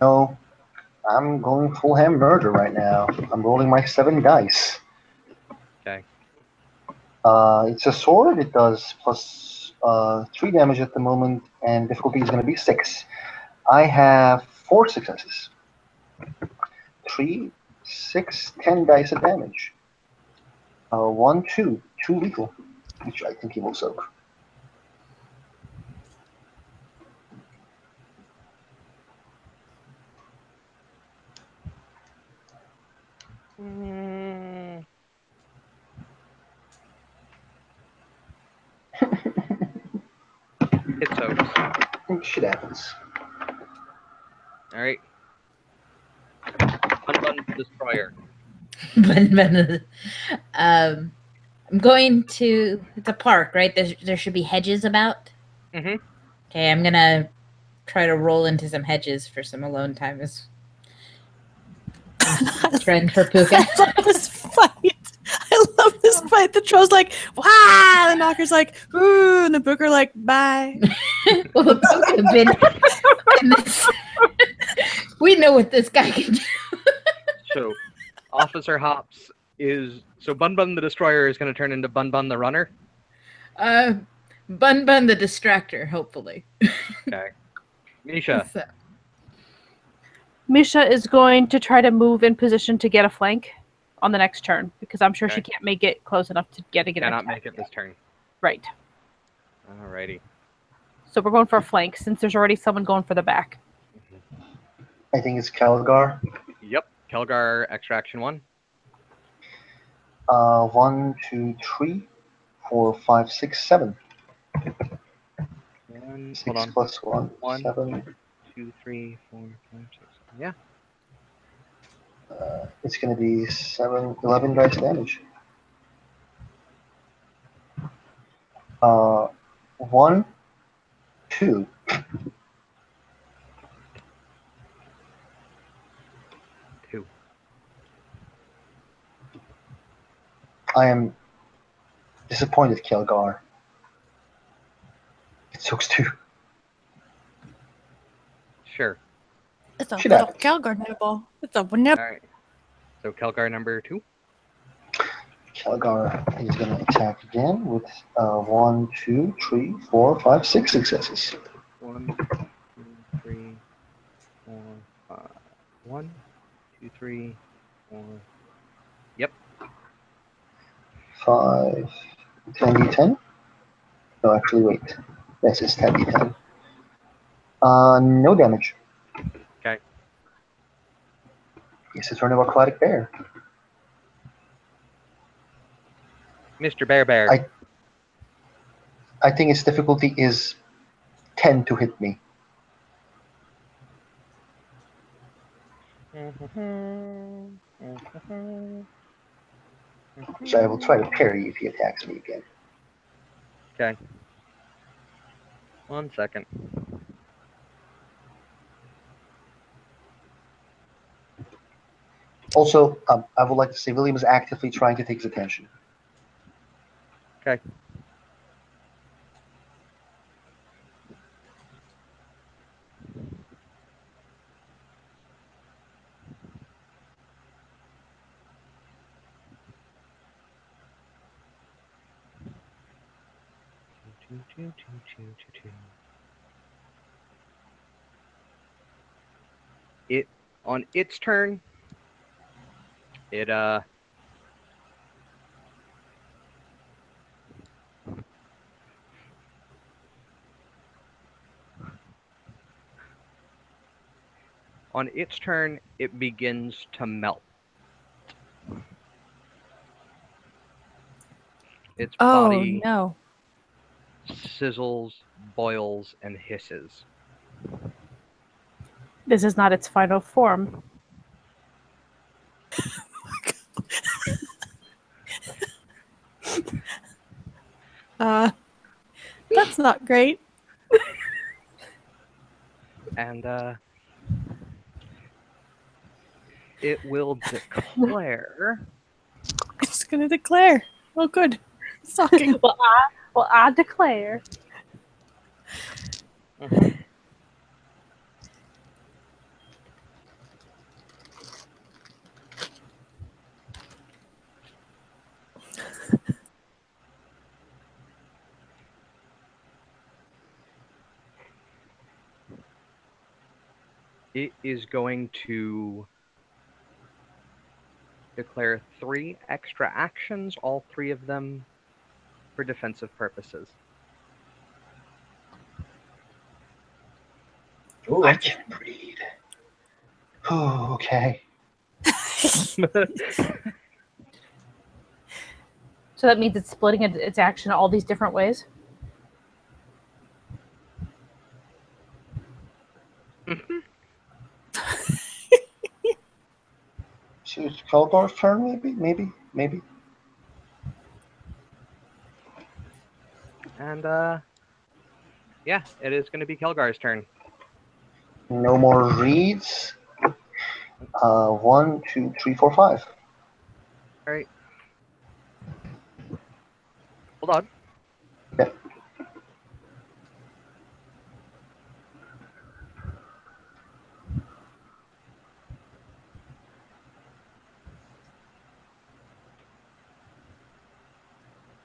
No, I'm going full ham murder right now. I'm rolling my 7 dice.
Okay.
It's a sword. It does plus 3 damage at the moment, and difficulty is going to be 6. I have 4 successes. 3, 6, 10 dice of damage. 1, 2, 2 lethal, which I think he will soak.
Mm, it soaks.
Shit happens.
All right. Bun Destroyer.
I'm going to. It's a park, right? There should be hedges about.
Mm-hmm.
Okay, I'm gonna try to roll into some hedges for some alone time. Is trend for Puka.
I love this fight. I love this fight. The troll's like, wow! The knocker's like, ooh, and the booker like, bye.
Well, Puka been in this. We know what this guy can do.
So, Officer Hops is Bun the Destroyer is going to turn into Bun the Runner.
Bun the distractor, hopefully.
Okay. Misha.
So,
Misha is going to try to move in position to get a flank on the next turn because I'm sure she
Okay.
can't make it close enough to get
Cannot
attack.
make it this turn.
Right.
Alrighty.
So we're going for a flank since there's already someone going for the back.
I think it's Calgar.
Yep. Kelgar Extraction 1.
1, 2, 3, 4, 5, 6, 7.
Hold
6
on.
plus 1,
1,
7.
2, 3, 4, 5, 6. Yeah.
It's going to be 11 dice damage. 1, 2.
2.
I am disappointed, Kelgar. It soaks 2.
Sure.
It's a
Shit
little
happens.
Calgar nibble. It's a nibble.
Alright. So Kelgar number 2.
Kelgar is going to attack again with 1, 2, 3, 4, 5, 6 successes.
1, 2, 3, 4, 5. 1, 2, 3, 4. Yep.
5, 10d10? No, actually, wait. Yes, it's 10d10. No damage.
Okay.
It's a turn of Aquatic Bear.
Mr. Bear.
I think its difficulty is 10 to hit me. So I will try to parry if he attacks me again.
Okay. 1 second.
Also, I would like to say William is actively trying to take his attention.
Okay. It on its turn. It on its turn it begins to melt. Its
Oh,
body
no.
sizzles, boils, and hisses.
This is not its final form.
That's not great.
And it will declare.
It's going to declare. Oh, good. It's talking.
Well, I declare.
it is going to declare 3 extra actions, all 3 of them for defensive purposes.
Ooh,
I can breathe. Oh, okay.
So that means it's splitting its action all these different ways.
So it's Kelgar's turn, maybe.
And yeah, it is going to be Kelgar's turn.
No more reads. 1, 2, 3, 4, 5.
All right. Hold on.
Yeah.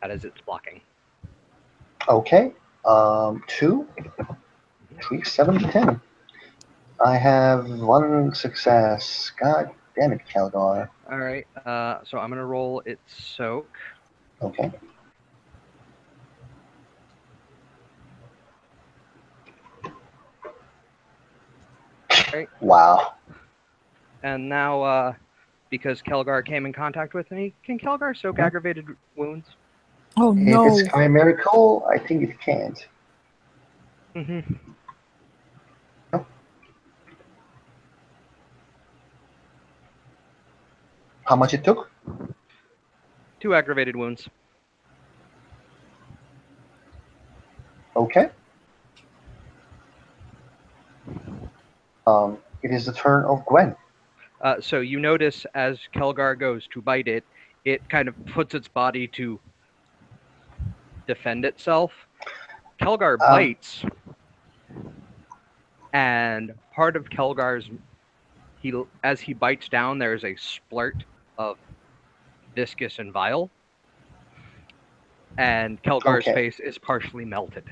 That is its blocking.
Okay. 2, 3, 7, 10. I have 1 success. God damn it, Kelgar.
All right. So I'm going to roll its soak.
Okay.
Right.
Wow.
And now, because Kelgar came in contact with me, can Kelgar soak aggravated wounds?
Oh
If
no.
it's chimerical, I think it can't.
Mm-hmm.
How much it took?
2 aggravated wounds.
Okay. It is the turn of Gwen.
So you notice as Kelgar goes to bite it, it kind of puts its body to defend itself. Kelgar bites, and part of Kelgar's as he bites down, there is a splurt of viscous and vile, and Kelgar's
Okay.
face is partially melted.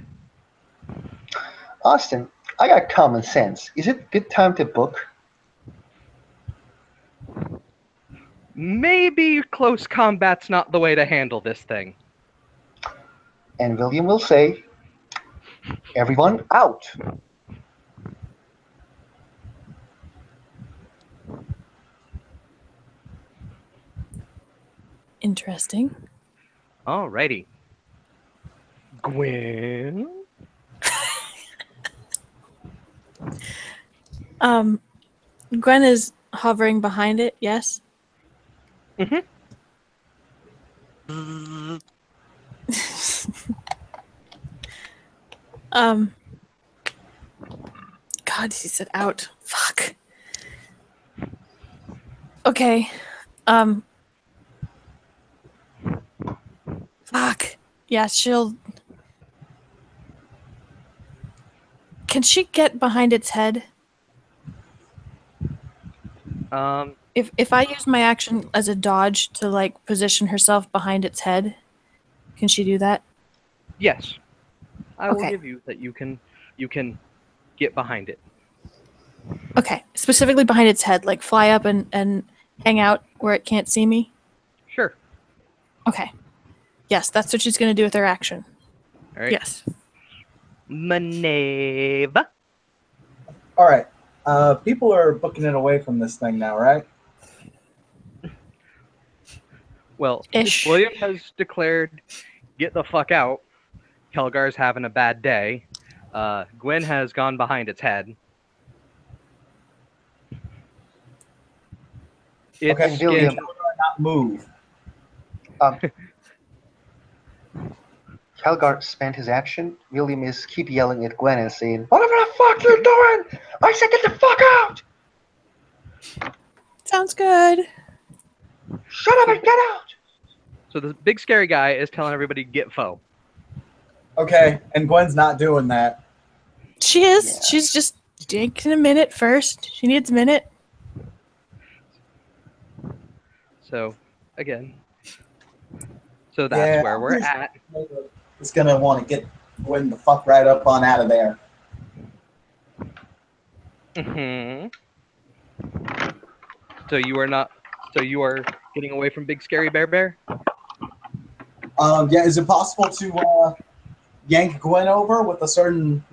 Austin, I got common sense. Is it good time to book?
Maybe close combat's not the way to handle this thing.
And William will say, everyone out.
Interesting.
Alrighty. Gwen?
Gwen is hovering behind it, yes?
Mm-hmm.
God, he said out. Fuck. Okay. Fuck. Yeah, she'll... Can she get behind its head? If I use my action as a dodge to like position herself behind its head, can she do that?
Yes. I will
Okay.
give you that you can get behind it.
Okay. Specifically behind its head, like fly up and hang out where it can't see me?
Sure.
Okay. Yes, that's what she's going to do with her action.
All right.
Yes.
Maneva.
All right. People are booking it away from this thing now, right?
Well,
Ish.
William has declared, get the fuck out. Kelgar's having a bad day. Gwen has gone behind its head. It's
Okay,
William.
not move.
Kelgar spent his action. William is keep yelling at Gwen and saying, whatever the fuck you're doing! I said get the fuck out!
Sounds good.
Shut up and get out!
So the big scary guy is telling everybody get foe.
Okay, and Gwen's not doing that.
She is.
Yeah.
She's just taking a minute first. She needs a minute.
So, again. So that's where we're at.
It's gonna want to get Gwen the fuck right up on out of there.
Mm-hmm. So you are not. So you are getting away from Big Scary Bear.
Yeah, is it possible to yank Gwen over with a certain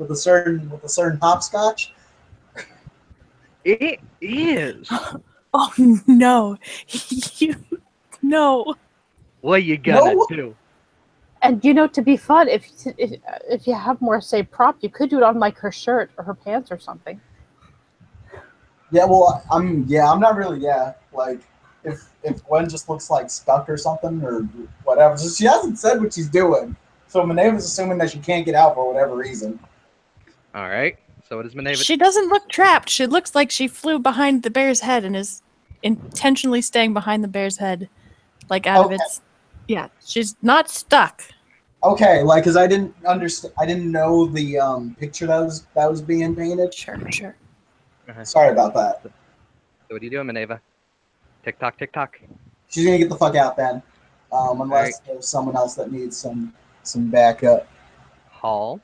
hopscotch?
It is.
Oh no, you no.
What you gonna
No.
do?
And to be fun, if you have more say prop, you could do it on like her shirt or her pants or something.
Yeah, well, I'm not really like if Gwen just looks like stuck or something or whatever. So she hasn't said what she's doing, so Minerva's assuming that she can't get out for whatever reason.
All right. So what is Minerva?
She doesn't look trapped. She looks like she flew behind the bear's head and is intentionally staying behind the bear's head, like out of its. Yeah, she's not stuck.
Okay, like because I didn't understand, I didn't know the picture that was being painted.
Sure.
Sorry about that.
So what are you doing, Minerva? Tick tock, tick tock.
She's gonna get the fuck out then, unless there's someone else that needs some backup.
Hall.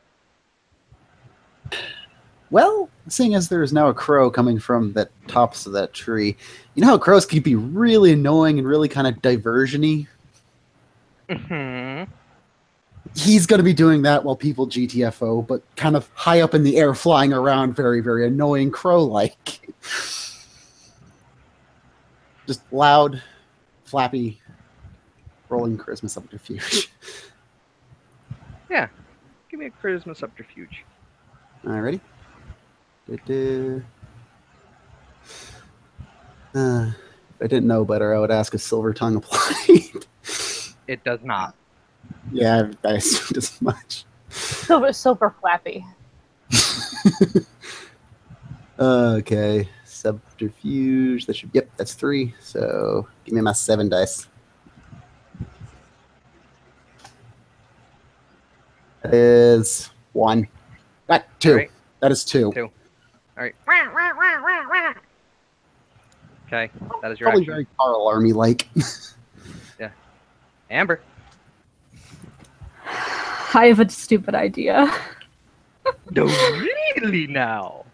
Well, seeing as there is now a crow coming from the tops of that tree, you know how crows can be really annoying and really kind of diversion-y?
Mm-hmm.
He's going to be doing that while people GTFO, but kind of high up in the air, flying around, very, very annoying crow-like. Just loud, flappy, rolling charisma subterfuge.
Yeah. Give me a charisma subterfuge.
Alrighty. If I didn't know better, I would ask if Silver Tongue applied.
It does not.
Yeah, I assumed as much.
Silver flappy.
Okay, subterfuge. That should. Yep, that's 3. So give me my 7 dice. That is 1. Not 2.
Right.
That is 2.
2. All right. Okay, that is your
Probably
action.
very Carl Army like.
Amber.
I have a stupid idea.
No, really now.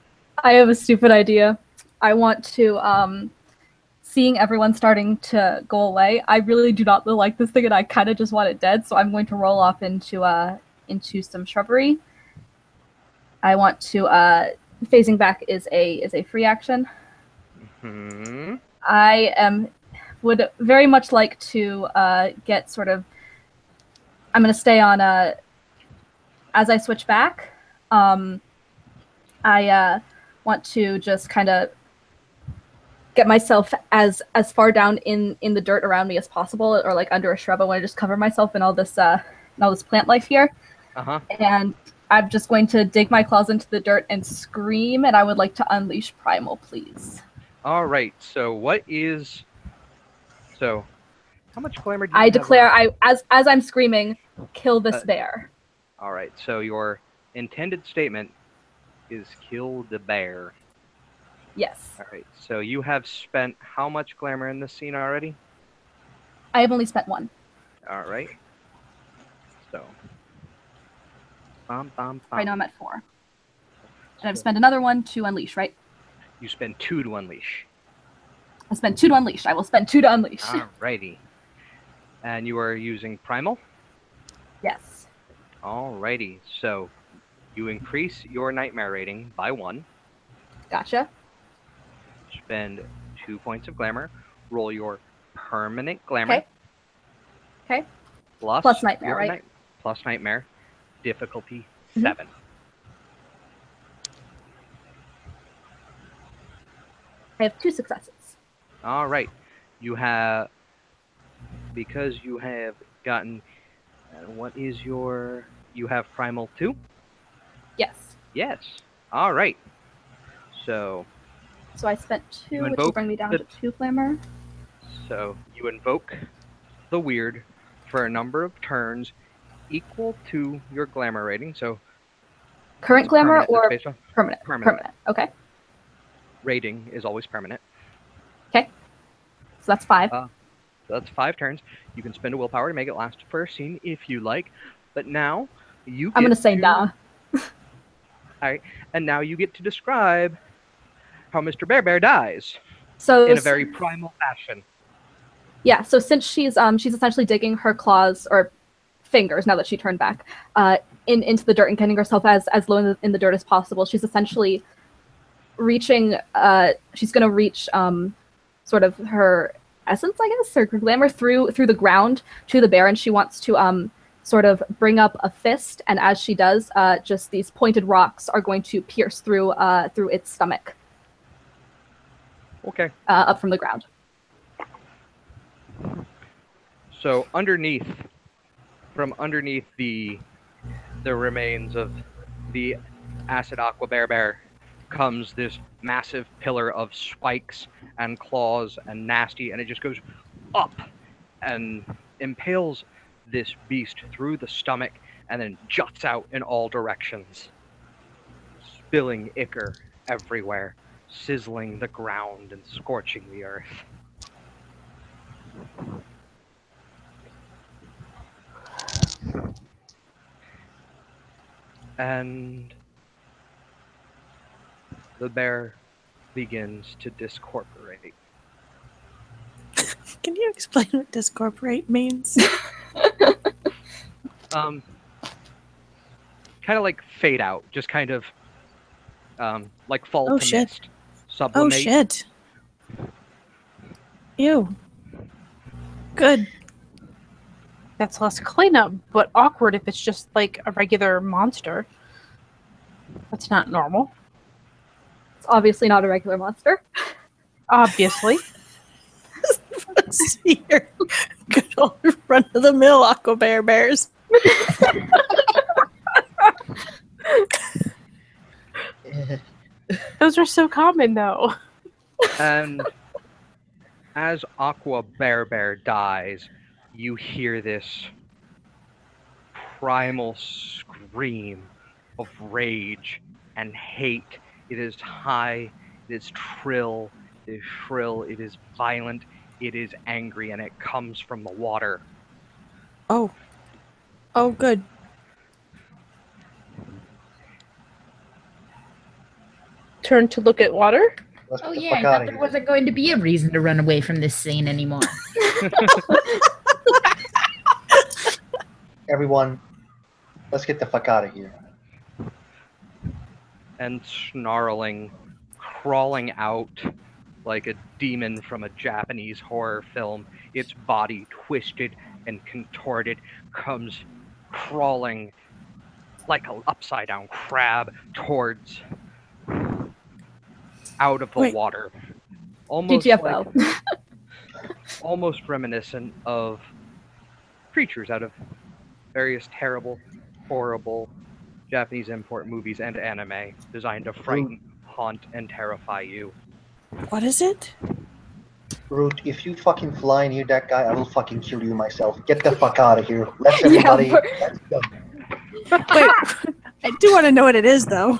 I have a stupid idea. I want to, seeing everyone starting to go away, I really do not like this thing and I kind of just want it dead, so I'm going to roll off into some shrubbery. I want to, phasing back is a free action.
Hmm.
I would very much like to get sort of, I'm going to stay on, as I switch back, I want to just kind of get myself as far down in the dirt around me as possible, or like under a shrub. I want to just cover myself in all this plant life here.
Uh-huh.
And I'm just going to dig my claws into the dirt and scream, and I would like to unleash Primal, please.
All right. So how much glamour do you
I
have
declare,
left?
as I'm screaming, kill this bear.
All right. So your intended statement is kill the bear.
Yes.
All right. So you have spent how much glamour in this scene already?
I have only spent 1.
All right. So.
Right now I'm at 4. And I've spent another 1 to unleash, right?
You spend 2 to unleash.
I spent 2 to unleash. I will spend 2 to unleash.
Alrighty. And you are using Primal?
Yes.
Alrighty. So you increase your nightmare rating by 1.
Gotcha.
Spend 2 points of glamour. Roll your permanent glamour.
Okay.
Plus
nightmare,
your
right?
Plus nightmare. Difficulty
Mhm.
7.
I have 2 successes.
All right. Because you have gotten, what is your, you have Primal 2?
Yes.
Yes. All right. So
I spent 2,
You
which will
invoke
bring me down
the-
to 2 glamour.
So you invoke the weird for a number of turns equal to your glamour rating. So
Current
it's
glamour
permanent,
or
that's based on
permanent?
Permanent.
Okay.
rating is always permanent.
Okay. So that's 5.
So that's 5 turns. You can spend a willpower to make it last for a scene if you like. But now you get
I'm going to say nah.
All right. And now you get to describe how Mr. Bear dies
So
in a very primal fashion.
yeah, so since she's essentially digging her claws or fingers now that she turned back into the dirt and getting herself as low in the dirt as possible, she's essentially reaching. She's going to reach sort of her essence, I guess, or her glamour through the ground to the bear, and she wants to sort of bring up a fist, and as she does, just these pointed rocks are going to pierce through its stomach.
Okay.
Up from the ground.
So from underneath the remains of the acid aqua bear comes this massive pillar of spikes and claws and nasty, and it just goes up and impales this beast through the stomach and then juts out in all directions, spilling ichor everywhere, sizzling the ground and scorching the earth. And the bear begins to discorporate.
Can you explain what discorporate means?
Kind of like fade out, just kind of like fall to mist. Sublimate.
Oh shit. Ew. Good.
That's less cleanup, but awkward if it's just like a regular monster. That's not normal.
It's obviously not a regular monster.
Obviously.
See your good old run-of-the-mill aqua bears.
Those are so common, though.
And as Aqua Bear dies, you hear this primal scream of rage and hate. It is high, it is trill, it is shrill, it is violent, it is angry, and it comes from the water.
Oh. Oh, good.
Turn to look at water.
Let's
Oh
get the
yeah, I
fuck
thought
out of
there
here.
wasn't going to be a reason to run away from this scene anymore.
Everyone, let's get the fuck out of here.
And snarling, crawling out like a demon from a Japanese horror film, its body twisted and contorted, comes crawling like an upside down crab towards out of the
Wait.
water. Almost
GTFO.
like, almost reminiscent of creatures out of various terrible, horrible Japanese import movies and anime designed to frighten, haunt, and terrify you.
What is it?
Root, if you fucking fly near that guy, I will fucking kill you myself. Get the fuck out of here. Let's everybody.
Yeah,
Let's go.
Wait, I do want to know what it is, though.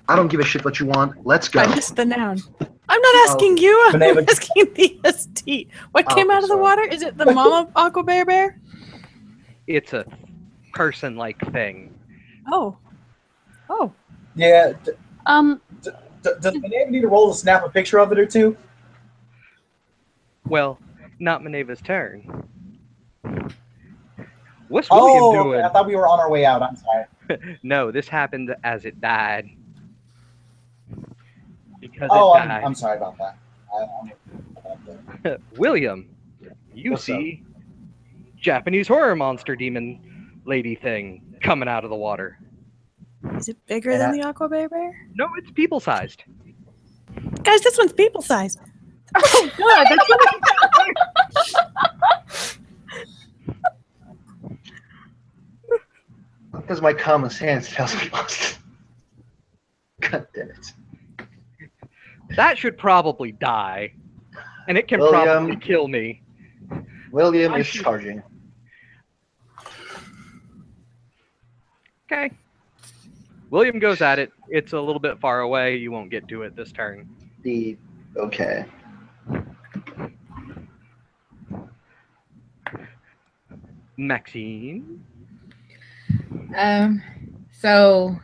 I don't give a shit what you want. Let's go.
I missed the noun. I'm not asking you. I'm
Banana-
asking the ST. What came out of the
sorry.
water? Is it the mama aqua bear?
It's a person-like thing.
Oh. Oh.
Yeah.
Mm-hmm.
Does Banana need to roll to snap a picture of it or two?
Well, not Minerva's turn. What's
Oh,
William
okay,
doing?
I thought we were on our way out. I'm sorry.
No, this happened as it died. Because
Oh,
it died.
I'm sorry about that.
William, you
What's
see Japanese horror monster demon lady thing coming out of the water.
Is it bigger than the aqua bear?
No, it's people-sized.
Guys, this one's people sized.
Oh, good. That's
Because my common sense tells me monster. God damn it.
That should probably die. And it can
William.
probably kill me.
William
I
is
should-
charging.
Okay. William goes at it. It's a little bit far away. You won't get to it this turn.
Okay.
Maxine.
So,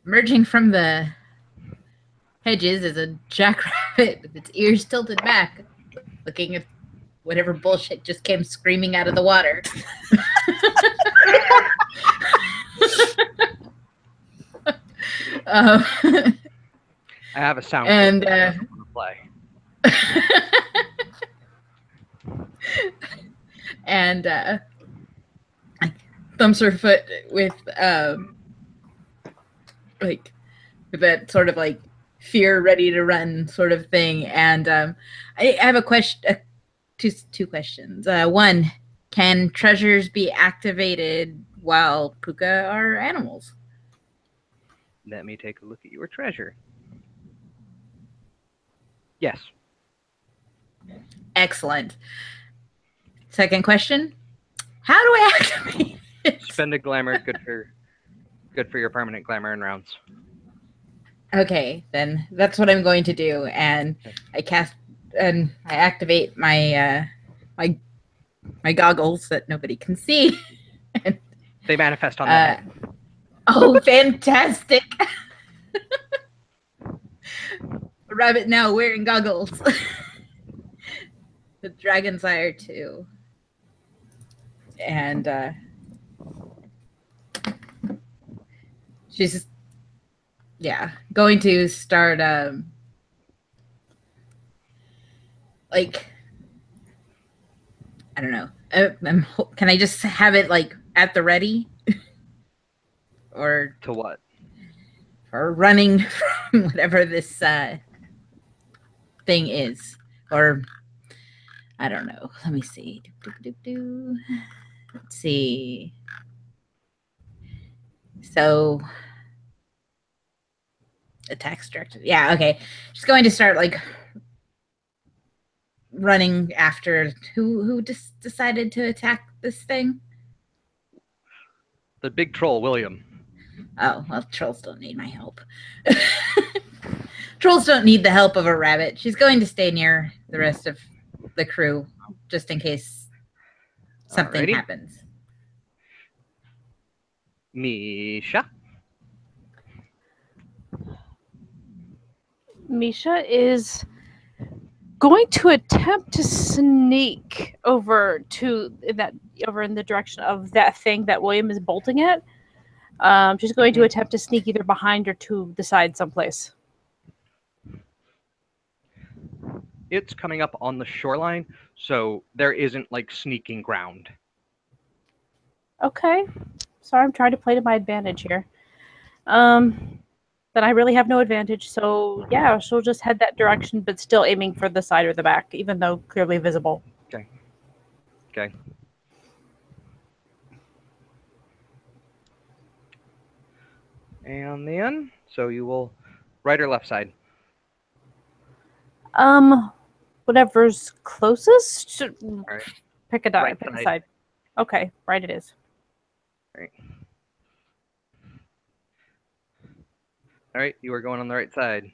emerging from the hedges is a jackrabbit with its ears tilted back, looking at whatever bullshit just came screaming out of the water.
I have a sound
and
clip that I want to play.
and thumps her foot with like with that sort of like fear ready to run sort of thing. And I have a question, two questions. One, can treasures be activated while puka are animals?
Let me take a look at your treasure. Yes.
Excellent. Second question, how do I activate it?
Spend a glamour. Good for your permanent glamour in rounds.
Okay, then that's what I'm going to do, and I cast and I activate my my goggles that nobody can see.
They manifest on the head.
Oh, fantastic! A rabbit now wearing goggles. The dragon's ire too, and she's going to start like I don't know. Can I just have it like at the ready, or
to what?
Or running from whatever this thing is, or I don't know. Let me see. Let's see. So attack structure. Yeah, okay. She's going to start like running after who just decided to attack this thing?
The big troll, William.
Oh, well, trolls don't need my help. Trolls don't need the help of a rabbit. She's going to stay near the rest of the crew just in case something happens.
Misha?
Misha is going to attempt to sneak over in the direction of that thing that William is bolting at. She's going to attempt to sneak either behind or to the side someplace.
It's coming up on the shoreline, so there isn't like sneaking ground.
Okay. Sorry, I'm trying to play to my advantage here. Then I really have no advantage, so yeah, she'll just head that direction, but still aiming for the side or the back, even though clearly visible.
Okay. And then, so you will right or left side?
Whatever's closest.
All right.
Pick a die.
Right
pick a
side.
side. Okay, right it is.
All right, you are going on the right side.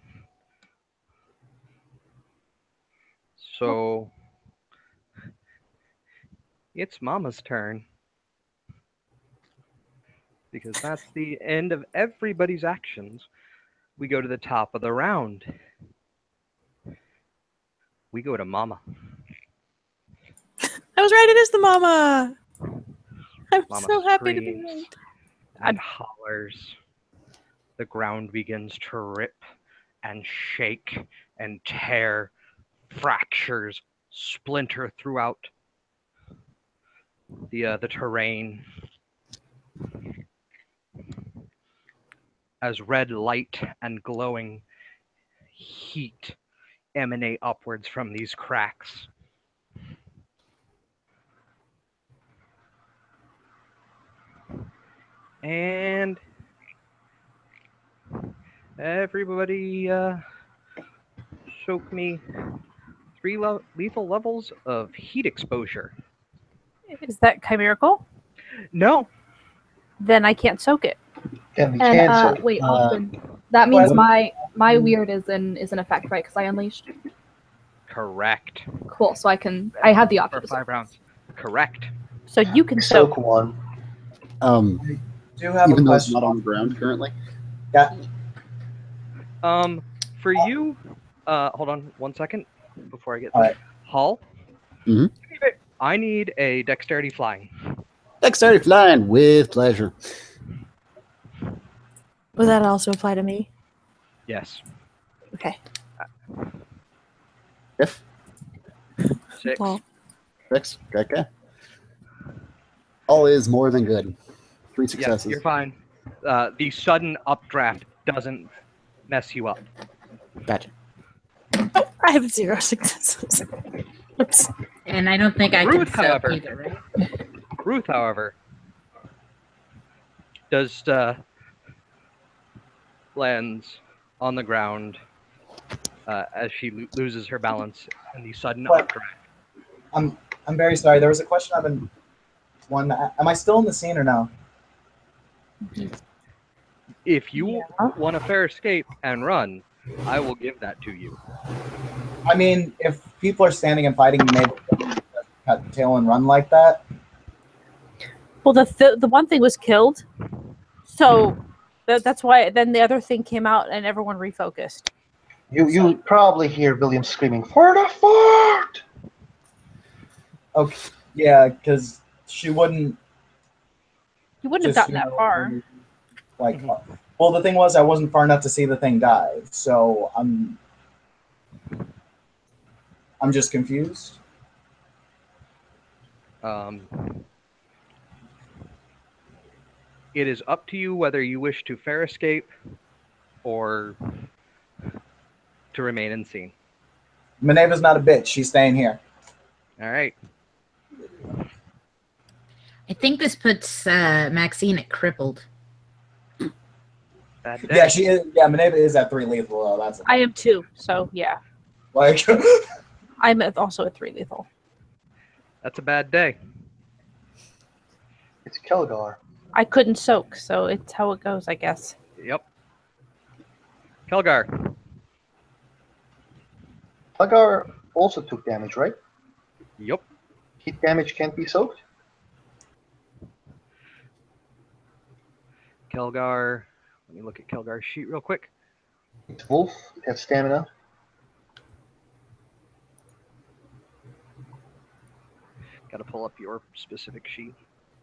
So it's Mama's turn. Because that's the end of everybody's actions. We go to the top of the round. We go to Mama.
I was right, it is the mama. I'm
Mama
so happy to be
screams
right.
and hollers. The ground begins to rip and shake and tear, fractures splinter throughout the terrain as red light and glowing heat emanate upwards from these cracks. And everybody soak me 3 lethal levels of heat exposure.
Is that chimerical?
No.
Then I can't soak it.
Can be
And
canceled.
wait, Austin, that means my weird is in effect, right? Because I unleashed.
Correct.
Cool. So I have the option.
For 5 rounds. Correct.
So you can
soak
soak.
one.
Do you have
Even
a
though it's
question?
not on the ground currently.
Yeah.
for you, hold on 1 second before I get
All
this.
right.
Hall,
Mhm.
I need a dexterity flying.
Dexterity flying with pleasure.
Will that also apply to me?
Yes.
Okay.
If
6.
Well,
6, okay. All is more than good. 3
Yes,
successes.
you're fine. The sudden updraft doesn't mess you up.
Gotcha.
oh, I have 0 successes. Oops.
And I don't think I
Ruth,
can soak
however.
either, right?
Ruth, however, does lands on the ground as she loses her balance in the sudden
What?
updraft.
I'm very sorry. There was a question I've been one. Am I still in the scene or no?
If you want a fair escape and run, I will give that to you.
I mean, if people are standing and fighting, maybe cut the tail and run like that.
Well, the one thing was killed, so that's why. Then the other thing came out, and everyone refocused.
You probably hear William screaming, "For the fort!"
Okay, yeah, because she wouldn't.
You wouldn't have
just,
gotten that far.
Like, well, the thing was, I wasn't far enough to see the thing die, so I'm just confused.
It is up to you whether you wish to fair escape or to remain unseen.
Minerva's not a bitch. She's staying here.
All right.
I think this puts Maxine at crippled.
Bad day.
Yeah, she is. Yeah, Minerva is at 3 lethal. Though. That's
I am too, so yeah.
like.
I'm also at 3 lethal.
That's a bad day.
It's Kelgar.
I couldn't soak, so it's how it goes, I guess.
Yep. Kelgar.
Kelgar also took damage, right?
Yep.
Heat damage can't be soaked?
Kelgar. Let me look at Kelgar's sheet real quick.
It's Wolf. It has stamina.
Got to pull up your specific sheet.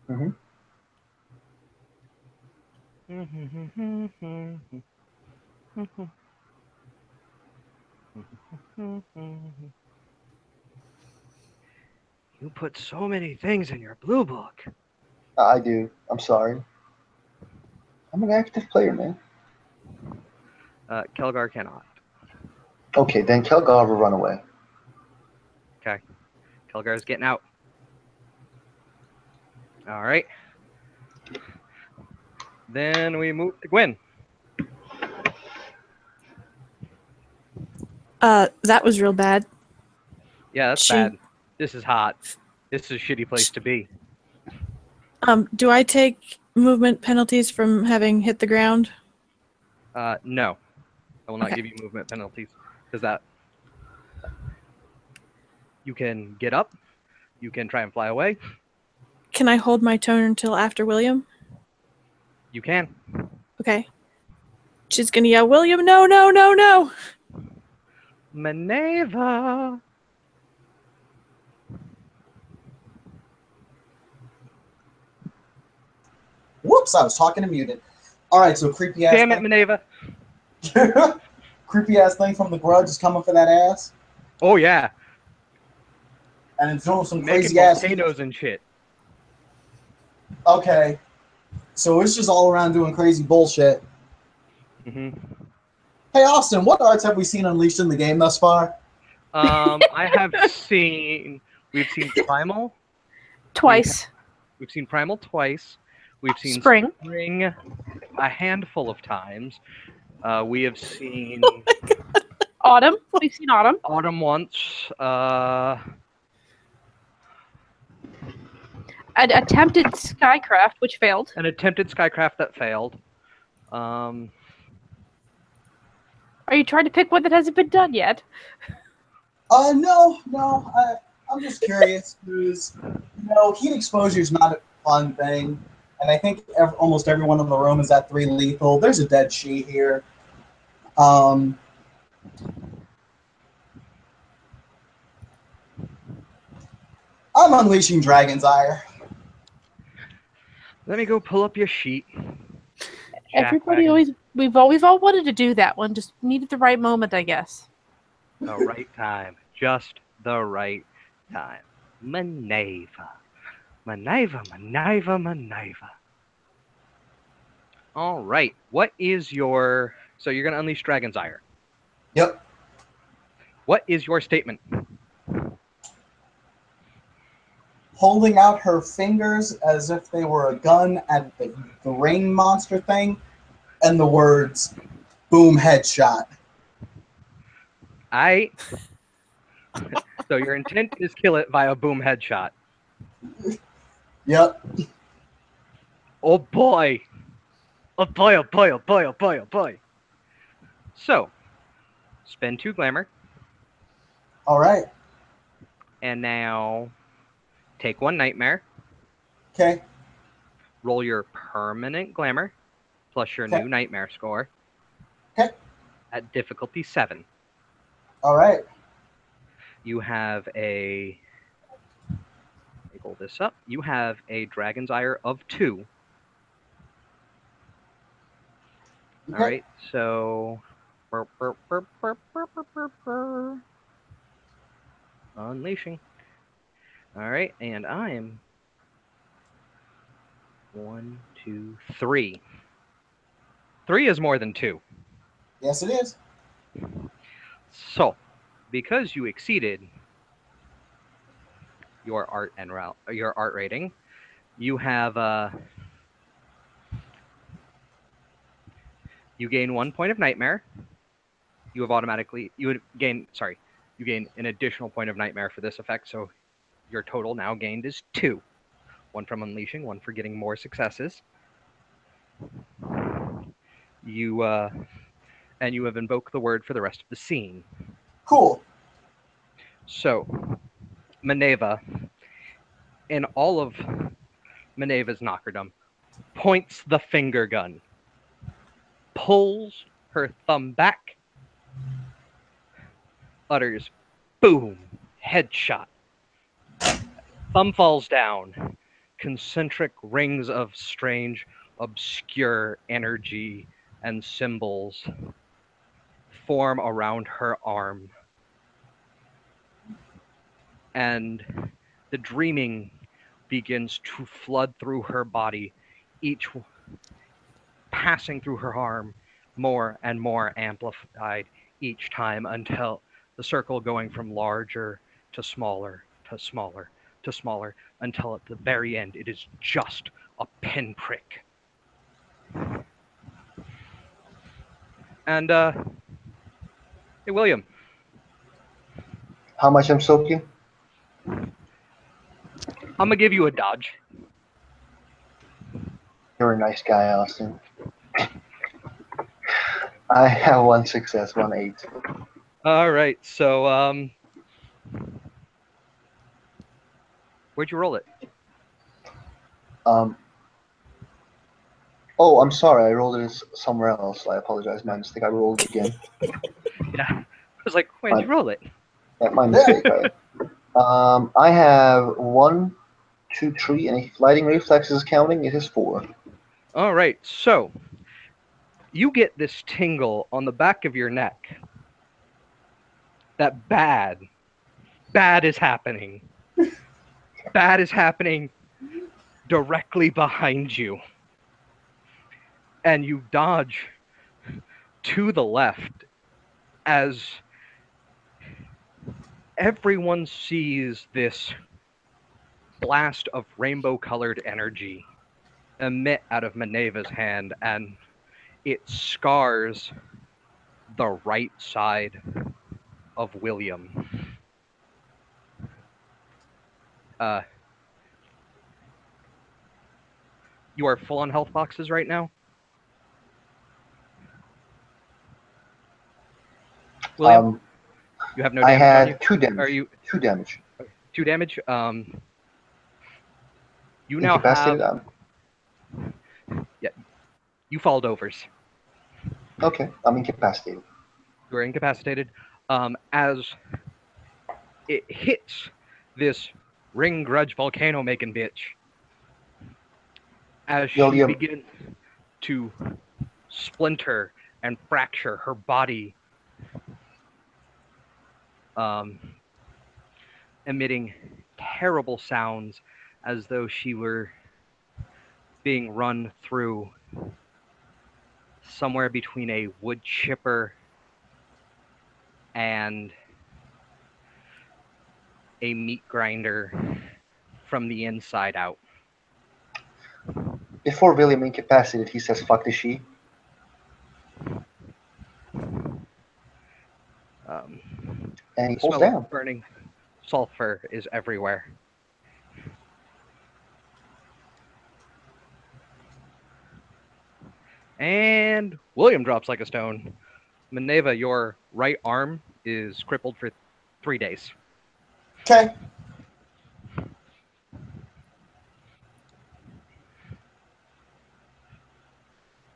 Mm-hmm.
You put so many things in your blue book.
I do. I'm sorry. I'm an active player, man.
Kelgar cannot.
Okay, then Kelgar will run away.
Okay. Kelgar's getting out. All right. Then we move to Gwen.
That was real bad.
Yeah, that's bad. This is hot. This is a shitty place to be.
Do I take movement penalties from having hit the ground?
No. I will not
Okay.
give you movement penalties. Because that... You can get up. You can try and fly away.
Can I hold my turn until after William?
You can.
Okay. She's gonna yell, William, no, no, no, no!
Minerva.
Whoops! I was talking to muted. All right, so creepy ass.
Damn it, Minerva.
Creepy ass thing from the Grudge is coming for that ass,
Oh, yeah.
and it's doing some
Making
crazy ass.
volcanoes and shit.
Okay, so it's just all around doing crazy bullshit.
hmm
Hey Austin, what arts have we seen unleashed in the game thus far?
I have seen... We've seen Primal.
Twice.
We've seen Primal twice. We've seen
Spring.
Spring a handful of times. We have seen
Autumn. We've seen Autumn.
Autumn once.
An attempted Skycraft, which failed.
An attempted Skycraft that failed.
Are you trying to pick one that hasn't been done yet?
No. I'm just curious because heat exposure is not a fun thing, and I think almost everyone in the room is at 3 lethal. There's a dead she here. I'm unleashing Dragon's Ire.
Let me go pull up your sheet.
Everybody
Jackwagon.
we've all wanted to do that one. Just needed the right moment, I guess.
The right time. Just the right time. Minerva. Minerva. All right. What is your... So you're going to unleash Dragon's Ire.
Yep.
What is your statement?
Holding out her fingers as if they were a gun at the rain monster thing, and the words, boom, headshot.
So your intent is kill it via boom headshot.
Yep.
Oh boy. Oh boy, oh boy, oh boy, oh boy, oh boy. So, spend 2 glamour,
All right.
and now take 1 nightmare,
Okay.
roll your permanent glamour, plus your
Okay.
new nightmare score.
Okay.
At difficulty 7.
All right.
You have a... Let me pull this up. You have a Dragon's Ire of 2.
Okay.
All right, so... Unleashing. All right, and I am 1, 2, 3. 3 is more than 2.
Yes, it is.
So, because you exceeded your art and your art rating, you have you gain 1 point of nightmare. You gain an additional point of nightmare for this effect, so your total now gained is 2. 1 from unleashing, 1 for getting more successes. You and you have invoked the word for the rest of the scene.
Cool.
So, Minerva, in all of Minerva's knockerdom, points the finger gun, pulls her thumb back, utters, boom, headshot. Thumb falls down. Concentric rings of strange, obscure energy and symbols form around her arm. And the dreaming begins to flood through her body, each passing through her arm, more and more amplified each time, until the circle going from larger to smaller to smaller to smaller, until at the very end it is just a pinprick. And hey, William,
How much I'm soaking?
I'm gonna give you a dodge.
You're a nice guy, Austin. I have 1 success, 1 8.
All right, so where'd you roll it?
Oh, I'm sorry. I rolled it somewhere else. I apologize. My mistake. I rolled it again.
Yeah, I was like, where'd you roll it?
Yeah, my mistake. I have 1, 2, 3, and if lighting reflex is counting, it is 4.
All right, so you get this tingle on the back of your neck. That bad is happening. Bad is happening directly behind you. And you dodge to the left as everyone sees this blast of rainbow-colored energy emit out of Minerva's hand, and it scars the right side of William. You are full on health boxes right now? William? You have no
I
damage on you?
had 2 damage.
Are you
2 damage.
2 damage? You now
Incapacitated?
have... Yeah, you falled overs.
Okay, I'm incapacitated.
You are incapacitated. As it hits this ring grudge volcano making bitch. As she
William.
begins to splinter and fracture her body, emitting terrible sounds as though she were being run through somewhere between a wood chipper and a meat grinder from the inside out.
Before William incapacitated, he says, "Fuck the she." And he
The
pulls
smell
down.
of burning sulfur is everywhere. And William drops like a stone. Maneva, your right arm is crippled for 3 days.
Okay.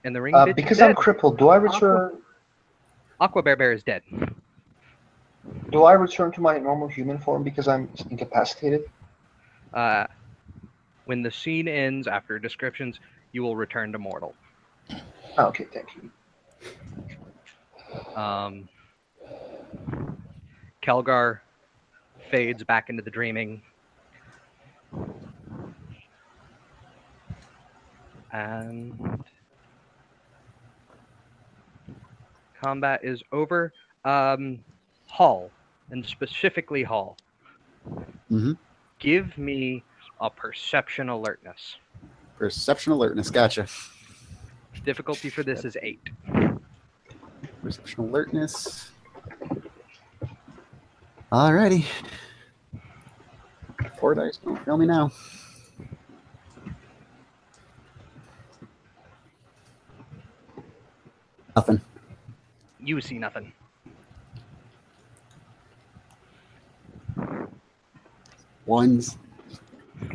And the ring bitch is
Because
dead.
I'm crippled, do I return?
Aqua Bear Bear is dead.
Do I return to my normal human form because I'm incapacitated?
When the scene ends, after descriptions, you will return to mortal.
Oh, okay, thank you.
Kelgar fades back into the dreaming. And combat is over. Hall, and specifically Hall.
Mm-hmm.
Give me a perception alertness.
Perception alertness. Gotcha.
Difficulty for this is 8.
Perception alertness. Alrighty. 4 dice. Don't fail me now. Nothing.
You see nothing.
Ones.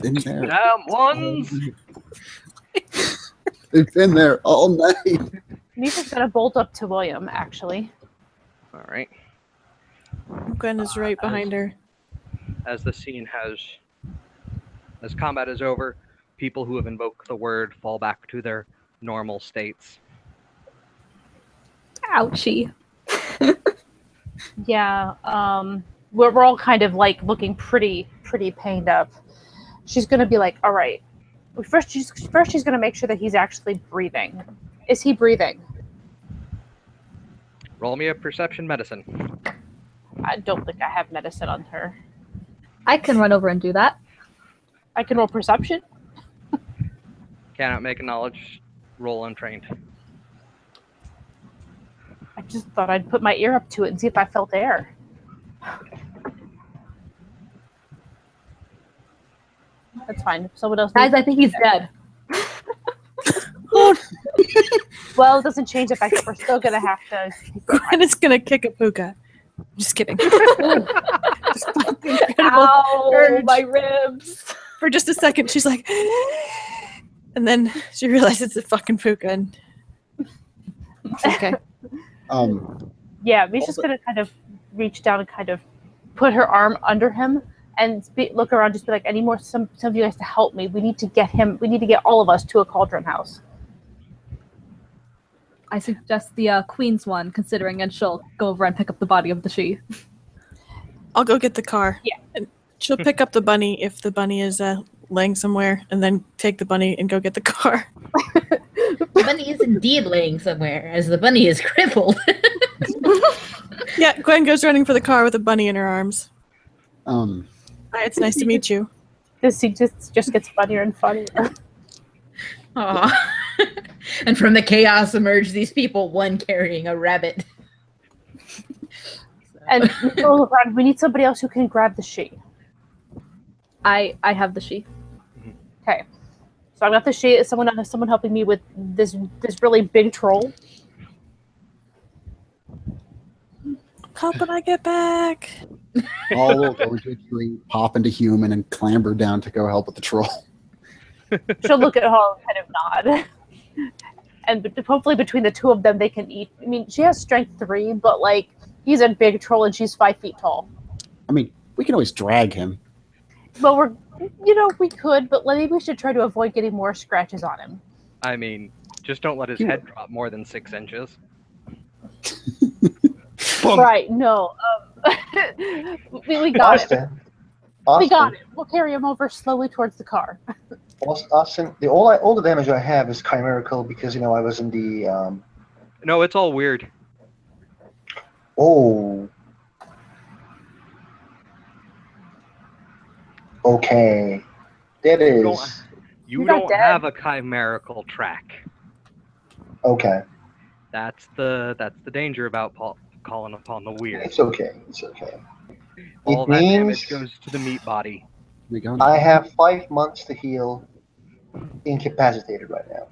In there.
Damn ones!
They've been there all night.
Nisha's gonna bolt up to William, actually.
All right.
Gwen is right behind her.
As combat is over, people who have invoked the word fall back to their normal states.
Ouchie.
Yeah, we're all kind of like looking pretty pained up. She's gonna be like, all right. First she's gonna make sure that he's actually breathing. Is he breathing?
Roll me a perception medicine.
I don't think I have medicine on her.
I can run over and do that.
I can roll perception.
Cannot make a knowledge roll untrained.
I just thought I'd put my ear up to it and see if I felt air. That's fine. If someone else
Guys,
needs-
I think he's dead.
Well, it doesn't change the fact that we're still gonna have to.
Gwen is gonna kick a puka. Just kidding. Just like the incredible
Ow,
urge.
my ribs.
For just a second, she's like, and then she realizes it's a fucking puka, and it's okay.
Yeah, Misha's gonna kind of reach down and kind of put her arm under him and look around, just be like, I need some of you guys to help me. We need to get all of us to a cauldron house.
I suggest the Queen's one, considering, and she'll go over and pick up the body of the she.
I'll go get the car.
Yeah.
And she'll pick up the bunny if the bunny is laying somewhere, and then take the bunny and go get the car.
The bunny is indeed laying somewhere, as the bunny is crippled.
Yeah, Gwen goes running for the car with a bunny in her arms. Hi, it's nice to meet you.
This scene just gets funnier and funnier.
Aw. And from the chaos emerge these people, one carrying a rabbit.
And we need somebody else who can grab the she.
I have the she.
Okay. So I've got the she. Is someone helping me with this really big troll?
How can I get back?
All will go into a tree, pop into human, and clamber down to go help with the troll.
She'll look at Hall and kind of nod. And hopefully between the two of them, they can eat. I mean, she has strength 3, but like he's a big troll and she's 5 feet tall.
I mean, we can always drag him.
Well, we could, but maybe we should try to avoid getting more scratches on him.
I mean, just don't let his head drop more than 6 inches.
Right? No. We got it.
Austin,
We got it. We'll carry him over slowly towards the car.
Austin, all the damage I have is chimerical because I was in the.
No, it's all weird.
Oh. Okay. That is.
You
got
don't
dead.
have a chimerical track.
Okay.
That's the danger about calling upon the weird.
It's okay. It's okay.
All
It
that
means
damage goes to the meat body.
I have 5 months to heal. Incapacitated right now.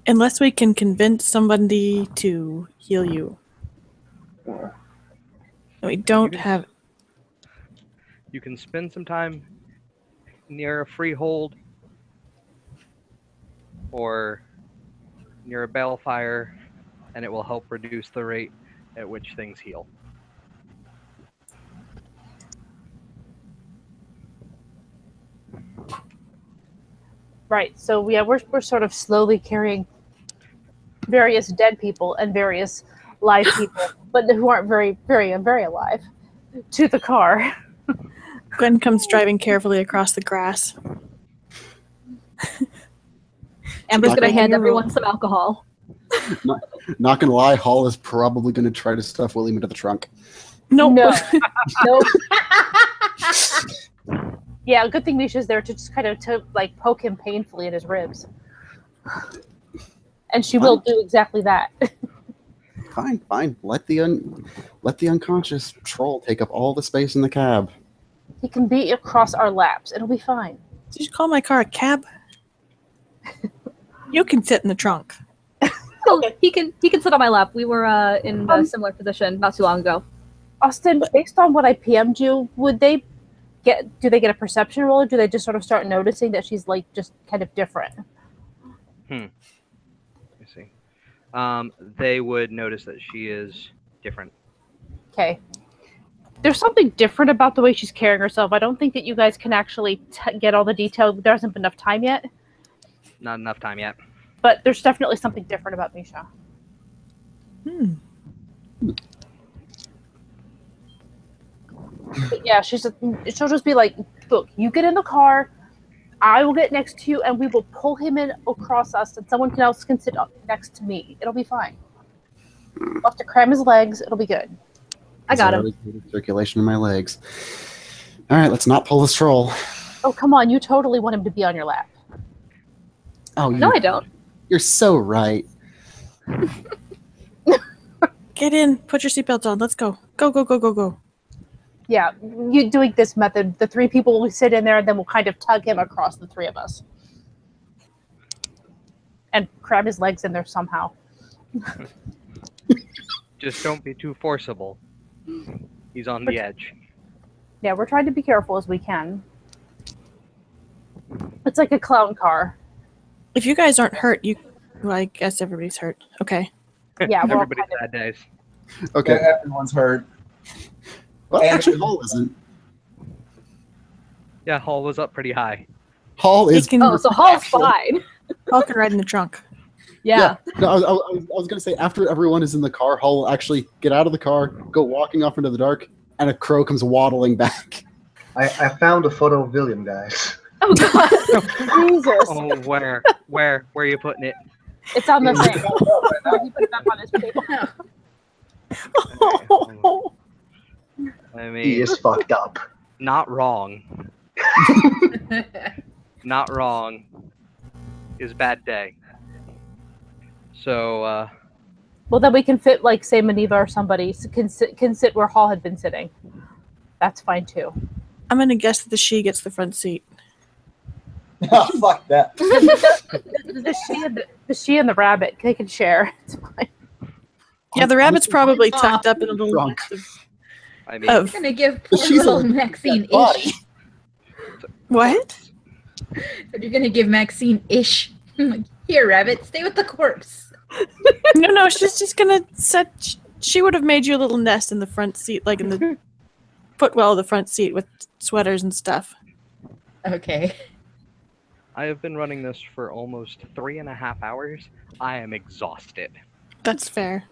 Unless we can convince somebody to heal you.
Yeah.
We don't have.
You can spend some time near a freehold or near a balefire, and it will help reduce the rate at which things heal.
Right. So yeah, we're sort of slowly carrying various dead people and various live people, but who aren't very, very, very alive, to the car.
Gwen comes driving carefully across the grass.
Amber's gonna hand
Roll.
everyone some alcohol.
Not gonna lie, Hall is probably gonna try to stuff William into the trunk.
Nope.
No. Nope. Yeah, good thing Misha's there to just kind of poke him painfully in his ribs. And she will do exactly that.
Fine. Let the unconscious troll take up all the space in the cab.
He can be across our laps. It'll be fine.
Did you call my car a cab? You can sit in the trunk.
Well, he can sit on my lap. We were in a similar position not too long ago.
Austin, based on what I PM'd you, do they get a perception roll, or do they just sort of start noticing that she's just kind of different?
Let me see. They would notice that she is different.
Okay. There's something different about the way she's carrying herself. I don't think that you guys can actually get all the detail. There hasn't been enough time yet.
Not enough time yet.
But there's definitely something different about Misha. But yeah, she'll just be like, look, you get in the car, I will get next to you, and we will pull him in across us, and someone else can sit up next to me. It'll be fine. We'll have to cram his legs. It'll be good.
I got him.
Circulation in my legs. All right, let's not pull this troll.
Oh, come on. You totally want him to be on your lap.
Oh,
No, I don't.
You're so right.
Get in. Put your seatbelt on. Let's go. Go.
Yeah, you doing this method. The 3 people will sit in there, and then we'll kind of tug him across the 3 of us. And cram his legs in there somehow.
Just don't be too forcible. He's on the edge.
Yeah, we're trying to be careful as we can. It's like a clown car.
If you guys aren't hurt, well, I guess everybody's hurt. Okay.
Yeah, we're all
Everybody's
kind of-
bad days.
Okay.
Yeah, everyone's hurt.
Well,
And-
actually, Hall isn't.
Yeah, Hall was up pretty high.
Hall is.
can-
Oh, so Hall's fine.
Hall can ride in the trunk.
Yeah.
No, I was going to say, after everyone is in the car, Hall will actually get out of the car, go walking off into the dark, and a crow comes waddling back.
I found a photo of William, guys.
Oh god.
Jesus.
Oh, where are you putting it?
It's on the thing. He put it back on his table.
I
He
mean,
is fucked up.
not wrong. Not wrong. Is bad day. So,
Well, then we can fit, say, Maneva or somebody can sit where Hall had been sitting. That's fine, too.
I'm going to guess that the she gets the front seat.
Oh, fuck that.
The she and the rabbit, they can share. It's fine.
Yeah, the rabbit's probably tucked up in a little
Drunk.
mix
I mean,
of
Gonna give poor
She's
little
a
Maxine
body.
ish.
what?
But you're gonna give Maxine ish. I'm like, here, rabbit, stay with the corpse.
No, she's just gonna set. She would have made you a little nest in the front seat, like in the footwell of the front seat with sweaters and stuff.
Okay.
I have been running this for almost 3.5 hours. I am exhausted.
That's fair.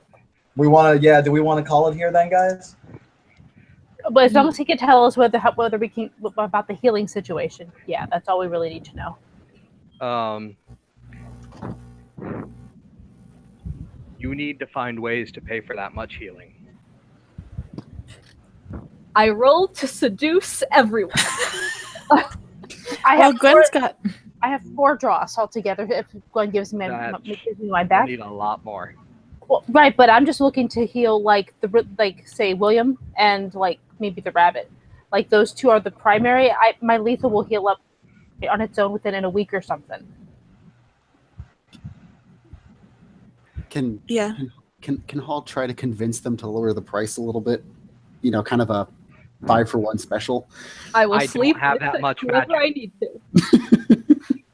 We want to, yeah. Do we want to call it here then, guys?
But as long as he can tell us whether we can about the healing situation, yeah, that's all we really need to know.
You need to find ways to pay for that much healing.
I roll to seduce everyone.
I
Well,
have
Gwen's got.
I have 4 draws altogether. If Gwen gives me my
You'll
back,
need a lot more.
well, right? But I'm just looking to heal say William and like maybe the rabbit. Like those 2 are the primary. My lethal will heal up on its own within a week or something.
Can
Yeah.
can Hall try to convince them to lower the price a little bit? You know, kind of a 5-for-1 special.
I will
I
sleep
don't have
with
that much
whoever
magic.
I need to.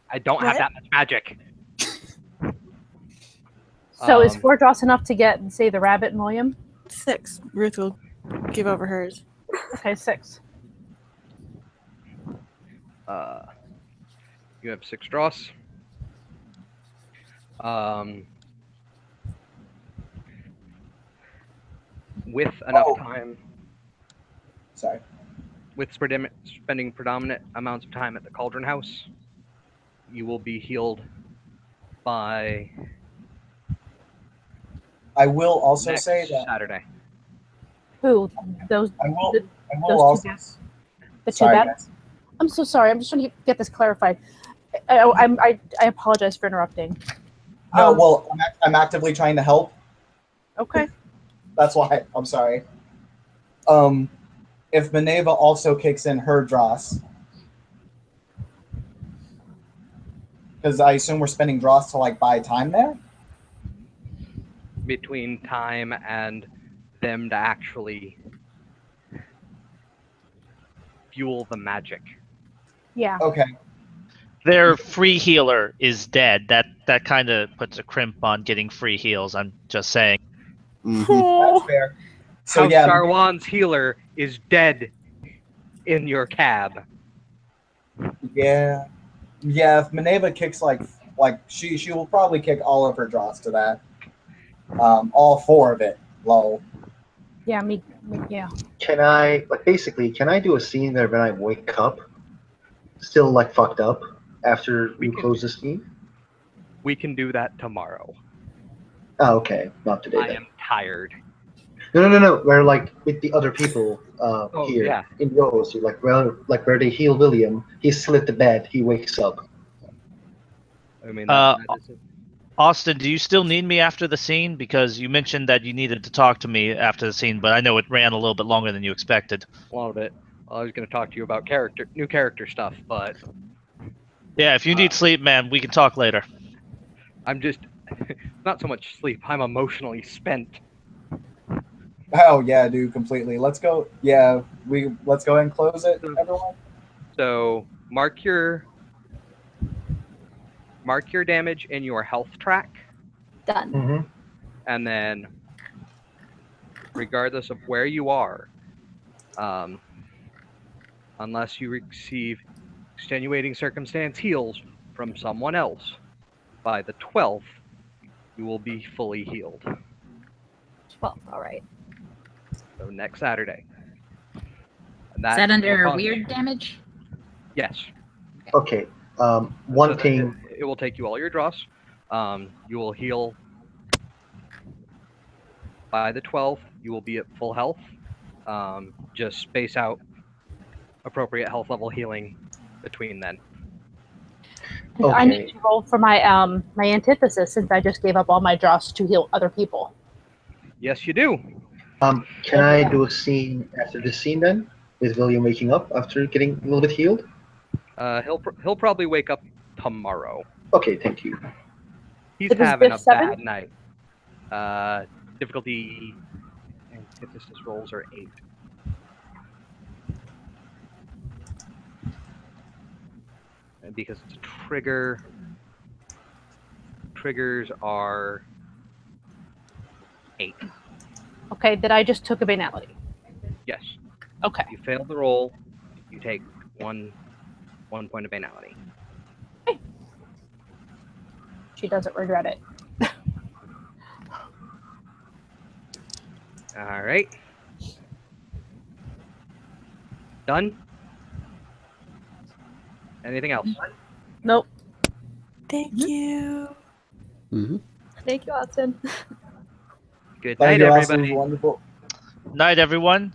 I don't have
What?
that much magic.
So is 4 draws enough to get, say, the rabbit and William?
6. Ruth will give over hers.
Okay, 6.
You have 6 draws. With enough time,
Sorry.
with spending predominant amounts of time at the Cauldron House, you will be healed by
I will also
next
say that
Saturday.
Who? Those?
I will
those
also.
2 bats? The 2
Sorry,
bats?
guys.
I'm so sorry. I'm just trying to get this clarified. I apologize for interrupting.
No, well, I'm actively trying to help.
Okay.
That's why I'm sorry. If Minerva also kicks in her dross, because I assume we're spending dross to like buy time there.
Between time and them to actually fuel the magic.
Yeah.
Okay.
Their free healer is dead. That kind of puts a crimp on getting free heals. I'm just saying.
That's fair. So
House
yeah,
Darwan's healer is dead in your cab.
yeah. If Minerva kicks like she will probably kick all of her dross to that. All 4 of it. Lol.
Yeah. Yeah.
Can I can I do a scene there when I wake up, still like fucked up after you close the scene?
We can do that tomorrow.
Oh, okay, not today
I
then.
am tired.
No. We're like with the other people here
yeah.
in rows. Like where they heal William, he's still at the bed. He wakes up.
I mean,
Austin, do you still need me after the scene? Because you mentioned that you needed to talk to me after the scene, but I know it ran a little bit longer than you expected.
a little bit. I was going to talk to you about new character stuff, but
Yeah, if you need sleep, man, we can talk later.
I'm just not so much sleep. I'm emotionally spent.
Oh yeah, dude, completely. Let's go. Yeah, let's go ahead and close it, everyone.
So mark your damage in your health track.
Done.
Mm-hmm.
And then, regardless of where you are, unless you receive extenuating circumstance heals from someone else, by the 12th, you will be fully healed.
12. All right.
So next Saturday. And
Is that under
will
weird damage?
Yes.
Okay. One thing.
It will take you all your dross. You will heal by the 12th. You will be at full health. Just space out appropriate health level healing between then.
Okay.
I need to roll for my my antithesis since I just gave up all my dross to heal other people.
Yes, you do.
Can I do a scene after this scene then, with William waking up after getting a little bit healed?
He'll probably wake up tomorrow.
Okay, thank you.
He's
It was
having a
diff 7?
bad night. Difficulty antithesis rolls are 8. And because it's a trigger, triggers are 8.
Okay, that I just took a banality.
Yes.
Okay.
You fail the roll, you take 1 1 point of banality.
She doesn't regret it.
All right. Done? Anything else?
Nope.
Thank you.
Mm-hmm.
Thank you, Watson.
Good
Thank
night,
you, Austin. It was
everybody.
wonderful.
Night, everyone.